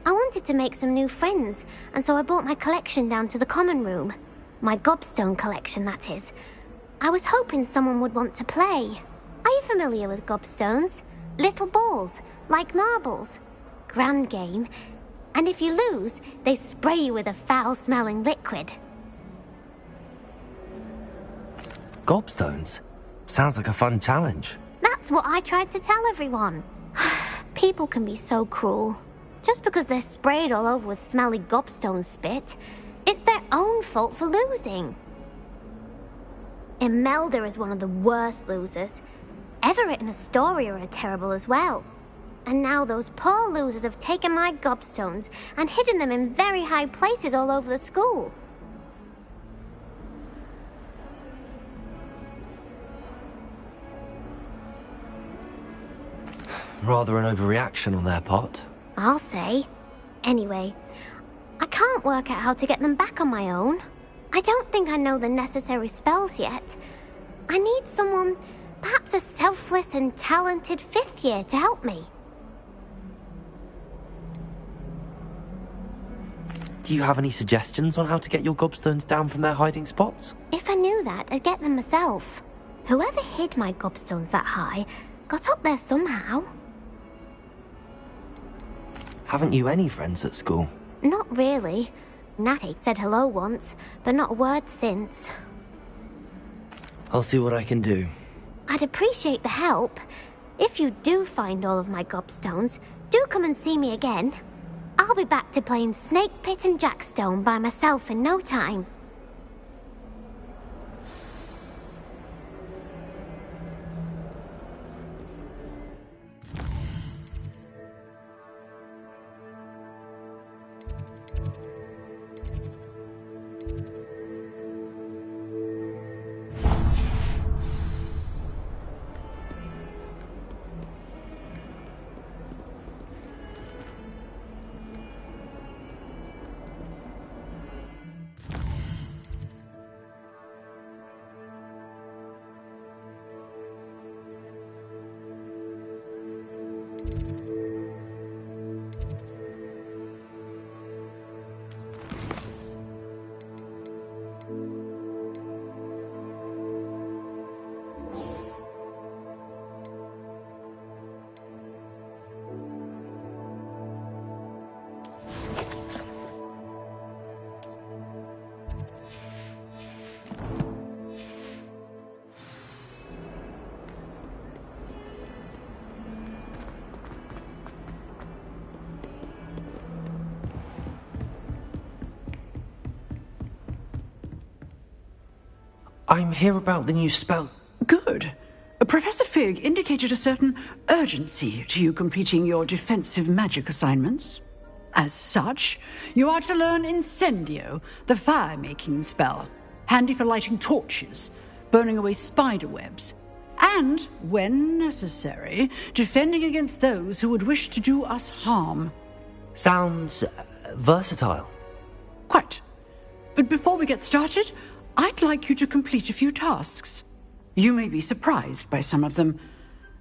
I wanted to make some new friends, and so I brought my collection down to the common room. My gobstone collection, that is. I was hoping someone would want to play. Are you familiar with gobstones? Little balls, like marbles. Grand game, and if you lose, they spray you with a foul-smelling liquid. Gobstones? Sounds like a fun challenge. That's what I tried to tell everyone. People can be so cruel. Just because they're sprayed all over with smelly gobstone spit, it's their own fault for losing. Imelda is one of the worst losers. Everett and Astoria are terrible as well. And now those poor losers have taken my gobstones and hidden them in very high places all over the school. Rather an overreaction on their part. I'll say. Anyway, I can't work out how to get them back on my own. I don't think I know the necessary spells yet. I need someone, perhaps a selfless and talented 5th year to help me. Do you have any suggestions on how to get your gobstones down from their hiding spots? If I knew that, I'd get them myself. Whoever hid my gobstones that high got up there somehow. Haven't you any friends at school? Not really. Natty said hello once, but not a word since. I'll see what I can do. I'd appreciate the help. If you do find all of my gobstones, do come and see me again. I'll be back to playing Snake Pit and Jackstone by myself in no time. I'm here about the new spell. Good. Professor Fig indicated a certain urgency to you completing your defensive magic assignments. As such, you are to learn Incendio, the fire-making spell, handy for lighting torches, burning away spider webs, and, when necessary, defending against those who would wish to do us harm. Sounds versatile. Quite. But before we get started, I'd like you to complete a few tasks. You may be surprised by some of them.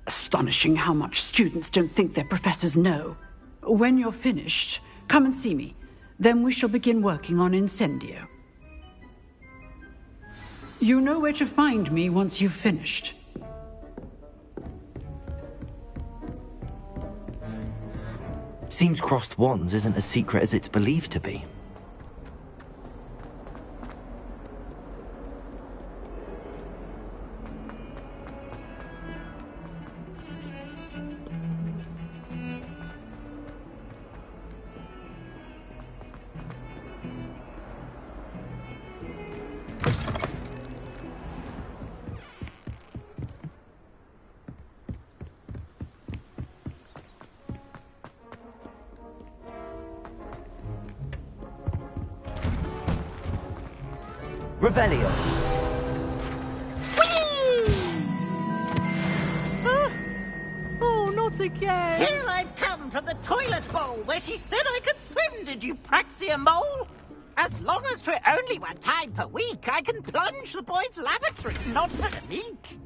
Astonishing how much students don't think their professors know. When you're finished, come and see me. Then we shall begin working on Incendio. You know where to find me once you've finished. Seems crossed wands isn't as secret as it's believed to be. Revelio. Oh, not again. Here I've come from the toilet bowl where she said I could swim, did you praxia mole? As long as for only 1 time per week, I can plunge the boys' lavatory, not for the meek.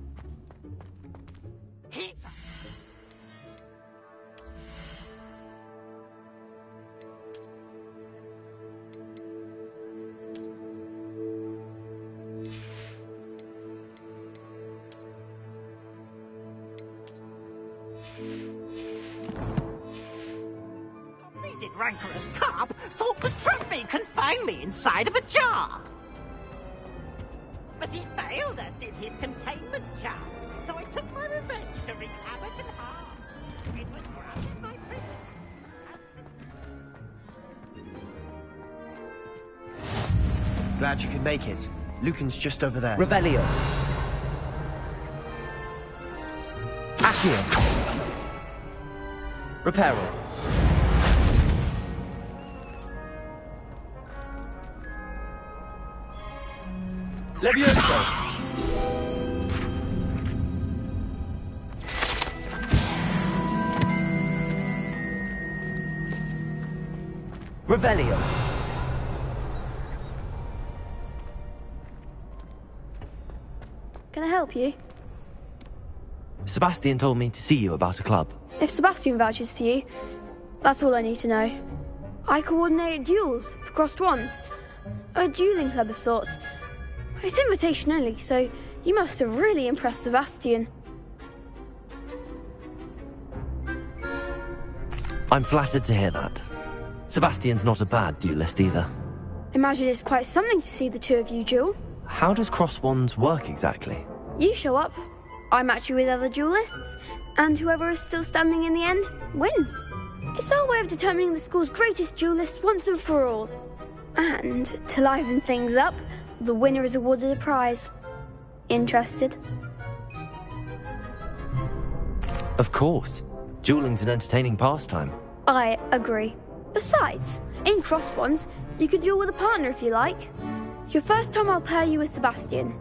Rancorous carp sought to trap me, confine me inside of a jar. But he failed, as did his containment charms, so I took my revenge to wreak havoc and harm. It was granted my prison. Glad you could make it. Lucan's just over there. Revelio. Accio. Reparo. Levioso! Revelio! Can I help you? Sebastian told me to see you about a club. If Sebastian vouches for you, that's all I need to know. I coordinate duels for crossed wands. A dueling club of sorts. It's invitation only, so you must have really impressed Sebastian. I'm flattered to hear that. Sebastian's not a bad duelist either. Imagine it's quite something to see the two of you duel. How does cross wands work exactly? You show up, I match you with other duelists, and whoever is still standing in the end wins. It's our way of determining the school's greatest duelist once and for all. And to liven things up, the winner is awarded a prize. Interested? Of course. Dueling's an entertaining pastime. I agree. Besides, in crossed ones, you could duel with a partner if you like. Your first time I'll pair you with Sebastian.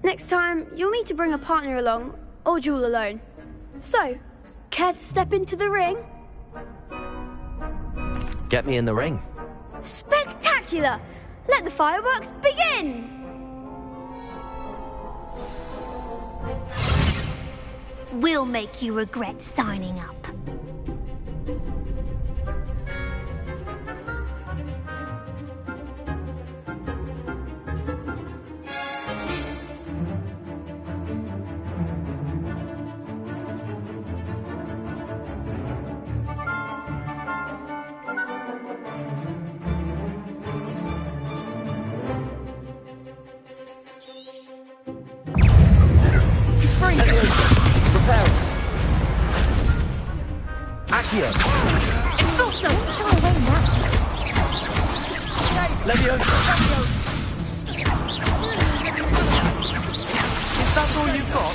Next time, you'll need to bring a partner along, or duel alone. So, care to step into the ring? Get me in the ring. Spectacular! Let the fireworks begin! We'll make you regret signing up. Accio. It's also shy away now. Levioso. That's all you've got?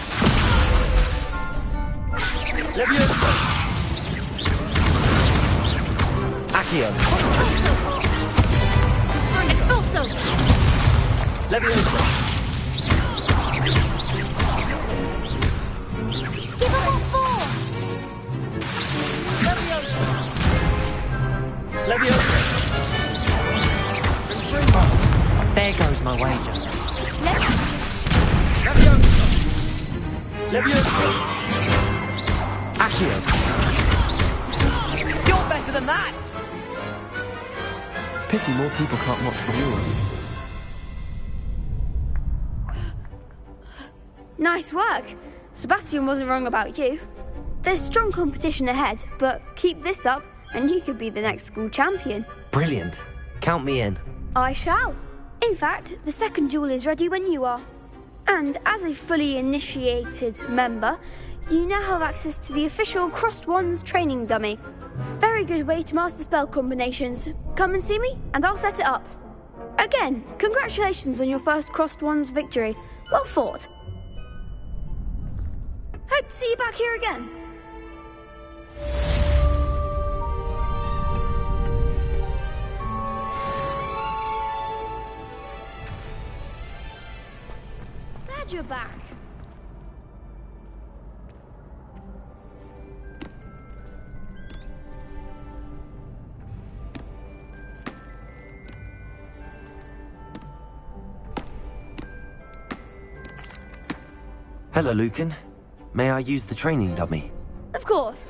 Levioso! Accio! Expulso! Levioso! Give him all four! Levioso! There goes my wager. Levioso! Accio! You're better than that! Pity more people can't watch the duels. Nice work. Sebastian wasn't wrong about you. There's strong competition ahead, but keep this up and you could be the next school champion. Brilliant. Count me in. I shall. In fact, the second duel is ready when you are. And as a fully initiated member, you now have access to the official Crossed Wands training dummy. Very good way to master spell combinations. Come and see me, and I'll set it up. Again, congratulations on your first Crossed Wands victory. Well fought. Hope to see you back here again. Glad you're back. Hello, Lucan. May I use the training dummy? Of course.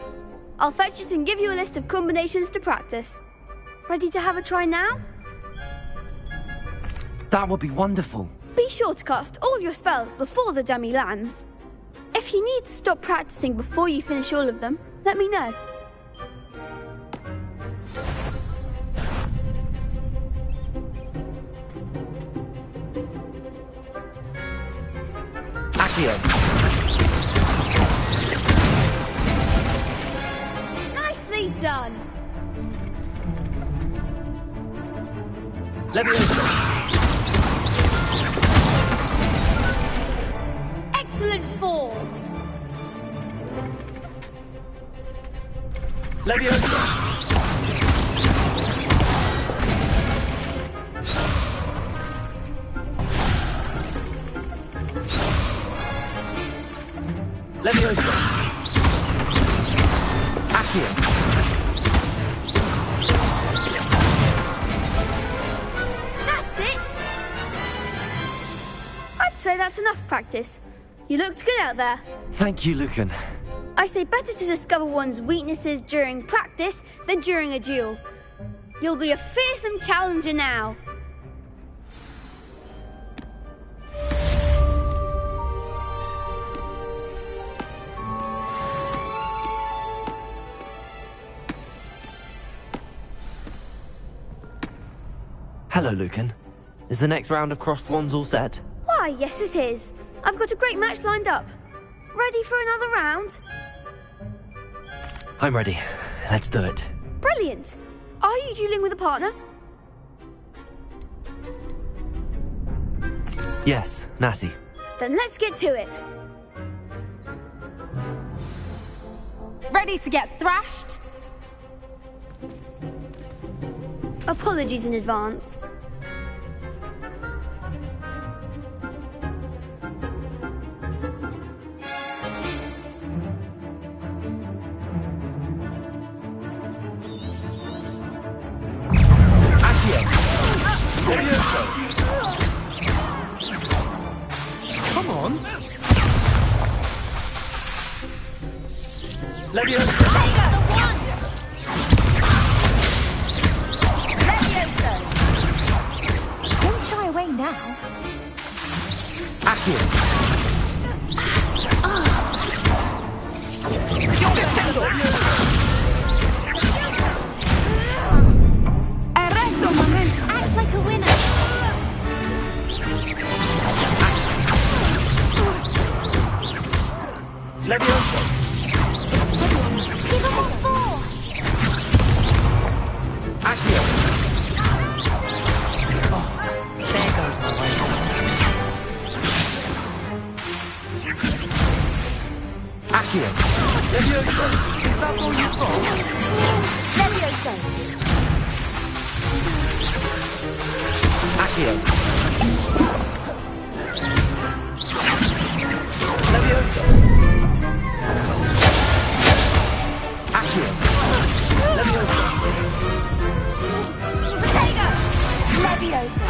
I'll fetch it and give you a list of combinations to practice. Ready to have a try now? That would be wonderful. Be sure to cast all your spells before the dummy lands. If you need to stop practicing before you finish all of them, let me know. Accio! Nicely done. Levioso! Excellent form. Levioso! Levioso! Accio! That's it. I'd say that's enough practice. You looked good out there. Thank you, Lucan. I say better to discover one's weaknesses during practice than during a duel. You'll be a fearsome challenger now. Hello, Lucan. Is the next round of Crossed Wands all set? Why, yes it is. I've got a great match lined up. Ready for another round? I'm ready. Let's do it. Brilliant. Are you dueling with a partner? Yes, Natty. Then let's get to it. Ready to get thrashed? Apologies in advance. Come on! Levioso! Don't shy away now. Accio! Arresto moment. Act like a winner. Levioso! Give him all four. Accio! Oh, there goes my way. Accio. Levioso. Is that all you've got? Levioso. Accio. Levioso. Accio. Levioso. Potato. Levioso.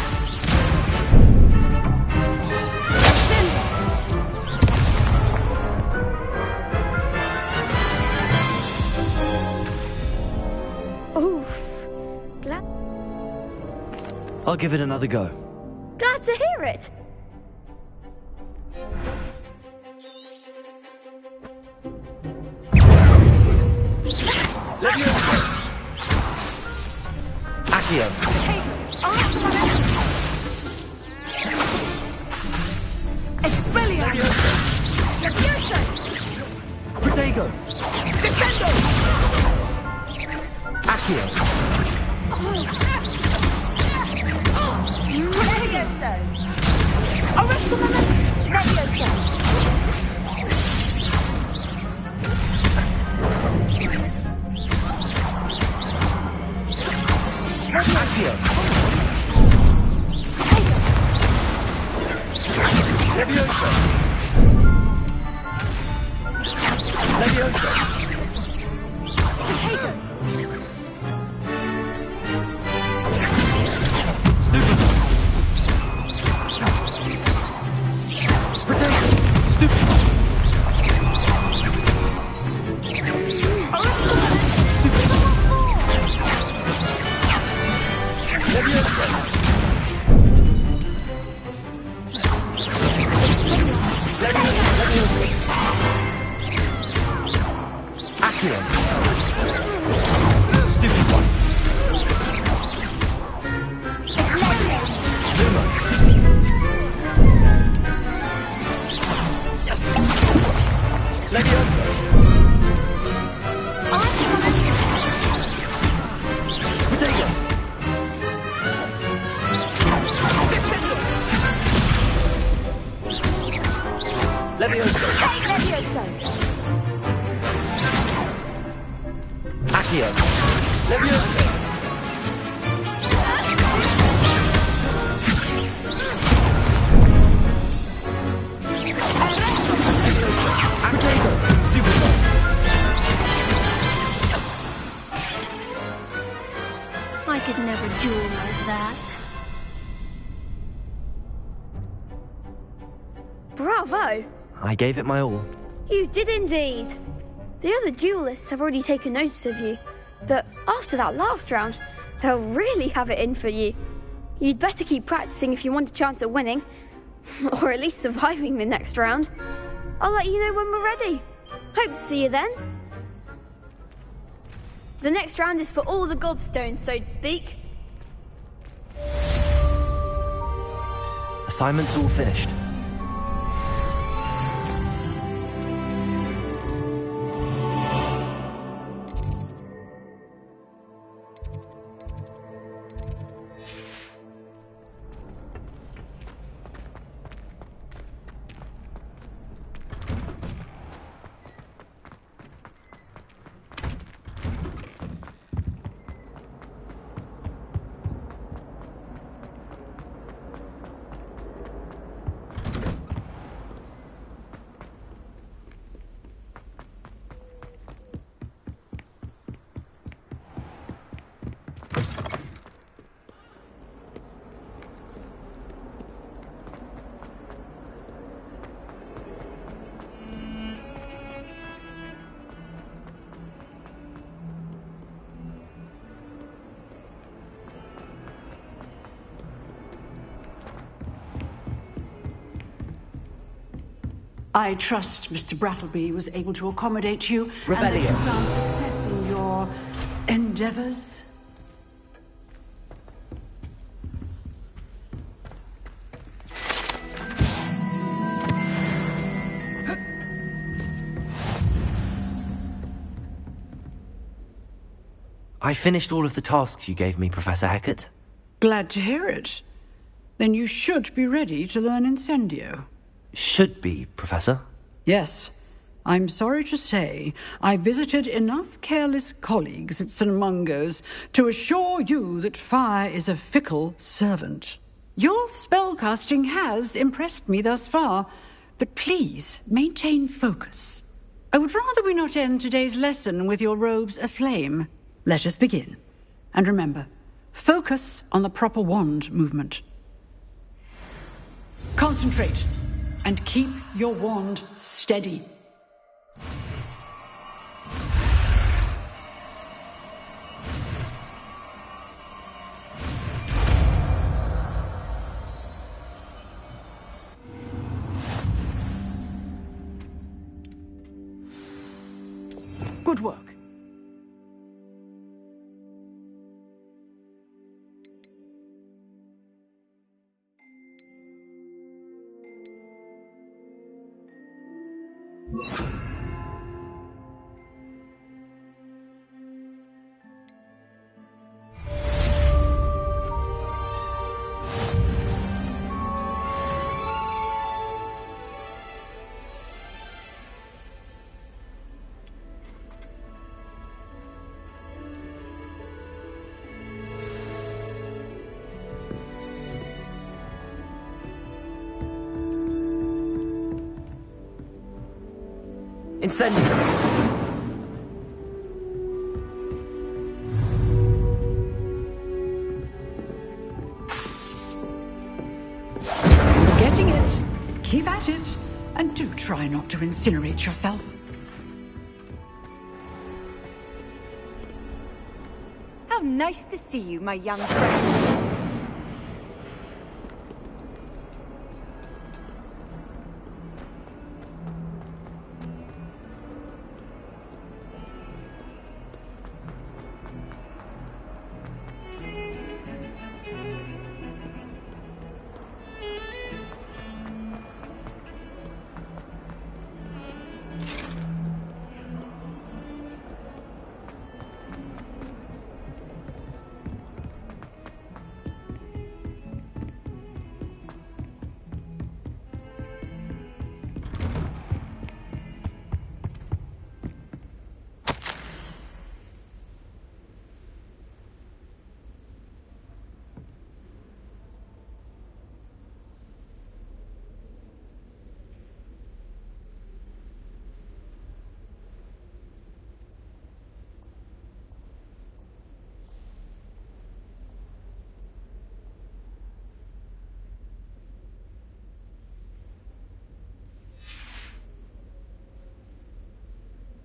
Oof. Glad I'll give it another go. to hear it. Levioso. Accio. Expelliarmus. Levioso. Protego. Descendo. Accio. Levioso. Arrestamento. Levioso. Accio. Levioso. Levioso. Potato. Stupid. Potato. Stupid. Levioso. Accio. Stupid one. Zuma. Levioso. Potato. Levioso. Levioso. Accio. Levioso. Potato. Stupid one. I could never duel like that. Bravo. I gave it my all. You did indeed. The other duelists have already taken notice of you, but after that last round, they'll really have it in for you. You'd better keep practicing if you want a chance at winning, or at least surviving the next round. I'll let you know when we're ready. Hope to see you then. The next round is for all the gobstones, so to speak. Assignment's all finished. I trust Mr. Brattleby was able to accommodate you and that Rebellion. you found success in your endeavors. I finished all of the tasks you gave me, Professor Hecat. Glad to hear it. Then you should be ready to learn Incendio. Should be, Professor. Yes. I'm sorry to say I visited enough careless colleagues at St. Mungo's to assure you that fire is a fickle servant. Your spellcasting has impressed me thus far, but please maintain focus. I would rather we not end today's lesson with your robes aflame. Let us begin. And remember, focus on the proper wand movement. Concentrate, and keep your wand steady. Good work. Incendio! You're getting it. Keep at it. And do try not to incinerate yourself. How nice to see you, my young friend.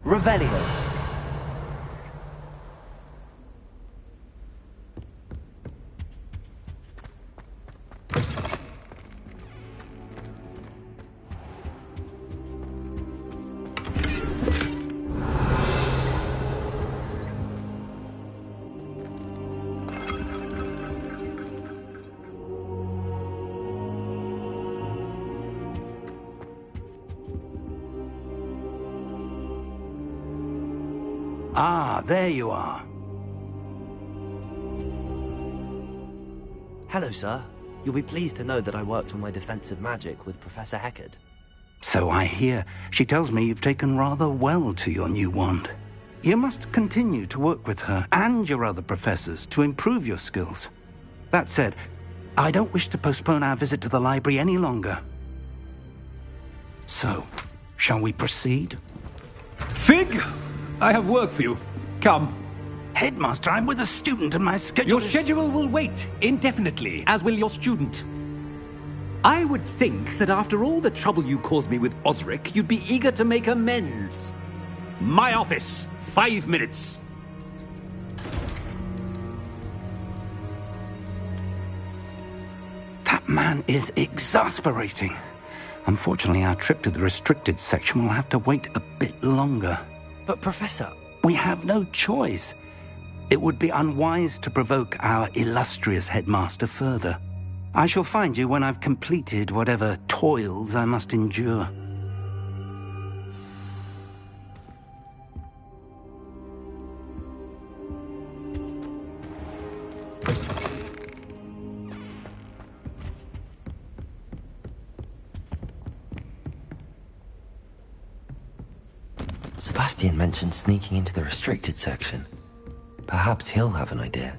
Revelio. Ah, there you are. Hello, sir. You'll be pleased to know that I worked on my defensive magic with Professor Heckard. So I hear. She tells me you've taken rather well to your new wand. You must continue to work with her and your other professors to improve your skills. That said, I don't wish to postpone our visit to the library any longer. So, shall we proceed? Fig! I have work for you. Come. Headmaster, I'm with a student and my schedule Your schedule will wait indefinitely, as will your student. I would think that after all the trouble you caused me with Osric, you'd be eager to make amends. My office, 5 minutes. That man is exasperating. Unfortunately, our trip to the restricted section will have to wait a bit longer. But, Professor... We have no choice. It would be unwise to provoke our illustrious headmaster further. I shall find you when I've completed whatever toils I must endure. Sebastian mentioned sneaking into the restricted section. Perhaps he'll have an idea.